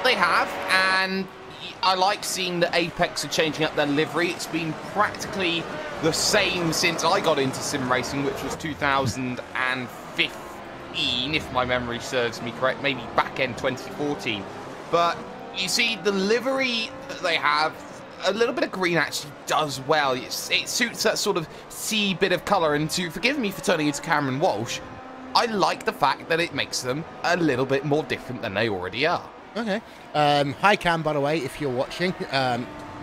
They have, and I like seeing that Apex are changing up their livery. It's been practically the same since I got into sim racing, which was 2015, if my memory serves me correct, maybe back end 2014. But you see, the livery that they have, a little bit of green actually does well. It suits that sort of sea bit of colour, and to forgive me for turning into Cameron Walsh, I like the fact that it makes them a little bit more different than they already are. Okay. Hi, Cam, by the way, if you're watching.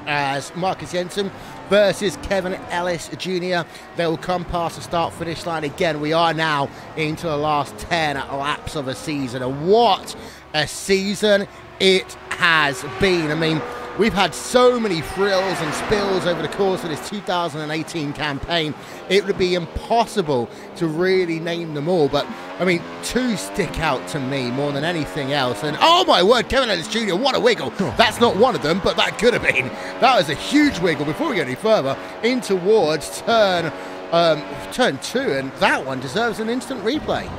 As Marcus Jensen versus Kevin Ellis Jr. They will come past the start-finish line again. We are now into the last 10 laps of a season. And what a season it has been. I mean, We've had so many frills and spills over the course of this 2018 campaign. It would be impossible to really name them all, but I mean, two stick out to me more than anything else. And oh my word, Kevin Ellis Jr., what a wiggle. That's not one of them, but that could have been. That was a huge wiggle. Before we go any further, in towards turn 2, and that one deserves an instant replay.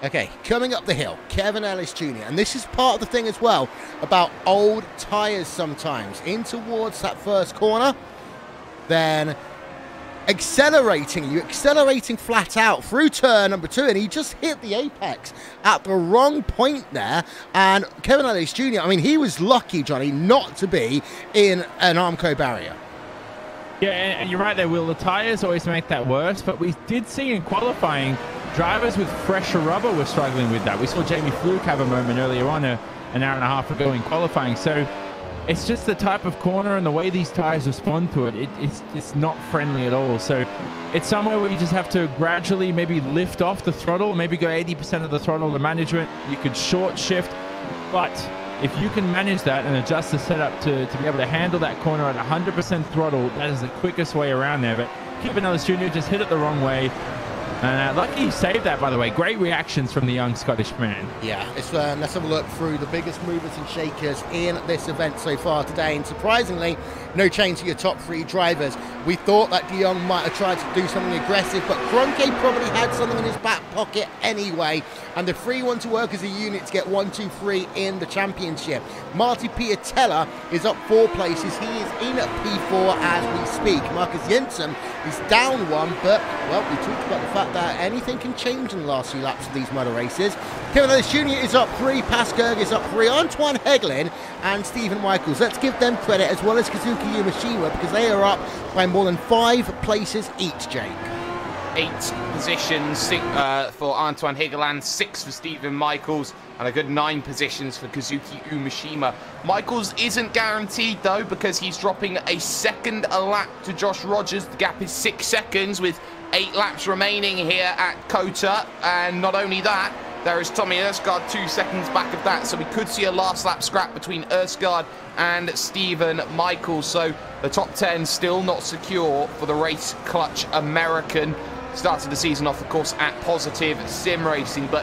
Okay, coming up the hill, Kevin Ellis Jr. And this is part of the thing as well about old tyres sometimes. In towards that first corner, then accelerating flat out through turn number 2, and he just hit the apex at the wrong point there. And Kevin Ellis Jr., I mean, he was lucky, Johnny, not to be in an Armco barrier. Yeah, and you're right there, Will. The tyres always make that worse, but we did see in qualifying, drivers with fresher rubber were struggling with that. We saw Jamie Fluke have a moment earlier on an hour and a half ago in qualifying. So it's just the type of corner and the way these tyres respond to it. It's not friendly at all. So it's somewhere where you just have to gradually maybe lift off the throttle, maybe go 80% of the throttle to management. You could short shift, but if you can manage that and adjust the setup to be able to handle that corner at 100% throttle, that is the quickest way around there. But Kevin Ellis Jr. just hit it the wrong way. And lucky he saved that, by the way. Great reactions from the young Scottish man. Yeah, let's have a look through the biggest movers and shakers in this event so far today. And surprisingly, no change to your top 3 drivers. We thought that De Jong might have tried to do something aggressive, but Kroenke probably had something in his back pocket anyway. And the 3 want to work as a unit to get 1, 2, 3 in the championship. Marty Piatella is up 4 places. He is in at P4 as we speak. Marcus Jensen is down 1, but, well, we talked about the fact that anything can change in the last few laps of these motor races. Kevin Ellis Jr. is up 3, Paskerg is up 3, Antoine Hegelin and Stephen Michaels. Let's give them credit, as well as Kazuki Yamashima, because they are up by more than 5 places each, Jake. 8 positions for Antoine Hegeland, 6 for Stephen Michaels, and a good 9 positions for Kazuki Umeshima. Michaels isn't guaranteed, though, because he's dropping a second a lap to Josh Rogers. The gap is 6 seconds with 8 laps remaining here at COTA. And not only that, there is Tommy Erskard 2 seconds back of that. So we could see a last lap scrap between Erskard and Stephen Michaels. So the top 10 still not secure for the Race Clutch American. Started the season off, of course, at Positive Sim Racing, but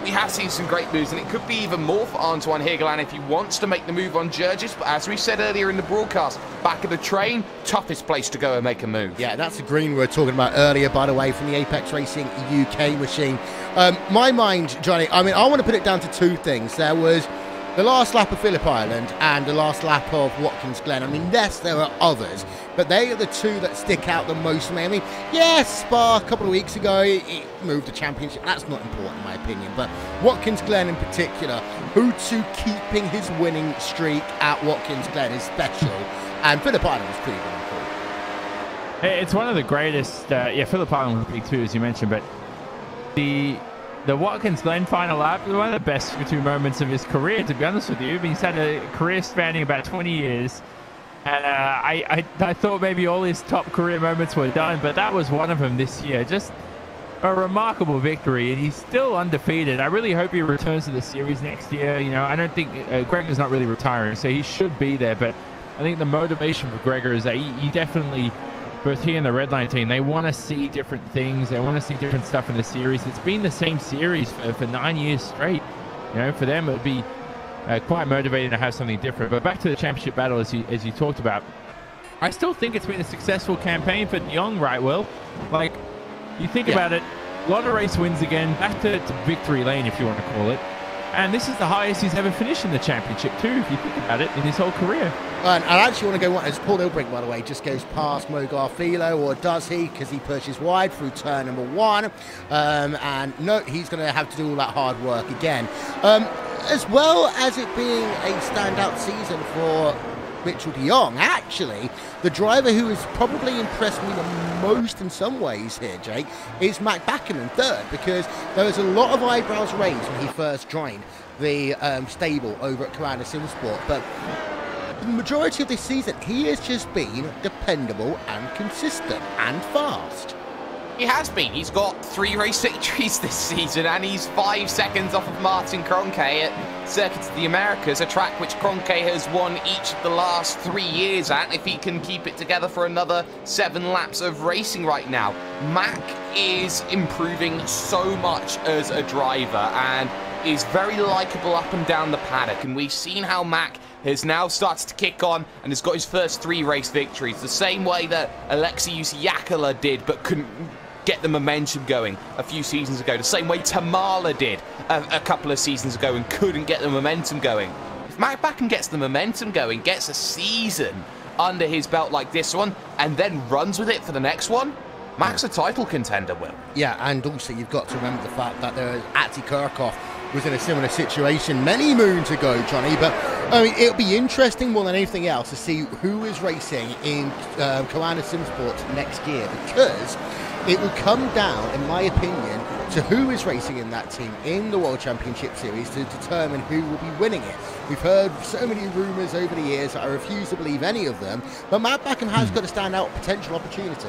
we have seen some great moves, and it could be even more for Antoine Hegeland if he wants to make the move on Jurgis. But as we said earlier in the broadcast, back of the train, toughest place to go and make a move. Yeah, that's the green we were talking about earlier, by the way, from the Apex Racing UK machine. My mind, Johnny, I mean, I want to put it down to 2 things. There was the last lap of Phillip Island and the last lap of Watkins Glen. I mean, yes, there are others, but they are the 2 that stick out the most to me. I mean, yes, Spa a couple of weeks ago, it moved the championship. That's not important in my opinion, but Watkins Glen in particular, Hutu keeping his winning streak at Watkins Glen is special, and Phillip Island was pretty damn cool. It's one of the greatest, yeah, Phillip Island was big too, as you mentioned, but the Watkins Glen final lap was one of the best 2 moments of his career, to be honest with you. He's had a career spanning about 20 years. And I thought maybe all his top career moments were done, but that was one of them this year. Just a remarkable victory, and he's still undefeated. I really hope he returns to the series next year. You know, I don't think Gregor's not really retiring, so he should be there. But I think the motivation for Gregor is that he definitely, both he and the Redline team, they want to see different things. They want to see different stuff in the series. It's been the same series for 9 years straight. You know, for them, it would be quite motivating to have something different. But back to the championship battle, as you talked about, I still think it's been a successful campaign for De Jong, right, Will? Like, you think about it, a lot of race wins again, back to victory lane, if you want to call it. And this is the highest he's ever finished in the championship, too, if you think about it, in his whole career. And I actually want to go, as Paul Ilbrink, by the way, just goes past Mo Garfilo, or does he? Because he pushes wide through turn number 1. And no, he's going to have to do all that hard work again. As well as it being a standout season for Mitchell De Jong, actually, the driver who has probably impressed me the most in some ways here, Jake, is Mac Backham in 3rd, because there was a lot of eyebrows raised when he first joined the stable over at Commander Simsport, but the majority of this season, he has just been dependable and consistent and fast. He has been. He's got 3 race victories this season, and he's 5 seconds off of Martin Kroenke at Circuit of the Americas, a track which Kroenke has won each of the last 3 years at, if he can keep it together for another 7 laps of racing right now. Mac is improving so much as a driver and is very likeable up and down the paddock, and we've seen how Mac has now started to kick on and has got his first 3 race victories, the same way that Alexius Yakala did but couldn't get the momentum going a few seasons ago, the same way Tamala did a couple of seasons ago and couldn't get the momentum going. If Mac Backham gets the momentum going, gets a season under his belt like this one, and then runs with it for the next one, Mac's a title contender, Will. Yeah, and also you've got to remember the fact that Ati Kirchhoff was in a similar situation many moons ago, Johnny, but I mean, it'll be interesting more than anything else to see who is racing in COTA Simsports next year, because it will come down, in my opinion, to who is racing in that team in the World Championship Series to determine who will be winning it. We've heard so many rumours over the years that I refuse to believe any of them, but Matt Backham has got a standout potential opportunity.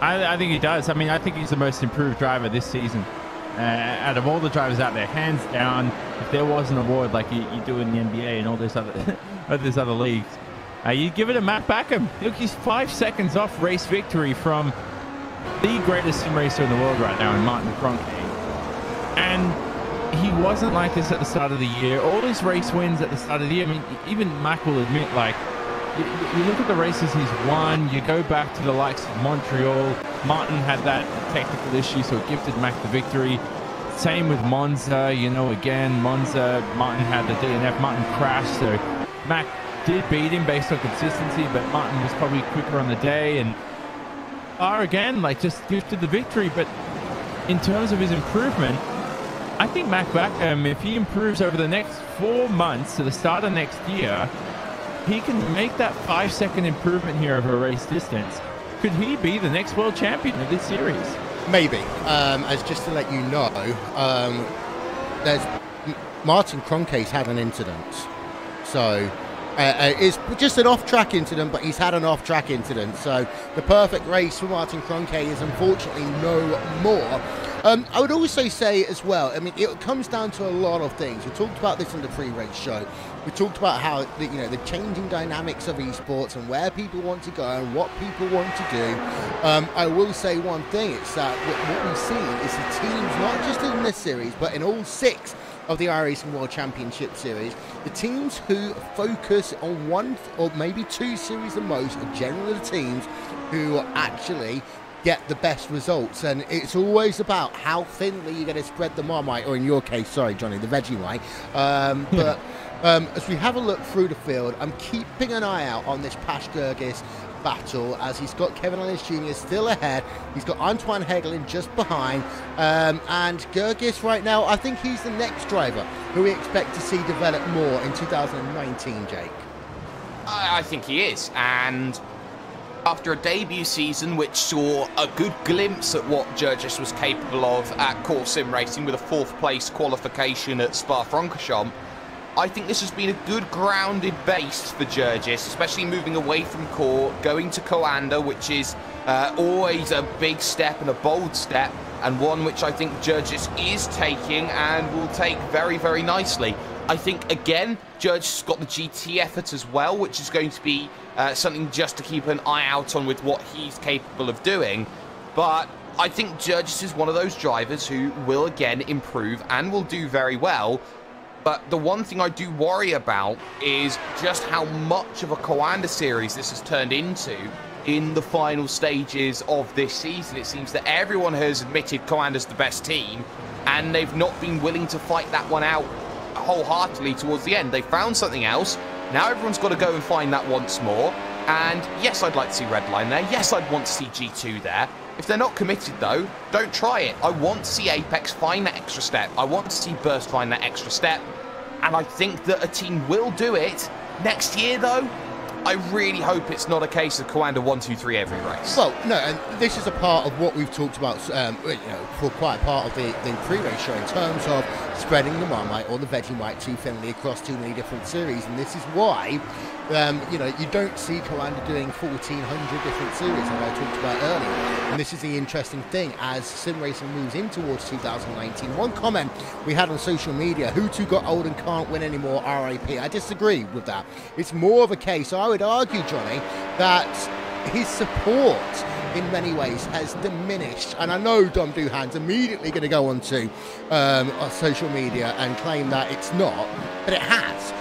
I think he does. I mean, I think he's the most improved driver this season. Out of all the drivers out there, hands down, if there was an award like you do in the NBA and all this other leagues, you give it to Matt Backham. Look, he's 5 seconds off race victory from the greatest sim racer in the world right now in Martin Kroenke. And he wasn't like this at the start of the year. All his race wins at the start of the year, I mean, even Mac will admit, like, you look at the races he's won, you go back to the likes of Montreal, Martin had that technical issue, so it gifted Mac the victory. Same with Monza, you know, again, Monza, Martin had the DNF, Martin crashed, so Mac did beat him based on consistency, but Martin was probably quicker on the day, and again, like, just gifted the victory. But in terms of his improvement, I think Mac Backham, if he improves over the next 4 months to the start of next year, he can make that 5-second improvement here over a race distance. Could he be the next world champion of this series? Maybe. As just to let you know, there's Martin Kroenke's had an incident. So it's just an off-track incident, but he's had an off-track incident. So the perfect race for Martin Kroenke is unfortunately no more. I would also say as well, I mean, it comes down to a lot of things. We talked about this in the pre-race show. We talked about how the changing dynamics of esports and where people want to go and what people want to do. I will say one thing, it's that what we've seen is the teams, not just in this series, but in all 6 of the iRacing World Championship Series, the teams who focus on 1 or maybe 2 series the most are generally the teams who actually get the best results, and it's always about how thinly you're going to spread the Marmite, or in your case, sorry Johnny, the Vegemite. But as we have a look through the field, I'm keeping an eye out on this Pash Gergis battle, as he's got Kevin Ellis Jr. still ahead, he's got Antoine Hegelin just behind, and Gergis right now, I think he's the next driver who we expect to see develop more in 2019, Jake. I think he is, and after a debut season which saw a good glimpse at what Gergis was capable of at Core Sim Racing with a 4th place qualification at Spa-Francorchamps, I think this has been a good grounded base for Gergis, especially moving away from Core, going to Coanda, which is always a big step and a bold step, and one which I think Gergis is taking and will take very, very nicely. I think, again, Gergis has got the GT effort as well, which is going to be something just to keep an eye out on with what he's capable of doing. But I think Gergis is one of those drivers who will, again, improve and will do very well. But the one thing I do worry about is just how much of a Coanda series this has turned into in the final stages of this season. It seems that everyone has admitted Coanda's the best team, and they've not been willing to fight that one out wholeheartedly towards the end. They found something else. Now everyone's got to go and find that once more. And yes, I'd like to see Redline there. Yes, I'd want to see G2 there. If they're not committed, though, don't try it. I want to see Apex find that extra step. I want to see Burst find that extra step. And I think that a team will do it. Next year, though, I really hope it's not a case of Coanda 1, 2, 3 every race. Well, no, and this is a part of what we've talked about for quite a part of the pre-race show in terms of spreading the Marmite or the Vegemite too thinly across too many different series. And this is why You know, you don't see Coanda doing 1,400 different series, like I talked about earlier. And this is the interesting thing as sim racing moves in towards 2019. One comment we had on social media, Hutu got old and can't win anymore, RIP. I disagree with that. It's more of a case, I would argue, Johnny, that his support in many ways has diminished, and I know Dom Duhan's immediately going to go onto social media and claim that it's not, but it has.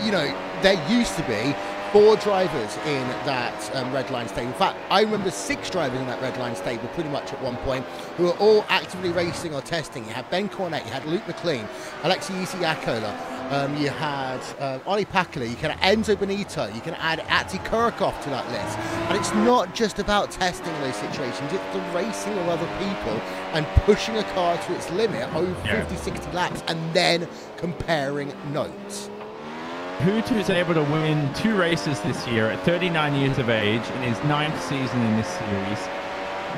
You know, there used to be 4 drivers in that red line stable. In fact, I remember 6 drivers in that red line stable pretty much at one point who were all actively racing or testing. You had Ben Cornette, you had Luke McLean, Alexei Isiakola, you had Ollie Pakula, you can add Enzo Benito, you can add Atsi Kurakov to that list. And it's not just about testing in those situations, it's the racing with other people and pushing a car to its limit over 50, 60 laps and then comparing notes. Hutu is able to win 2 races this year at 39 years of age in his 9th season in this series.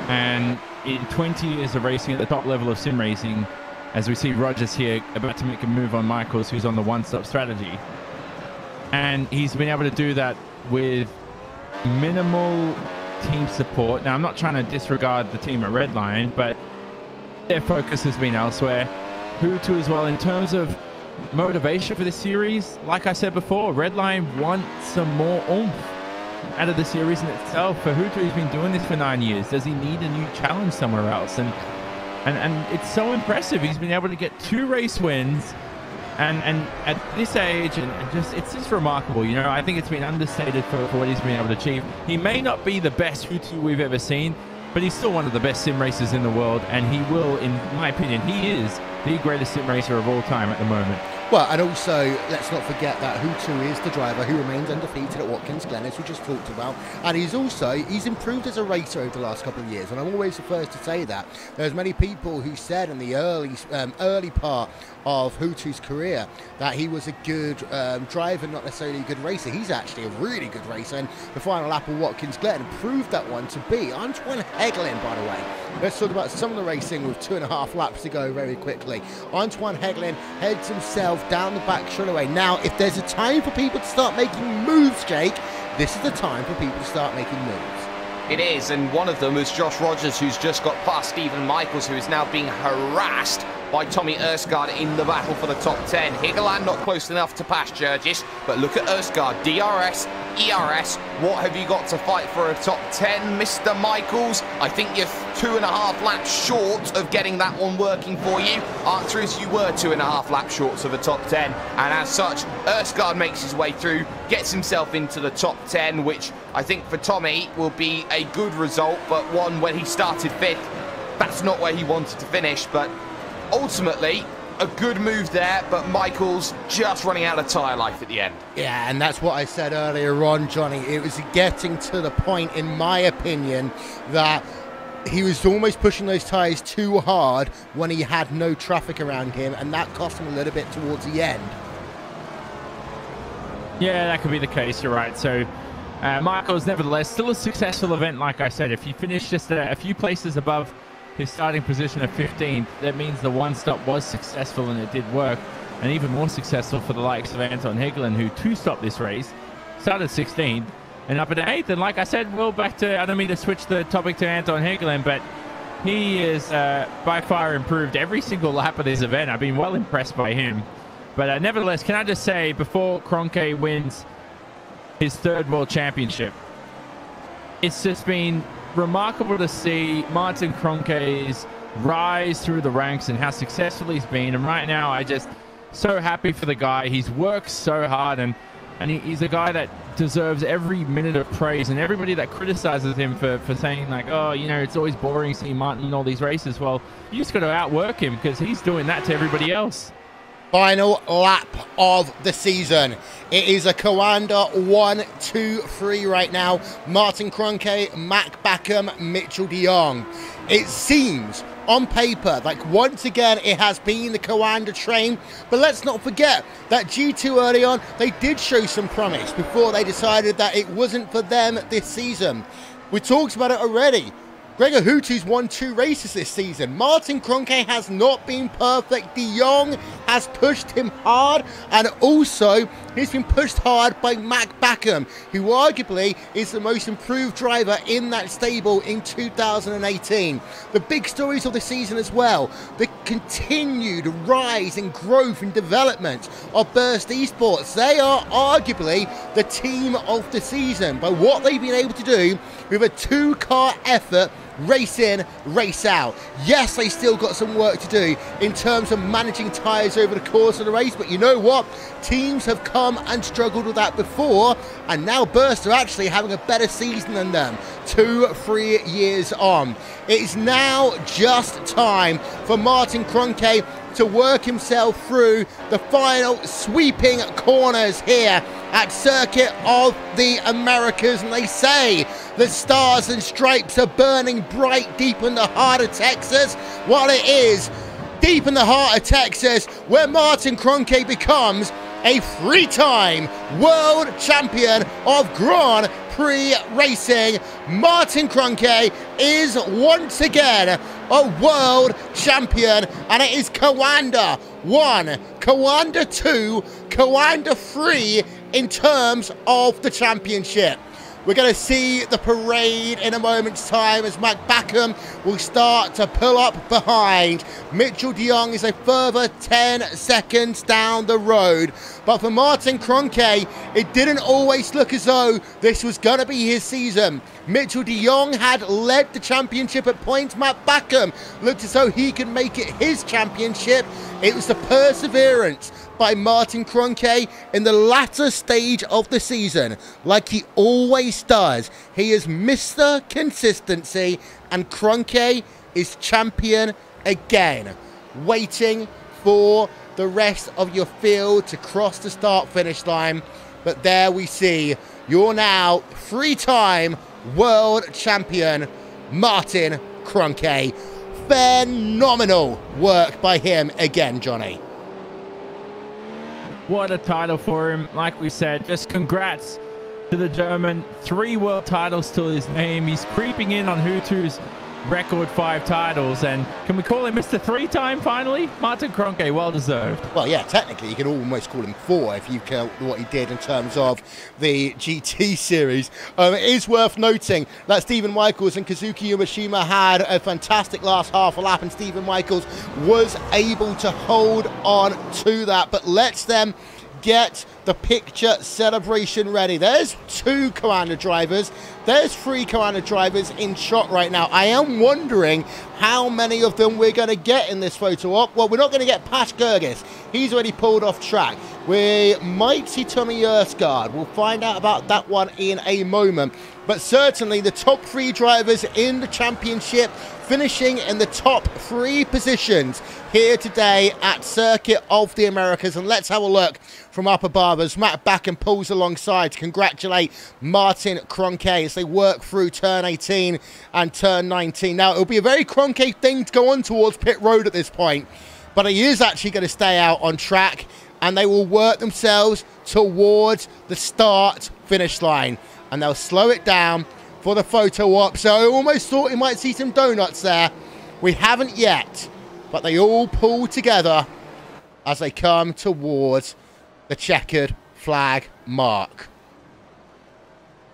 And in 20 years of racing at the top level of sim racing, as we see Rogers here about to make a move on Michaels, who's on the one-stop strategy. And he's been able to do that with minimal team support. Now, I'm not trying to disregard the team at Redline, but their focus has been elsewhere. Hutu as well, in terms of motivation for this series, like I said before, Redline wants some more oomph out of the series in itself. For Hutu, he's been doing this for 9 years. Does he need a new challenge somewhere else? And it's so impressive. He's been able to get 2 race wins, and at this age, and just it's just remarkable. You know, I think it's been understated for what he's been able to achieve. He may not be the best Hutu we've ever seen, but he's still one of the best sim racers in the world, and he will, in my opinion, he is the greatest sim racer of all time at the moment. Well, and also, let's not forget that Hutu is the driver who remains undefeated at Watkins Glen, as we just talked about. And he's improved as a racer over the last couple of years. And I'm always the first to say that. There's many people who said in the early part of Hutu's career that he was a good driver, not necessarily a good racer. He's actually a really good racer. And the final lap of Watkins Glen proved that one to be. Antoine Hegelin, by the way. Let's talk about some of the racing with 2.5 laps to go very quickly. Antoine Hegelin heads himself down the back straightaway. Now, if there's a time for people to start making moves, Jake, this is the time for people to start making moves. It is, and one of them is Josh Rogers, who's just got past Stephen Michaels, who is now being harassed by Tommy Erskard in the battle for the top 10. Higeland not close enough to pass Jurgis, but look at Erskard, DRS, ERS, what have you got to fight for a top 10, Mr. Michaels? I think you're 2.5 laps short of getting that one working for you. Answer is you were 2.5 laps short of a top 10, and as such, Erskard makes his way through, gets himself into the top 10, which I think for Tommy will be a good result, but one when he started 5th, that's not where he wanted to finish, but ultimately, a good move there, but Michaels just running out of tyre life at the end. Yeah, and that's what I said earlier on, Johnny. It was getting to the point, in my opinion, that he was almost pushing those tyres too hard when he had no traffic around him, and that cost him a little bit towards the end. Yeah, that could be the case, you're right. So, Michaels, nevertheless, still a successful event, like I said. If you finish just a few places above his starting position of 15th, that means the one-stop was successful and it did work, and even more successful for the likes of Anton Hegelin, who two-stopped this race, started 16th and up at 8th. And like I said, well, back to, I don't mean to switch the topic to Anton Hegelin, but he is by far improved every single lap of this event. I've been well impressed by him. But nevertheless, can I just say, before Kroenke wins his 3rd World Championship, it's just been remarkable to see Martin Kroenke's rise through the ranks and how successful he's been. And right now, I just so happy for the guy. He's worked so hard, and he's a guy that deserves every minute of praise. And everybody that criticizes him for saying, like, oh, you know, it's always boring seeing Martin in all these races. Well, you just got to outwork him, because he's doing that to everybody else. Final lap of the season. It is a Coanda 1, 2, 3 right now. Martin Kroenke, Mac Backham, Mitchell de Jong. It seems on paper like once again it has been the Coanda train, but let's not forget that G2 early on, they did show some promise before they decided that it wasn't for them this season. We talked about it already. Gregor Hutu's won 2 races this season. Martin Kroenke has not been perfect. De Jong has pushed him hard, and also he's been pushed hard by Mac Backham, who arguably is the most improved driver in that stable in 2018. The big stories of the season as well, the continued rise and growth and development of Burst Esports. They are arguably the team of the season by what they've been able to do with a two-car effort, race in, race out. Yes, they still got some work to do in terms of managing tyres over the course of the race, but you know what? Teams have come and struggled with that before, and now Burst are actually having a better season than them 2-3 years on. It is now just time for Martin Kroenke to work himself through the final sweeping corners here at Circuit of the Americas, and they say the stars and stripes are burning bright deep in the heart of Texas. Well, it is deep in the heart of Texas where Martin Kroenke becomes a three-time world champion of Grand Prix racing. Martin Kroenke is once again a world champion, and it is Coanda 1, Coanda 2, Coanda 3 in terms of the championship. We're going to see the parade in a moment's time as Mac Backham will start to pull up behind. Mitchell de Jong is a further 10 seconds down the road. But for Martin Kroenke, it didn't always look as though this was going to be his season. Mitchell de Jong had led the championship at points. Mac Backham looked as though he could make it his championship. It was the perseverance by Martin Kroenke in the latter stage of the season, like he always does. He is Mr. Consistency, and Kroenke is champion again. Waiting for the rest of your field to cross the start-finish line. But there we see your now three-time world champion, Martin Kroenke. Phenomenal work by him again, Johnny. What a title for him. Like we said, just congrats to the German. 3 world titles to his name. He's creeping in on Hutu's record 5 titles. And can we call him Mr. 3-time finally? Martin Kroenke, well deserved. Well, yeah, technically you can almost call him 4 if you count what he did in terms of the GT series. It is worth noting that Stephen Michaels and Kazuki Yamashima had a fantastic last half a lap, and Stephen Michaels was able to hold on to that. But let's then get the picture celebration ready. There's 2 Coanda drivers. There's 3 Coanda drivers in shot right now. I am wondering how many of them we're going to get in this photo op. Well, we're not going to get Pash Gergis. He's already pulled off track. We might see Tommy Ersgaard. We'll find out about that one in a moment. But certainly the top 3 drivers in the championship finishing in the top 3 positions here today at Circuit of the Americas. And let's have a look from up above as Matt Backham pulls alongside to congratulate Martin Kroenke as they work through turn 18 and turn 19. Now, it'll be a very Kroenke thing to go on towards pit road at this point, but he is actually going to stay out on track, and they will work themselves towards the start finish line, and they'll slow it down for the photo op. So I almost thought we might see some donuts there. We haven't yet, but they all pull together as they come towards the checkered flag mark.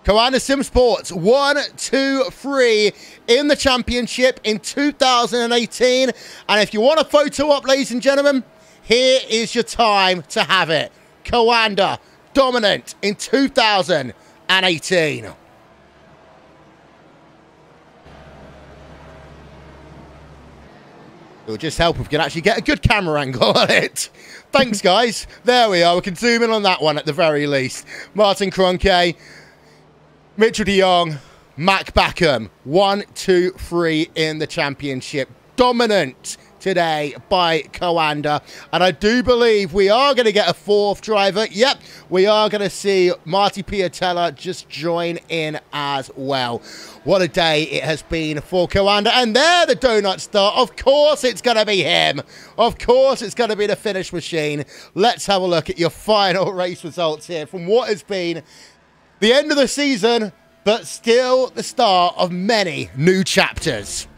Coanda Sim Sports 1, 2, 3 in the championship in 2018. And if you want a photo op, ladies and gentlemen, here is your time to have it. Coanda dominant in 2018. It'll just help if we can actually get a good camera angle on it. Thanks, guys. There we are. We can zoom in on that one at the very least. Martin Kroenke, Mitchell de Jong, Mac Backham. 1, 2, 3 in the championship. Dominant today by Coanda. And I do believe we are going to get a 4th driver. Yep, we are going to see Marty Piatella just join in as well. What a day it has been for Coanda. And there the donut star. Of course it's going to be him. Of course it's going to be the finish machine. Let's have a look at your final race results here from what has been the end of the season, but still the start of many new chapters.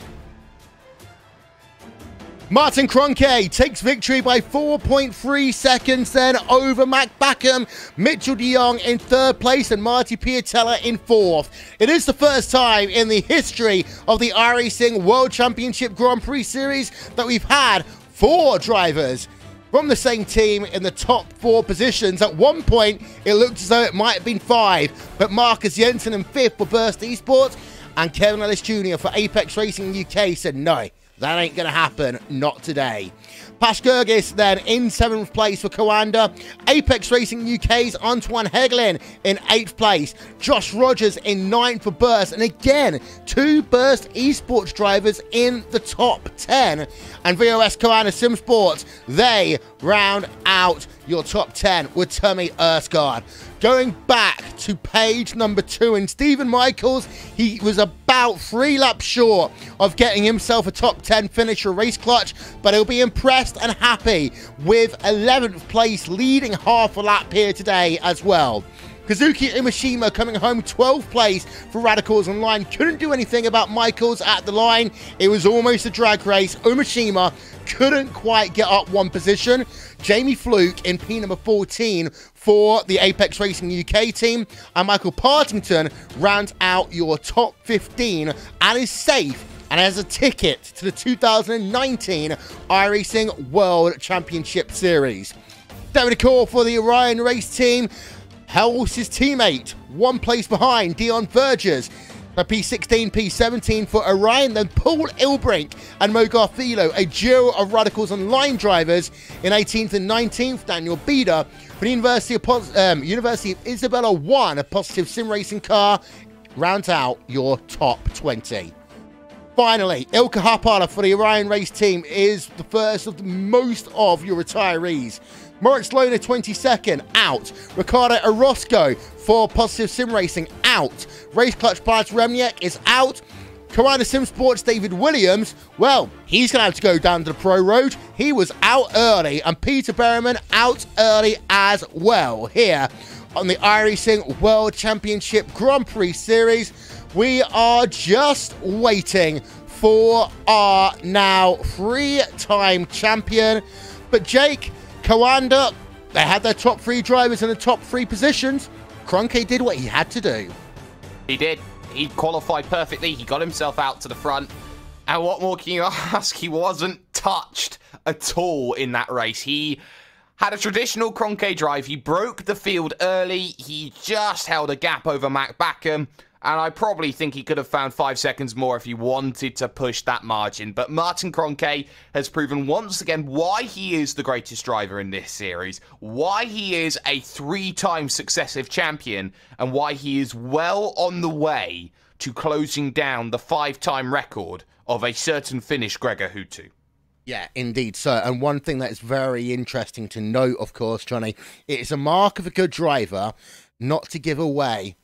Martin Kroenke takes victory by 4.3 seconds then over Mac Backham, Mitchell de Jong in third place and Marty Piatella in fourth. It is the first time in the history of the iRacing World Championship Grand Prix Series that we've had 4 drivers from the same team in the top 4 positions. At one point, it looked as though it might have been 5, but Marcus Jensen in 5th for Burst Esports and Kevin Ellis Jr. for Apex Racing UK said no. That ain't going to happen, not today. Pash Gergis then in 7th place for Coanda. Apex Racing UK's Antoine Hegelin in 8th place. Josh Rogers in 9th for Burst. And again, 2 Burst Esports drivers in the top 10. And VOS Coanda Sim Sports, they round out your top 10 with Tommy Erskard. Going back to page number 2, and Stephen Michaels, he was about 3 laps short of getting himself a top 10 finish for Race Clutch, but he'll be impressed and happy with 11th place, leading half a lap here today as well. Kazuki Umeshima coming home 12th place for Radicals Online. Couldn't do anything about Michaels at the line. It was almost a drag race. Umeshima couldn't quite get up 1 position. Jamie Fluke in P number 14 for the Apex Racing UK team. And Michael Partington rounds out your top 15 and is safe and has a ticket to the 2019 iRacing World Championship Series. David Core for the Orion Race team. Hel's his teammate, 1 place behind, Dion Vergers. P16, P17 for Orion, then Paul Ilbrink and Mo Garfilo, a duo of Radicals Online drivers in 18th and 19th. Daniel Beda for the University of Isabella 1, a positive sim racing car, rounds out your top 20. Finally, Ilka Hapala for the Orion Race team is the first of the most of your retirees. Moritz Lohner, 22nd, out. Ricardo Orozco for Positive Sim Racing, out. Race Clutch Pilots Remniak is out. Coanda Sim Sports David Williams, well, he's going to have to go down to the pro road. He was out early. And Peter Berriman out early as well. Here on the iRacing World Championship Grand Prix Series, we are just waiting for our now 3-time champion. But Jake, Coanda, they had their top 3 drivers in the top 3 positions. Kroenke did what he had to do. He did. He qualified perfectly. He got himself out to the front. And what more can you ask? He wasn't touched at all in that race. He had a traditional Kroenke drive. He broke the field early. He just held a gap over Mac Backham. And I probably think he could have found 5 seconds more if he wanted to push that margin. But Martin Kroenke has proven once again why he is the greatest driver in this series, why he is a 3-time successive champion, and why he is well on the way to closing down the 5-time record of a certain Finnish Gregor Hutu. Yeah, indeed, sir. And one thing that is very interesting to note, of course, Johnny, it is a mark of a good driver not to give away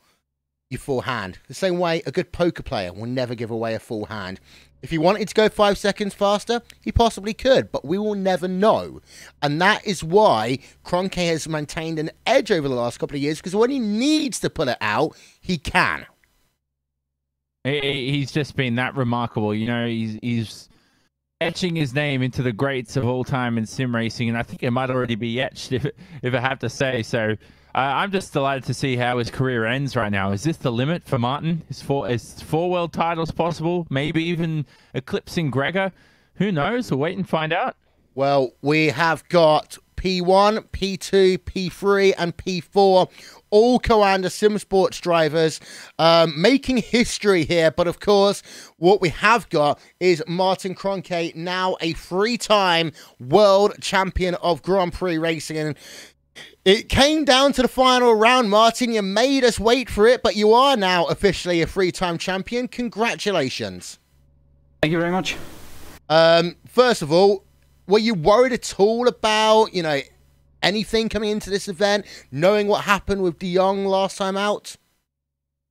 your full hand. The same way a good poker player will never give away a full hand. If he wanted to go 5 seconds faster, he possibly could, but we will never know. And that is why Kroenke has maintained an edge over the last couple of years, because when he needs to pull it out, he can. He's just been that remarkable. You know, he's etching his name into the greats of all time in sim racing, and I think it might already be etched, if I have to say so. I'm just delighted to see how his career ends right now. Is this the limit for Martin? Is 4 world titles possible? Maybe even eclipsing Gregor? Who knows? We'll wait and find out. Well, we have got P1, P2, P3, and P4. All Coanda Sim Sports drivers making history here. But of course, what we have got is Martin Kroenke, now a 3-time world champion of Grand Prix racing. And it came down to the final round, Martin. You made us wait for it, but you are now officially a 3-time champion. Congratulations. Thank you very much. First of all, were you worried at all about, you know, anything coming into this event, knowing what happened with de Jong last time out?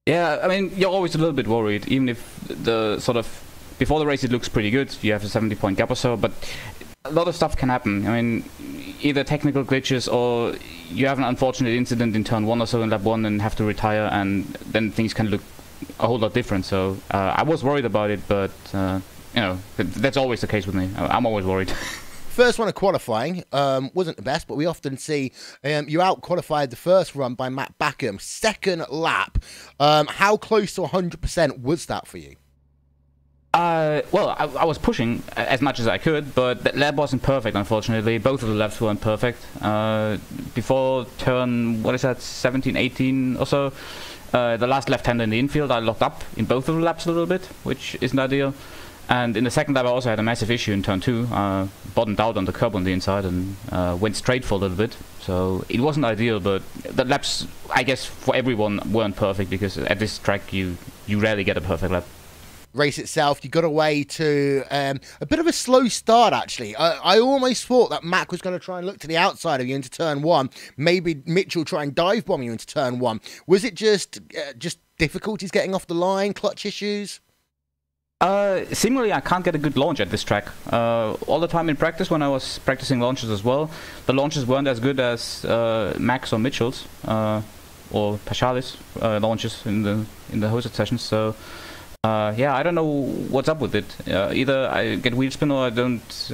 Yeah, I mean, you're always a little bit worried, even if the sort of, before the race it looks pretty good, you have a 70-point gap or so, but a lot of stuff can happen. I mean, either technical glitches or you have an unfortunate incident in turn 1 or so in lap 1 and have to retire, and then things can look a whole lot different. So I was worried about it, but you know, that's always the case with me. I'm always worried. First one of qualifying wasn't the best, but we often see you out-qualified the first run by Matt Backham. Second lap, how close to 100% was that for you? Well, I was pushing as much as I could, but that lap wasn't perfect, unfortunately. Both of the laps weren't perfect. Before turn, 17, 18 or so, the last left-hander in the infield, I locked up in both of the laps a little bit, which isn't ideal. And in the second lap, I also had a massive issue in turn 2. Bottomed out on the curb on the inside and went straight for a little bit. So it wasn't ideal, but the laps, I guess, for everyone weren't perfect, because at this track, you rarely get a perfect lap. Race itself, you got away to a bit of a slow start, actually. I almost thought that Mac was going to try and look to the outside of you into turn 1. Maybe Mitchell try and dive bomb you into turn 1. Was it just difficulties getting off the line, clutch issues? Seemingly, I can't get a good launch at this track. All the time in practice, when I was practicing launches as well, the launches weren't as good as Max or Mitchell's or Paschalis launches in the hosted sessions. So yeah, I don't know what's up with it. Either I get wheel spin or I don't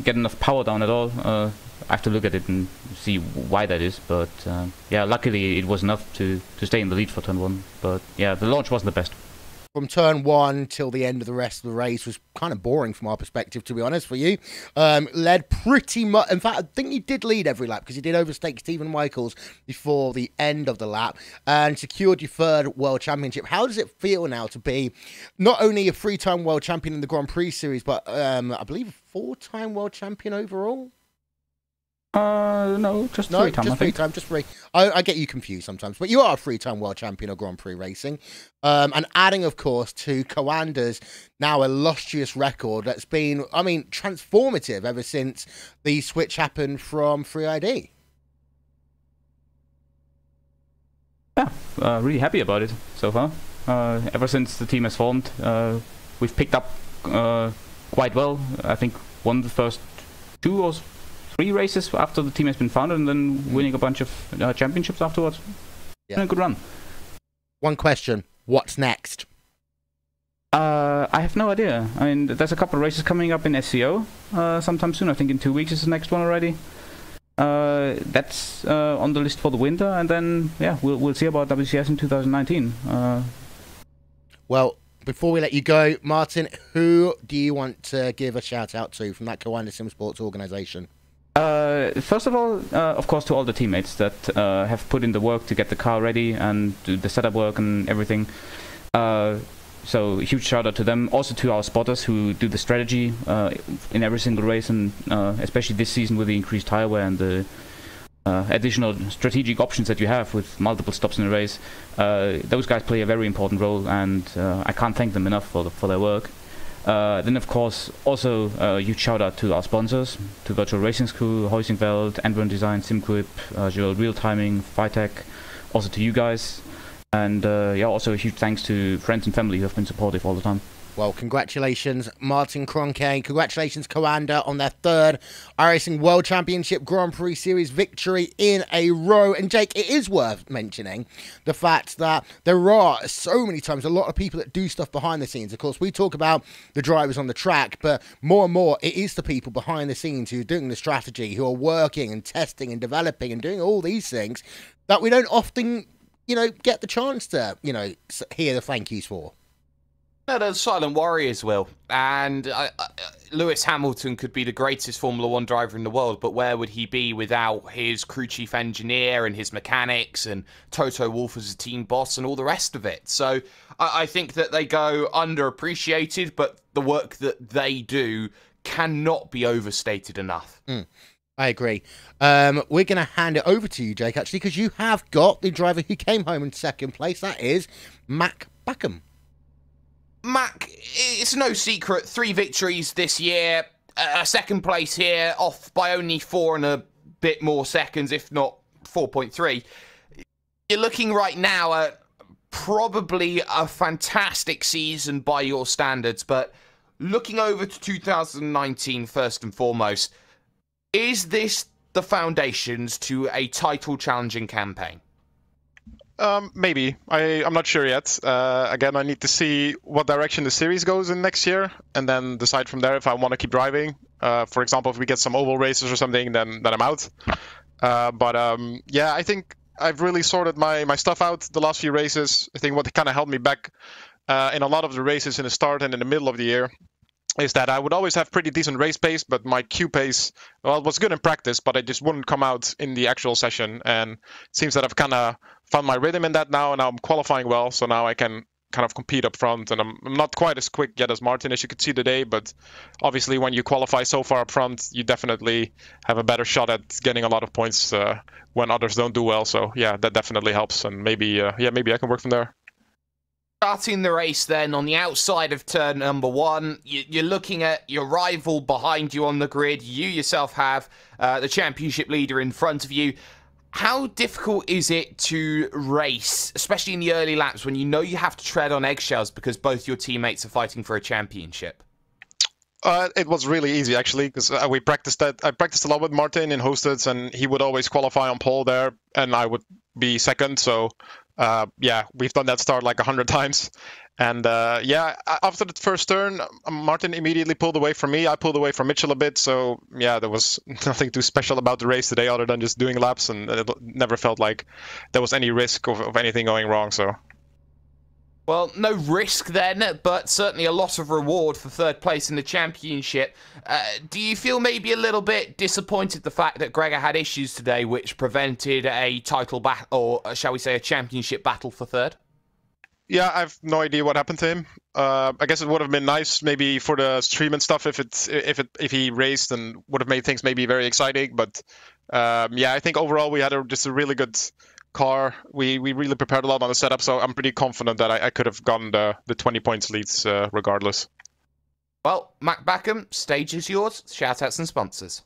get enough power down at all. I have to look at it and see why that is. But yeah, luckily it was enough to stay in the lead for turn 1. But yeah, the launch wasn't the best. From turn 1 till the end of the rest of the race was kind of boring from our perspective, to be honest, for you. Led pretty much... In fact, I think you did lead every lap, because you did overtake Stephen Michaels before the end of the lap and secured your 3rd World Championship. How does it feel now to be not only a 3-time World Champion in the Grand Prix Series, but I believe a 4-time World Champion overall? No, just 3 times. Just 3 times, just 3. I get you confused sometimes, but you are a 3-time World Champion of Grand Prix racing. And adding, of course, to Coanda's now illustrious record that's been, I mean, transformative ever since the switch happened from 3ID. Yeah, really happy about it so far. Ever since the team has formed, we've picked up quite well. I think won the first 2 or 3 races after the team has been founded, and then winning a bunch of championships afterwards. Yeah. Been a good run. One question: what's next? I have no idea. I mean, there's a couple of races coming up in SCO sometime soon. I think in 2 weeks is the next one already. That's on the list for the winter, and then yeah, we'll see about WCS in 2019. Well, before we let you go, Martin, who do you want to give a shout out to from that Coanda Sim Sports organisation? First of all, of course, to all the teammates that have put in the work to get the car ready and do the setup work and everything. So huge shout out to them. Also to our spotters who do the strategy in every single race, and especially this season with the increased tire wear and the additional strategic options that you have with multiple stops in a race. Those guys play a very important role, and I can't thank them enough for their work. Then, of course, also a huge shout out to our sponsors, to Virtual Racing School, Hoisingveld, Enron Design, SimQuip, Joel Real Timing, Vitec, also to you guys. And yeah, also a huge thanks to friends and family who have been supportive all the time. Well, congratulations, Martin Kroenke. Congratulations, Coanda, on their 3rd iRacing World Championship Grand Prix Series victory in a row. And Jake, it is worth mentioning the fact that there are so many times a lot of people that do stuff behind the scenes. Of course, we talk about the drivers on the track, but more and more it is the people behind the scenes who are doing the strategy, who are working and testing and developing and doing all these things that we don't often, get the chance to, hear the thank yous for. No, the silent warriors will. And Lewis Hamilton could be the greatest Formula 1 driver in the world, but where would he be without his crew chief engineer and his mechanics and Toto Wolff as a team boss and all the rest of it? So I think that they go underappreciated, but the work that they do cannot be overstated enough. I agree. We're going to hand it over to you, Jake, actually, because you have got the driver who came home in 2nd place. That is Mac Backham. Mac, it's no secret, 3 victories this year, a 2nd place here, off by only 4 and a bit more seconds, if not 4.3. You're looking right now at probably a fantastic season by your standards, but looking over to 2019 first and foremost, is this the foundations to a title challenging campaign? Maybe. I'm not sure yet. Again, I need to see what direction the series goes in next year, and then decide from there if I want to keep driving. For example, if we get some oval races or something, then I'm out. Yeah, I think I've really sorted my stuff out the last few races. I think what kind of held me back in a lot of the races in the start and in the middle of the year is that I would always have pretty decent race pace, but my Q pace, well, it was good in practice, but it just wouldn't come out in the actual session. And it seems that I've kind of found my rhythm in that now, and now I'm qualifying well, so now I can kind of compete up front. And I'm not quite as quick yet as Martin, as you could see today, but obviously when you qualify so far up front, you definitely have a better shot at getting a lot of points when others don't do well. So yeah, that definitely helps, and maybe I can work from there. Starting the race then on the outside of turn number 1, you're looking at your rival behind you on the grid. You yourself have the championship leader in front of you. How difficult is it to race, especially in the early laps when you know you have to tread on eggshells because both your teammates are fighting for a championship? It was really easy, actually, because we practiced that. I practiced a lot with Martin in Hosteds, and he would always qualify on pole there, and I would be second. So yeah, we've done that start like 100 times. And yeah, after the first turn, Martin immediately pulled away from me. I pulled away from Mitchell a bit. So yeah, there was nothing too special about the race today other than just doing laps. And it never felt like there was any risk of anything going wrong. So. Well, no risk then, but certainly a lot of reward for third place in the championship. Do you feel maybe a little bit disappointed the fact that Gregor had issues today which prevented a title battle, or shall we say a championship battle for third? Yeah, I have no idea what happened to him. I guess it would have been nice maybe for the stream and stuff if he raced, and would have made things maybe very exciting. But yeah, I think overall we had just a really good car. We really prepared a lot on the setup, so I'm pretty confident that I could have gotten the 20 points leads regardless. Well, Mac Backham, stage is yours. Shout outs and sponsors.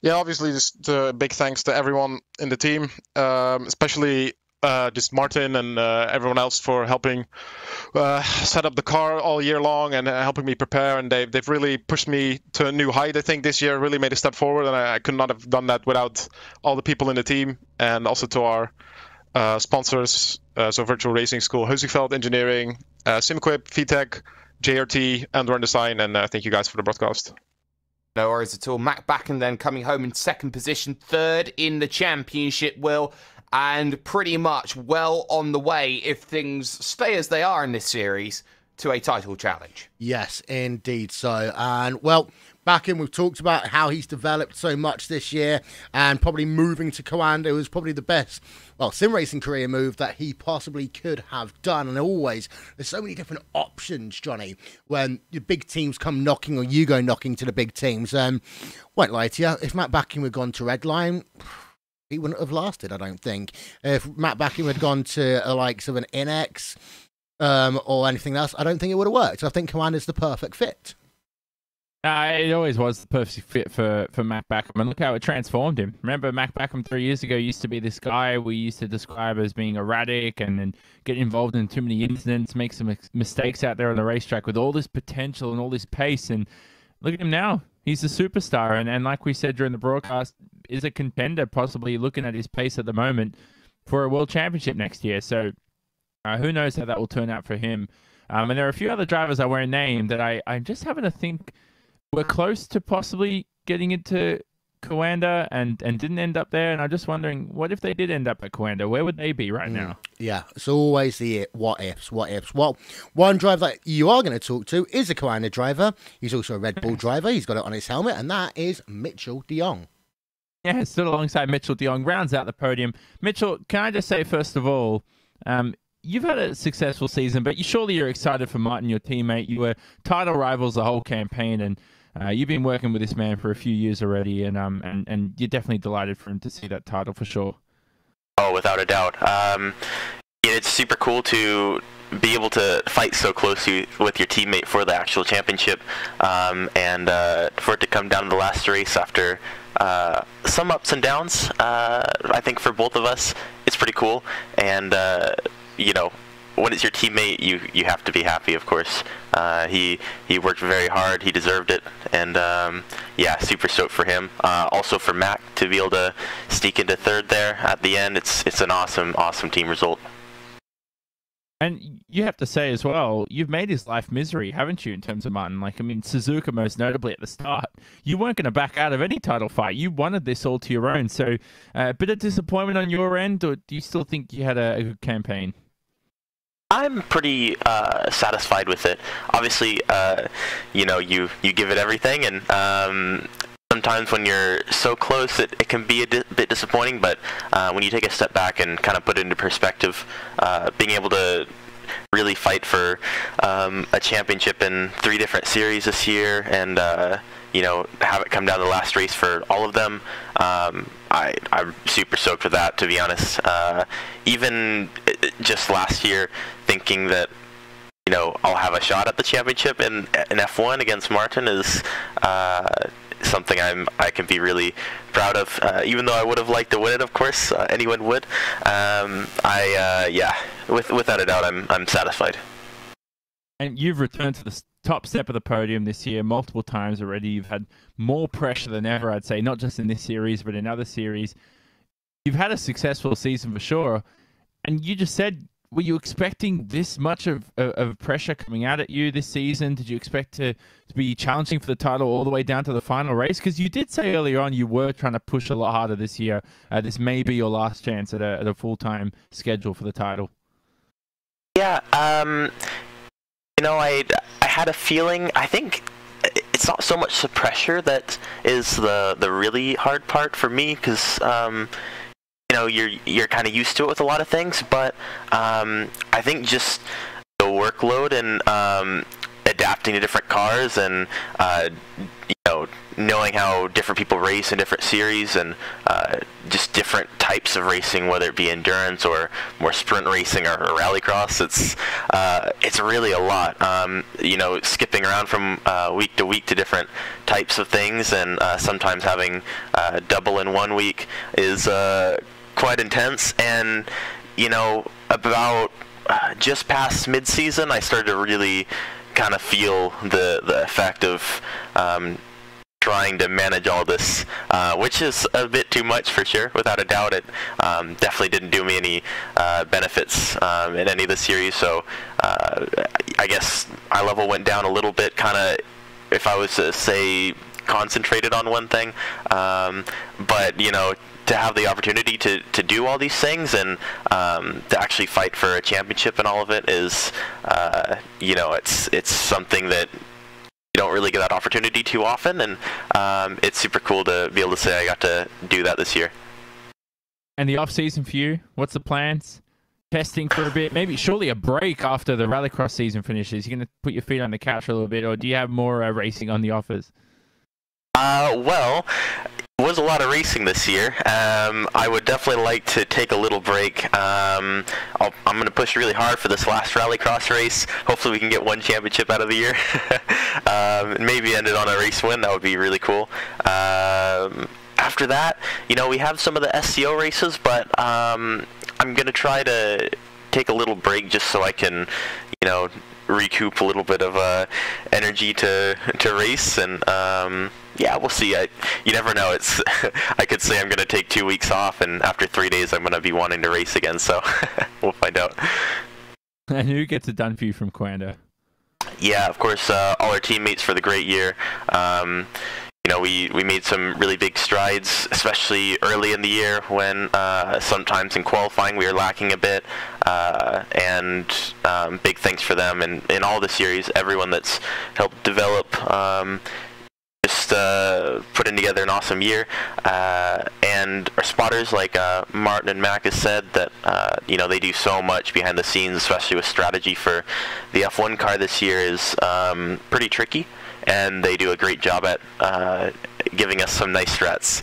Yeah, obviously just big thanks to everyone in the team, especially just Martin and everyone else for helping set up the car all year long and helping me prepare. And they've really pushed me to a new height, I think, this year. Really made a step forward, and I could not have done that without all the people in the team. And also to our sponsors, so Virtual Racing School, Huseveld Engineering, SimEquip, VTech, JRT, Andorn Design, and thank you guys for the broadcast. No worries at all. Mac Backham then coming home in second position, third in the championship, Will. And pretty much well on the way, if things stay as they are in this series, to a title challenge. Yes, indeed so. And, well, Backham, we've talked about how he's developed so much this year, and probably moving to Coanda was probably the best, well, sim racing career move that he possibly could have done. And always, there's so many different options, Johnny, when the big teams come knocking or you go knocking to the big teams. Won't lie to you, if Matt Backham had gone to Redline, he wouldn't have lasted, I don't think. If Matt Backham had gone to the likes of an NX or anything else, I don't think it would have worked. I think Coanda's the perfect fit. It always was the perfect fit for Mac Backham, and look how it transformed him. Remember, Mac Backham 3 years ago used to be this guy we used to describe as being erratic and get involved in too many incidents, make some mistakes out there on the racetrack with all this potential and all this pace. And look at him now. He's a superstar, and like we said during the broadcast, is a contender, possibly looking at his pace at the moment for a world championship next year. So who knows how that will turn out for him. And there are a few other drivers I won't name that I'm just having to think were close to possibly getting into Coanda and didn't end up there. And I'm just wondering, what if they did end up at Coanda? Where would they be right now? Yeah, it's always the what ifs. Well, one driver that you are going to talk to is a Coanda driver. He's also a Red Bull driver. He's got it on his helmet, and that is Mitchell de Jong. Yeah, still alongside Mitchell de Jong, rounds out the podium. Mitchell, can I just say, first of all, you've had a successful season, but surely you're excited for Martin, your teammate. You were title rivals the whole campaign, and you've been working with this man for a few years already, and you're definitely delighted for him to see that title for sure. Oh, without a doubt. It's super cool to be able to fight so closely with your teammate for the actual championship, and for it to come down to the last race after some ups and downs. I think for both of us, it's pretty cool, and when it's your teammate, you have to be happy, of course. He worked very hard. He deserved it. And yeah, super stoked for him. Also for Mac to be able to sneak into third there at the end. It's an awesome team result. And you have to say as well, you've made his life misery, haven't you, in terms of Martin? Like, I mean, Suzuka most notably at the start. You weren't going to back out of any title fight. You wanted this all to your own. So a bit of disappointment on your end, or do you still think you had a good campaign? I'm pretty satisfied with it. Obviously, you know, you give it everything, and sometimes when you're so close, it can be a bit disappointing, but when you take a step back and kind of put it into perspective, being able to really fight for a championship in 3 different series this year, and you know, have it come down to the last race for all of them, I'm super stoked for that, to be honest. Even just last year, thinking that, you know, I'll have a shot at the championship in F1 against Martin is something I can be really proud of. Even though I would have liked to win it, of course, anyone would. Yeah, without a doubt, I'm satisfied. And you've returned to the top step of the podium this year multiple times already. You've had more pressure than ever, I'd say, not just in this series, but in other series. You've had a successful season for sure. And you just said, were you expecting this much of pressure coming out at you this season? Did you expect to be challenging for the title all the way down to the final race? Because you did say earlier on you were trying to push a lot harder this year. This may be your last chance at a full-time schedule for the title. Yeah, you know, I had a feeling. I think it's not so much the pressure that is the really hard part for me, because you know, you're kind of used to it with a lot of things, but I think just the workload and adapting to different cars, and you know, knowing how different people race in different series, and just different types of racing, whether it be endurance or more sprint racing or rallycross, it's really a lot. You know, skipping around from week to week to different types of things, and sometimes having double in 1 week is quite intense. And you know, about just past mid-season, I started to really kind of feel the effect of trying to manage all this, which is a bit too much for sure. Without a doubt, it definitely didn't do me any benefits in any of the series. So I guess my level went down a little bit, kind of, if I was to say, concentrated on one thing. But you know, to have the opportunity to do all these things, and to actually fight for a championship and all of it is, you know, it's something that you don't really get that opportunity too often, and it's super cool to be able to say I got to do that this year. And the off season for you, what's the plans? Testing for a bit, maybe surely a break after the rallycross season finishes. You're going to put your feet on the couch a little bit, or do you have more racing on the offers? Well, it was a lot of racing this year. I would definitely like to take a little break. I'm going to push really hard for this last rallycross race. Hopefully we can get 1 championship out of the year. Maybe end it on a race win. That would be really cool. After that, you know, we have some of the SCO races, but I'm going to try to take a little break just so I can, you know, recoup a little bit of energy to race. And yeah, we'll see. You never know. It's I could say I'm going to take 2 weeks off, and after 3 days I'm going to be wanting to race again, so we'll find out. And who gets it done for you from Quando? Yeah, of course, all our teammates for the great year. You know, we made some really big strides, especially early in the year when sometimes in qualifying we were lacking a bit. And big thanks for them, and in all the series, everyone that's helped develop, just putting together an awesome year. And our spotters like Martin and Mac has said that you know, they do so much behind the scenes, especially with strategy for the F1 car this year is pretty tricky. And they do a great job at giving us some nice strats.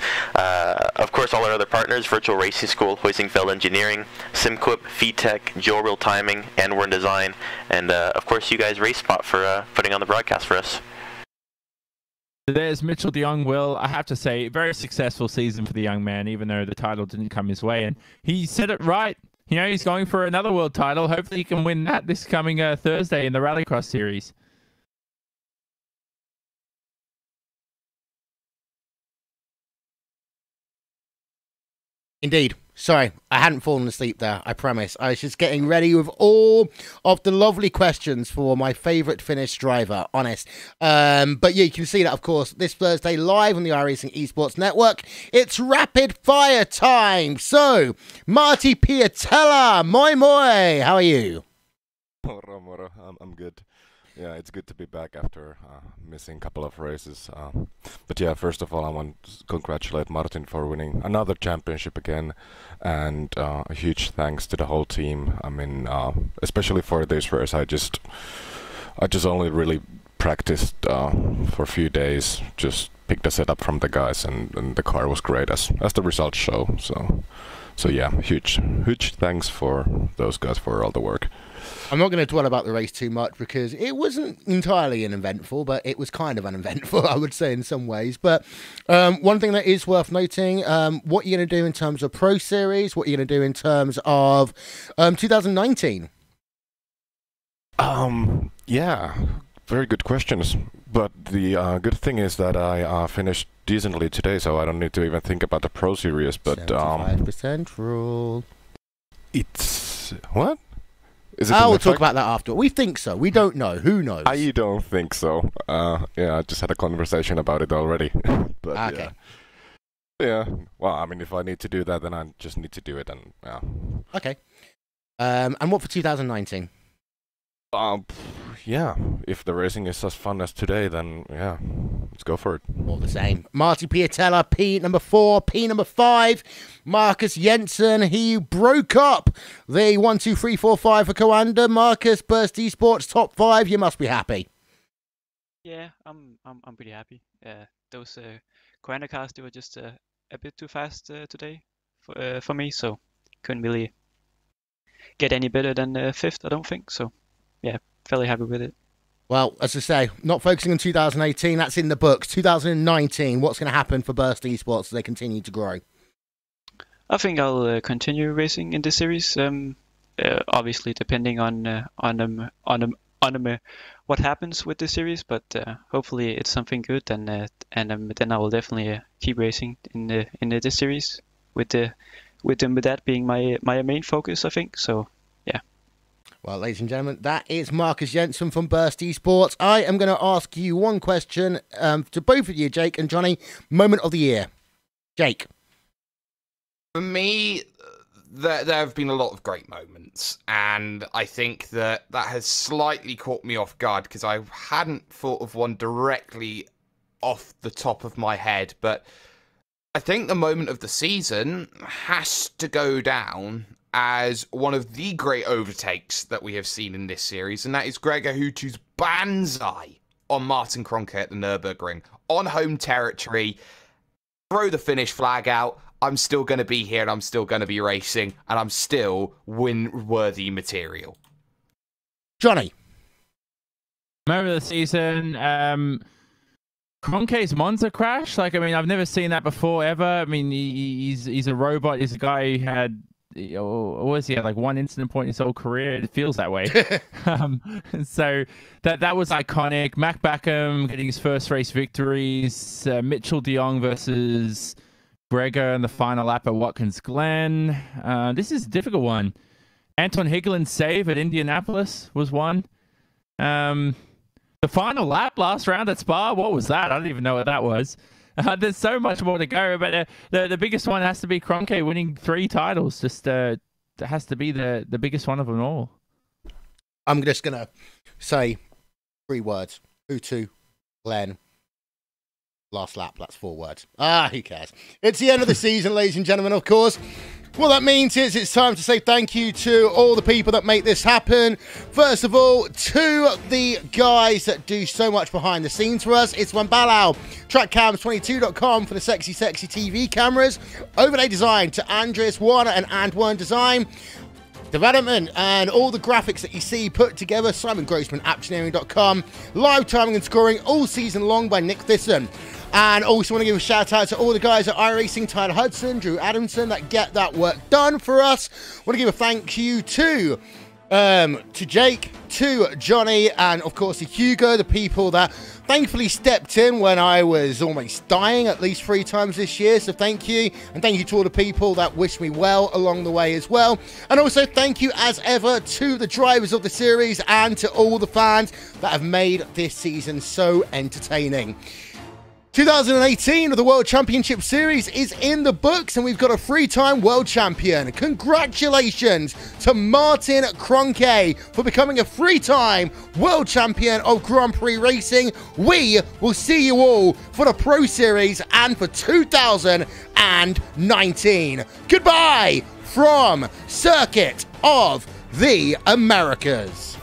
Of course, all our other partners, Virtual Racing School, Hoisingfeld Engineering, SimQuip, FeedTech, Joe Real Timing, and Wern Design, and of course you guys, RaceSpot, for putting on the broadcast for us. There's Mitchell de Jong. Will, I have to say, very successful season for the young man, even though the title didn't come his way. And he said it right. You know, he's going for another world title. Hopefully he can win that this coming Thursday in the Rallycross Series. Indeed. Sorry, I hadn't fallen asleep there, I promise. I was just getting ready with all of the lovely questions for my favourite Finnish driver, honest. But yeah, you can see that, of course, this Thursday live on the iRacing Esports Network. It's rapid fire time. So, Marty Piatella, moi moi, how are you? Moro, I'm good. Yeah, it's good to be back after missing a couple of races. But yeah, first of all, I want to congratulate Martin for winning another championship again, and a huge thanks to the whole team. I mean, especially for this race, I just only really practiced for a few days, just picked the setup from the guys, and the car was great as the results show. So yeah, huge thanks for those guys for all the work. I'm not going to dwell about the race too much because it wasn't entirely uneventful, but it was kind of uneventful, I would say, in some ways. But one thing that is worth noting, what you're going to do in terms of Pro Series, what you're going to do in terms of 2019? Yeah, very good questions. But the good thing is that I finished decently today, so I don't need to even think about the Pro Series. But 75% rule. It's what? Is it we'll talk about that after. We think so. We don't know. Who knows? I don't think so. Yeah, I just had a conversation about it already. But okay. Yeah. Well, I mean, if I need to do that, then I just need to do it, and yeah. Okay. And what for 2019? Yeah. If the racing is as fun as today, then yeah, let's go for it. All the same. Marty Piatella, P number 4, P number 5. Marcus Jensen, he broke up the 1, 2, 3, 4, 5 for Coanda. Marcus, Burst Esports top 5. You must be happy. Yeah, I'm pretty happy. Those Coanda cars, they were just a bit too fast today for me, so couldn't really get any better than 5th, I don't think. So yeah, fairly happy with it. Well, as I say, not focusing on 2018, that's in the books. 2019, what's going to happen for Burst Esports as they continue to grow? I think I'll continue racing in this series. Obviously, depending on what happens with the series, but hopefully it's something good, and then I will definitely keep racing in this series with that being my main focus, I think. So yeah. Well, ladies and gentlemen, that is Marcus Jensen from Burst Esports. I am going to ask you one question to both of you, Jake and Johnny. Moment of the year. Jake. For me, there have been a lot of great moments, and I think that has slightly caught me off guard because I hadn't thought of one directly off the top of my head, but I think the moment of the season has to go down as one of the great overtakes that we have seen in this series, and that is Gregor Hutu's banzai on Martin Kroenke at the Nürburgring. On home territory, throw the Finnish flag out, I'm still going to be here, and I'm still going to be racing, and I'm still win-worthy material. Johnny. Moment of the season, Kroenke's Monza crash. Like, I mean, I've never seen that before, ever. I mean, he's a robot. He's a guy who had... Always he had like one incident point in his whole career. It feels that way. So that was iconic. Mac Backham getting his first race victories. Mitchell de Jong versus Gregor in the final lap at Watkins Glen. This is a difficult one. Anton Higgelin's save at Indianapolis was one. The final lap last round at Spa. What was that? I don't even know what that was. There's so much more to go, but the biggest one has to be Kroenke winning 3 titles. Just that has to be the biggest one of them all. I'm just going to say 3 words. Hutu, Glenn, last lap. That's 4 words. Who cares? It's the end of the season, ladies and gentlemen, of course. What that means is it's time to say thank you to all the people that make this happen. First of all, to the guys that do so much behind the scenes for us. It's Wambalau, TrackCams22.com for the sexy TV cameras. Overlay design to Andres Warner and And1 Design. Development and all the graphics that you see put together, Simon Grossman, Aptioneering.com. Live timing and scoring all season long by Nick Thisson. And also want to give a shout out to all the guys at iRacing, Tyler Hudson, Drew Adamson, that get that work done for us. Want to give a thank you to Jake, to Johnny, and of course to Hugo, the people that thankfully stepped in when I was almost dying at least 3 times this year. So thank you, and thank you to all the people that wished me well along the way as well. And also thank you as ever to the drivers of the series and to all the fans that have made this season so entertaining. 2018 of the World Championship Series is in the books, and we've got a 3-time world champion. Congratulations to Martin Kroenke for becoming a 3-time world champion of Grand Prix Racing. We will see you all for the Pro Series and for 2019. Goodbye from Circuit of the Americas.